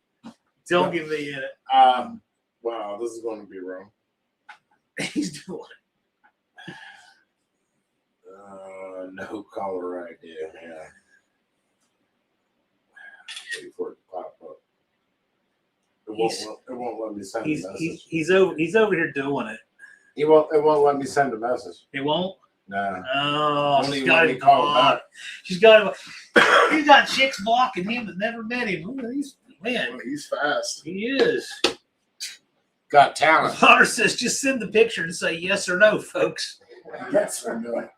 Don't get me in it. Wow, this is going to be wrong. He's doing it. No caller ID. Yeah. Wait for it to pop up. won't let me send a message. He's over here doing it. It won't let me send a message. It won't. No. Oh, Won't she's even got let me him call blocked. back. She's got him. He's got chicks blocking him that never met him. Ooh, man, He's fast. he is. Got talent. Lars says, just send the picture and say yes or no, folks. Yes or no.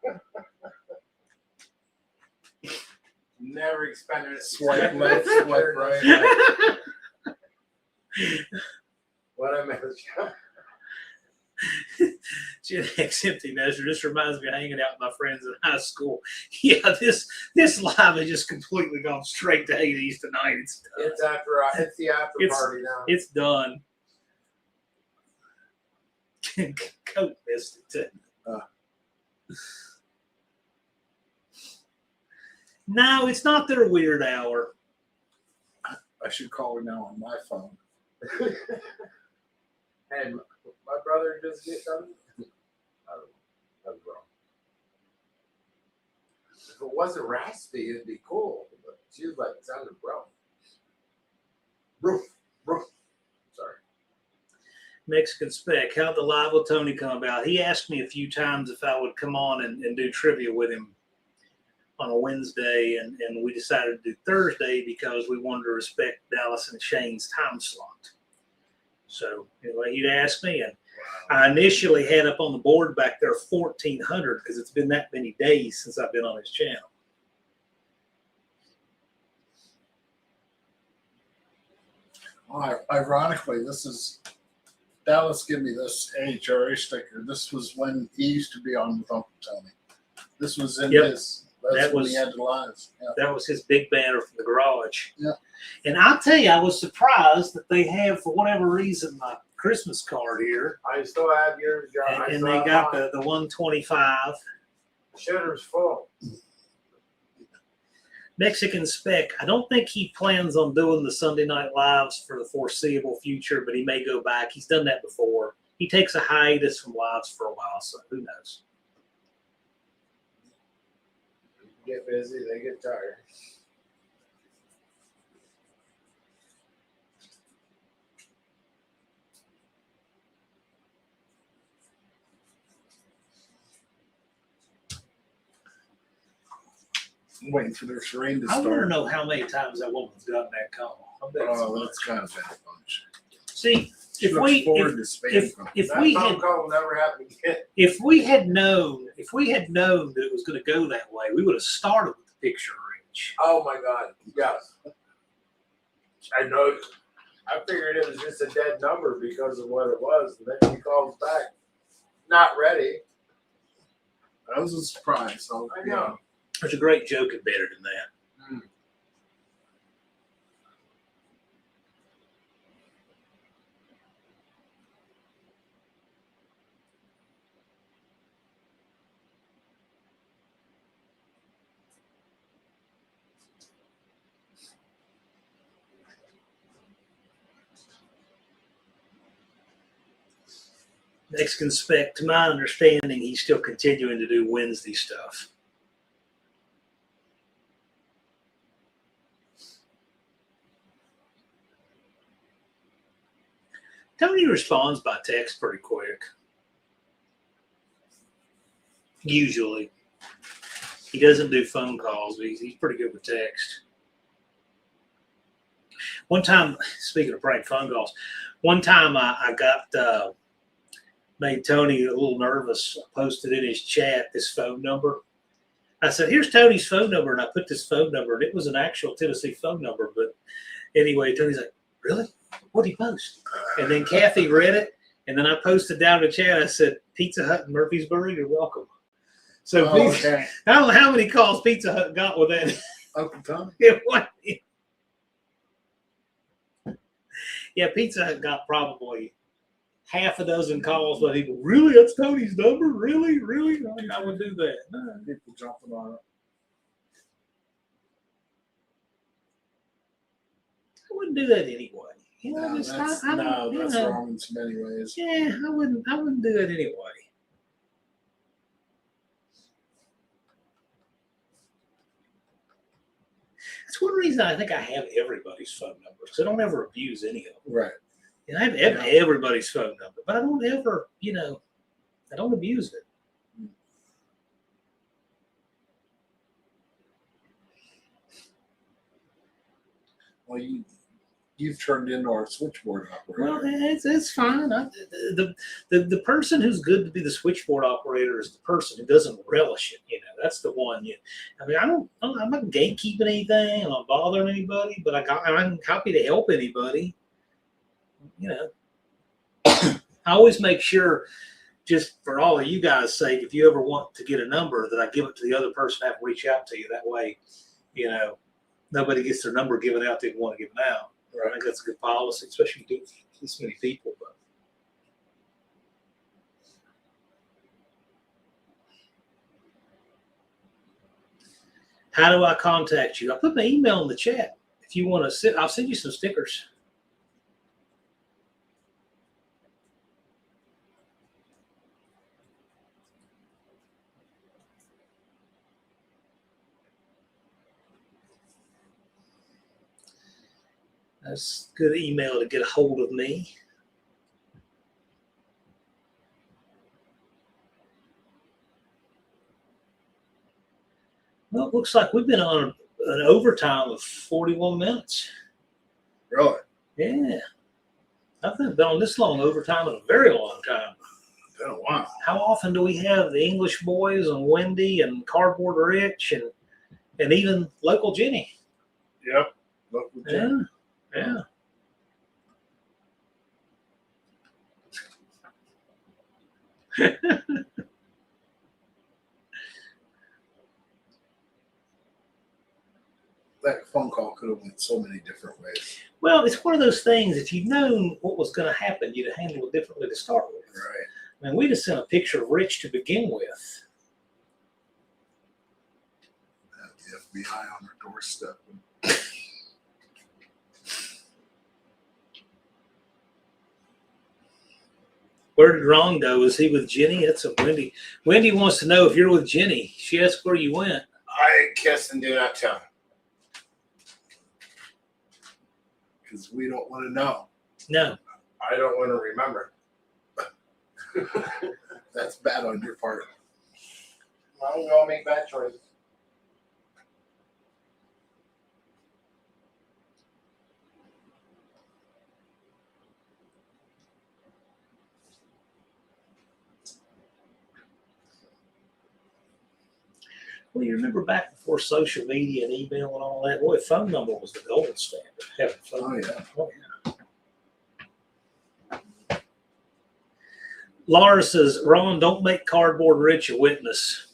Never expected it. Swipe left, swipe right. What I meant. Gen X empty nester. This reminds me of hanging out with my friends in high school. Yeah, this live has just completely gone straight to Hades tonight. It's done. It's the after It's- party now. It's done. Coat missed it. No, it's not their weird hour. I should call her now on my phone. Hey, my brother just get done. I don't know. That's wrong. If it wasn't raspy, it'd be cool. But she was like, it sounded rough. Roof. Sorry. Mexican Spec, how'd the live with Tony come about? He asked me a few times if I would come on and do trivia with him on a Wednesday, and we decided to do Thursday because we wanted to respect Dallas and Shane's time slot. So anyway, he'd asked me, and I initially had up on the board back there 1,400 because it's been that many days since I've been on his channel. Ironically, this is Dallas. Give me this AHRA sticker. This was when he used to be on with Uncle Tony. This was in Yep. his. That's That when was- he had the lives. Yeah. That was his big banner from the garage. Yeah. And I'll tell you, I was surprised that they have, for whatever reason, my Christmas card here. I still have yours, John. I And still they have got mine. the 125. Shitter's full. Mexican Spec, I don't think he plans on doing the Sunday night lives for the foreseeable future, but he may go back. He's done that before. He takes a hiatus from lives for a while, so who knows? Get busy, they get tired. I'm waiting for this rain to I want to start. know how many times that woman's gotten that call. I bet it's a Oh, bunch. that's kind of been a bunch. See, She if looks we forward to spam if from- if That we phone had call will never happen again. if we had known that it was going to go that way, we would have started with the picture reach. Oh my God, yes. I know. I figured it was just a dead number because of what it was. And then she calls back, not ready. That was a surprise. So, I know. There's a great joke embedded in that. Mexican Spec, to my understanding, he's still continuing to do Wednesday stuff. Tony responds by text pretty quick. Usually. He doesn't do phone calls, but he's pretty good with text. One time, speaking of prank phone calls, one time I got made Tony a little nervous. I posted in his chat this phone number. I said, here's Tony's phone number, and I put this phone number, and it was an actual Tennessee phone number. But anyway, Tony's like, really? What'd he post? And then Kathy read it, and then I posted down in the chat, I said, Pizza Hut in Murfreesboro, you're welcome. So Oh, okay. I don't know how many calls Pizza Hut got with that. Uncle Tom. Yeah, Pizza Hut got probably half a dozen calls by people. Really? That's Tony's number? Really? Really? I would do that. No. People jumping on it. I wouldn't do that anyway. You know, No, just, that's, I don't, you that's know. wrong in so many ways. Yeah, I wouldn't do it anyway. That's one reason I think I have everybody's phone numbers because I don't ever abuse any of them. Right. And I have everybody's phone number, but I don't ever, I don't abuse it. Well, you've turned into our switchboard operator. Well, it's fine. The person who's good to be the switchboard operator is the person who doesn't relish it. That's the one. I mean, I'm not gatekeeping anything. I'm not bothering anybody, but I'm happy to help anybody. I always make sure, just for all of you guys' sake, if you ever want to get a number, that I give it to the other person to have to reach out to you. That way, nobody gets their number given out they didn't want to give it out. I think that's a good policy, especially if you do it for this many people. But how do I contact you? I put my email in the chat. If you want to I'll send you some stickers. That's a good email to get a hold of me. Well, it looks like we've been on an overtime of 41 minutes. Really? Yeah. I haven't been on this long overtime in a very long time. Been a while. How often do we have the English boys and Wendy and Cardboard Rich and even local Jenny? Yep. Local Jenny. Yeah. That phone call could have went so many different ways. Well, it's one of those things. If you'd known what was going to happen, you'd have handled it differently to start with. Right. I mean, we just sent a picture of Rich to begin with. The FBI on our doorstep. Where did Ron go? Was he with Jenny? That's a Wendy. Wendy wants to know if you're with Jenny. She asked where you went. I kiss and do not tell. Because we don't want to know. No. I don't want to remember. That's bad on your part. I'm going to make bad choices. Well, you remember back before social media and email and all that? Boy, phone number was the gold standard. Having a phone number. Oh, yeah. Lars says, Ron, don't make Cardboard Rich a witness.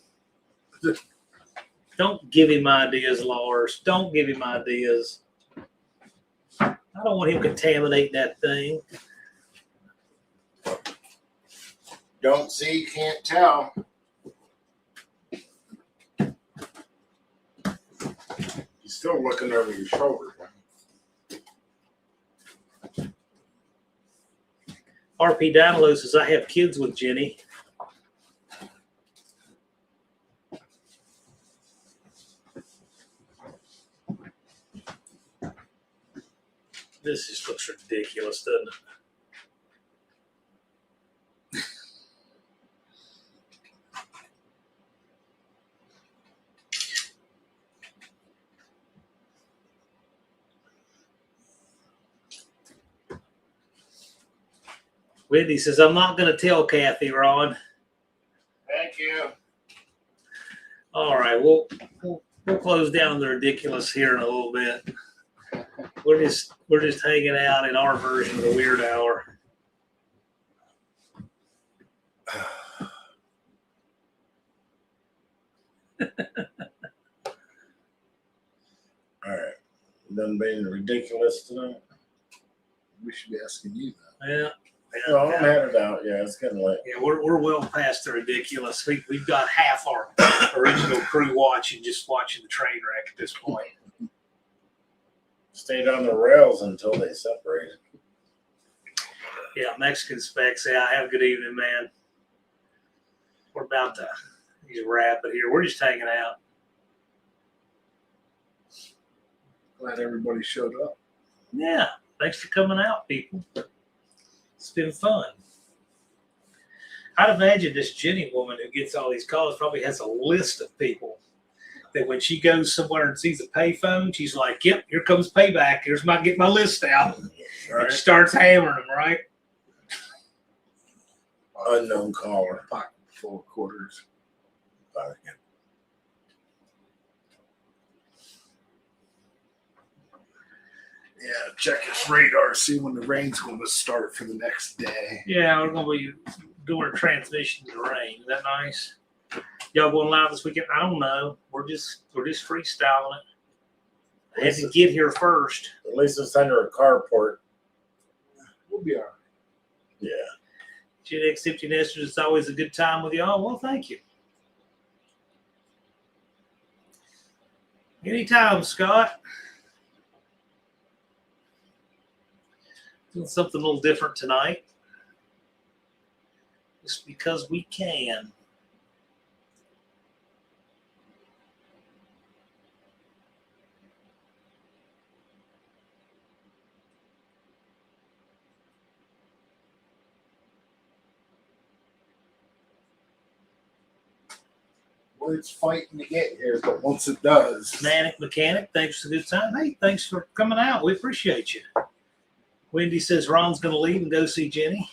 Don't give him ideas, Lars. Don't give him ideas. I don't want him contaminating that thing. Don't see, can't tell. You're still looking over your shoulder. RP Danilo says, I have kids with Jenny. This just looks ridiculous, doesn't it? Wendy says, I'm not going to tell Kathy, Ron. Thank you. All right, we'll close down the ridiculous here in a little bit. We're just hanging out in our version of the weird hour. All right. Done being ridiculous tonight? We should be asking you that. Yeah. Well, I'm headed out. Yeah, it's getting late. Yeah, we're well past the ridiculous. We've got half our original crew watching the train wreck at this point. Stayed on the rails until they separated. Yeah, Mexican Specs. Yeah, have a good evening, man. We're about to wrap it here. We're just hanging out. Glad everybody showed up. Yeah, thanks for coming out, people. It's been fun. I'd imagine this Jenny woman who gets all these calls probably has a list of people that when she goes somewhere and sees a payphone, she's like, "Yep, here comes payback. Get my list out." And she starts hammering them, right? Unknown caller. Pocket full of quarters. Yeah, check his radar, see when the rain's going to start for the next day. Yeah, we're gonna be doing a transmission in the rain. Is that nice? Y'all going live this weekend? I don't know. We're just freestyling it. I had to get here first. At least it's under a carport. We'll be all right. Yeah. Gen X Empty Nesters, it's always a good time with y'all. Well, thank you. Anytime, Scott. Doing something a little different tonight. Just because we can. Well, it's fighting to get here, but once it does. Manic Mechanic, thanks for the good time. Hey, thanks for coming out. We appreciate you. Wendy says Ron's going to leave and go see Jenny.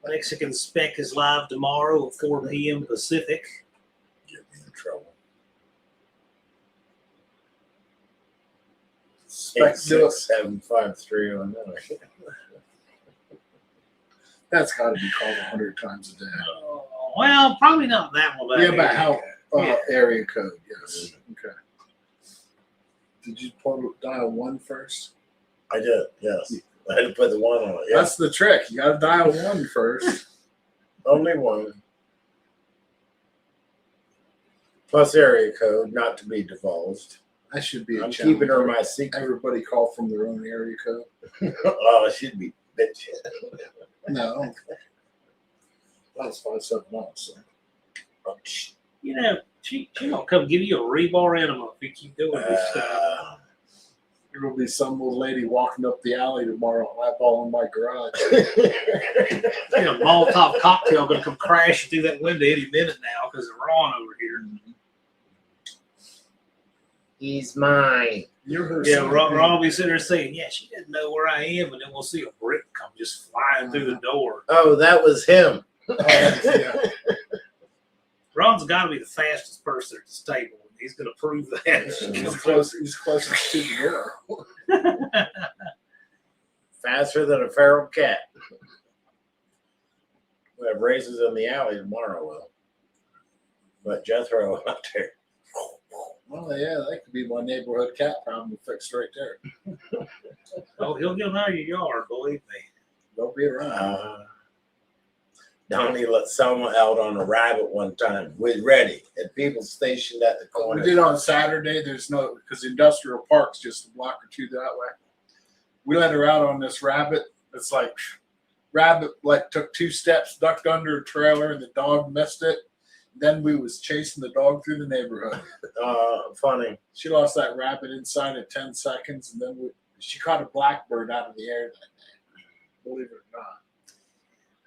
Mexican Spec is live tomorrow at 4 p.m. Pacific. Get me in trouble. Spec 8675309. That's got to be called 100 times a day. Well, probably not that one. Yeah, but how? Yeah. Area code, yes. Okay. Did you dial 1 first? I did, yes. I had to put the 1 on it. Yeah. That's the trick. You got to dial 1 first. Only 1. Plus area code, not to be divulged. That should be a I'm challenge. keeping her my secret. Everybody call from their own area code. Oh, it should be bitch. No. That's 579. So. You know, she don't come give you a rebar enema if you keep doing this stuff. There will be some old lady walking up the alley tomorrow, eyeball in my garage. You know, Molotov cocktail going to come crashing through that window any minute now because of Ron over here. He's mine. You're her Yeah, son. Ron will be sitting there saying, "Yeah, she doesn't know where I am," and then we'll see a brick come just flying through the door. Oh, that was him. Oh, yeah. Ron's got to be the fastest person at this table. He's going to prove that. He's closest to the girl. Faster than a feral cat. We have races in the alley tomorrow, Will. But Jethro out there. Well, yeah, that could be my neighborhood cat problem fixed right there. Oh, he'll get out of your yard, believe me. Don't be around. Donnie let someone out on a rabbit one time. We're ready. And people stationed at the We corner. did on Saturday. There's no, because industrial park's just a block or two that way. We let her out on this rabbit. It's like, rabbit like took 2 steps, ducked under a trailer, and the dog missed it. Then we was chasing the dog through the neighborhood. Funny. She lost that rabbit inside of 10 seconds, and then she caught a blackbird out of the air that day. Believe it or not.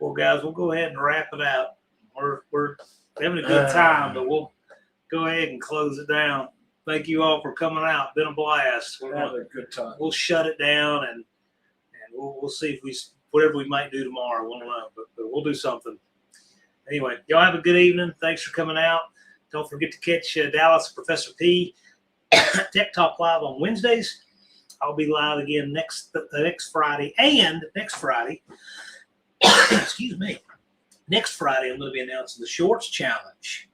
Well, guys, we'll go ahead and wrap it out. We're having a good time, but we'll go ahead and close it down. Thank you all for coming out. Been a blast. Have a good time. We'll shut it down and we'll see if whatever we might do tomorrow. We'll know, but we'll do something. Anyway, y'all have a good evening. Thanks for coming out. Don't forget to catch Dallas Professor P Tech Talk Live on Wednesdays. I'll be live again next Friday and next Friday. Excuse me. Next Friday, I'm going to be announcing the Shorts Challenge.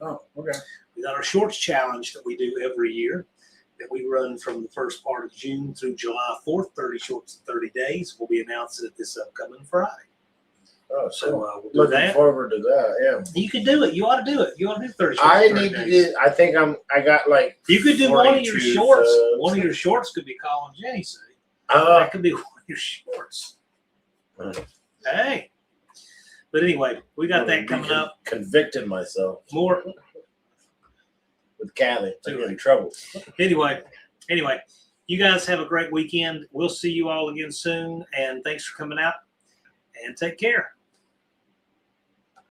Oh, okay. We got our Shorts Challenge that we do every year that we run from the first part of June through July 4th, 30 shorts in 30 days. We'll be announcing it this upcoming Friday. Oh, So we'll do looking that. forward to that. Yeah. You can do it. You ought to do it. You ought to do 30 shorts. I in 30 need to days. do. I think I got like. You could do one of your 42 shorts. subs. One of your shorts could be calling Jenny. See? That could be one of your shorts. Hey. But anyway, we got that coming up. Convicted myself More. with Kathy. I get in trouble. Anyway, You guys have a great weekend. We'll see you all again soon. And thanks for coming out. And take care.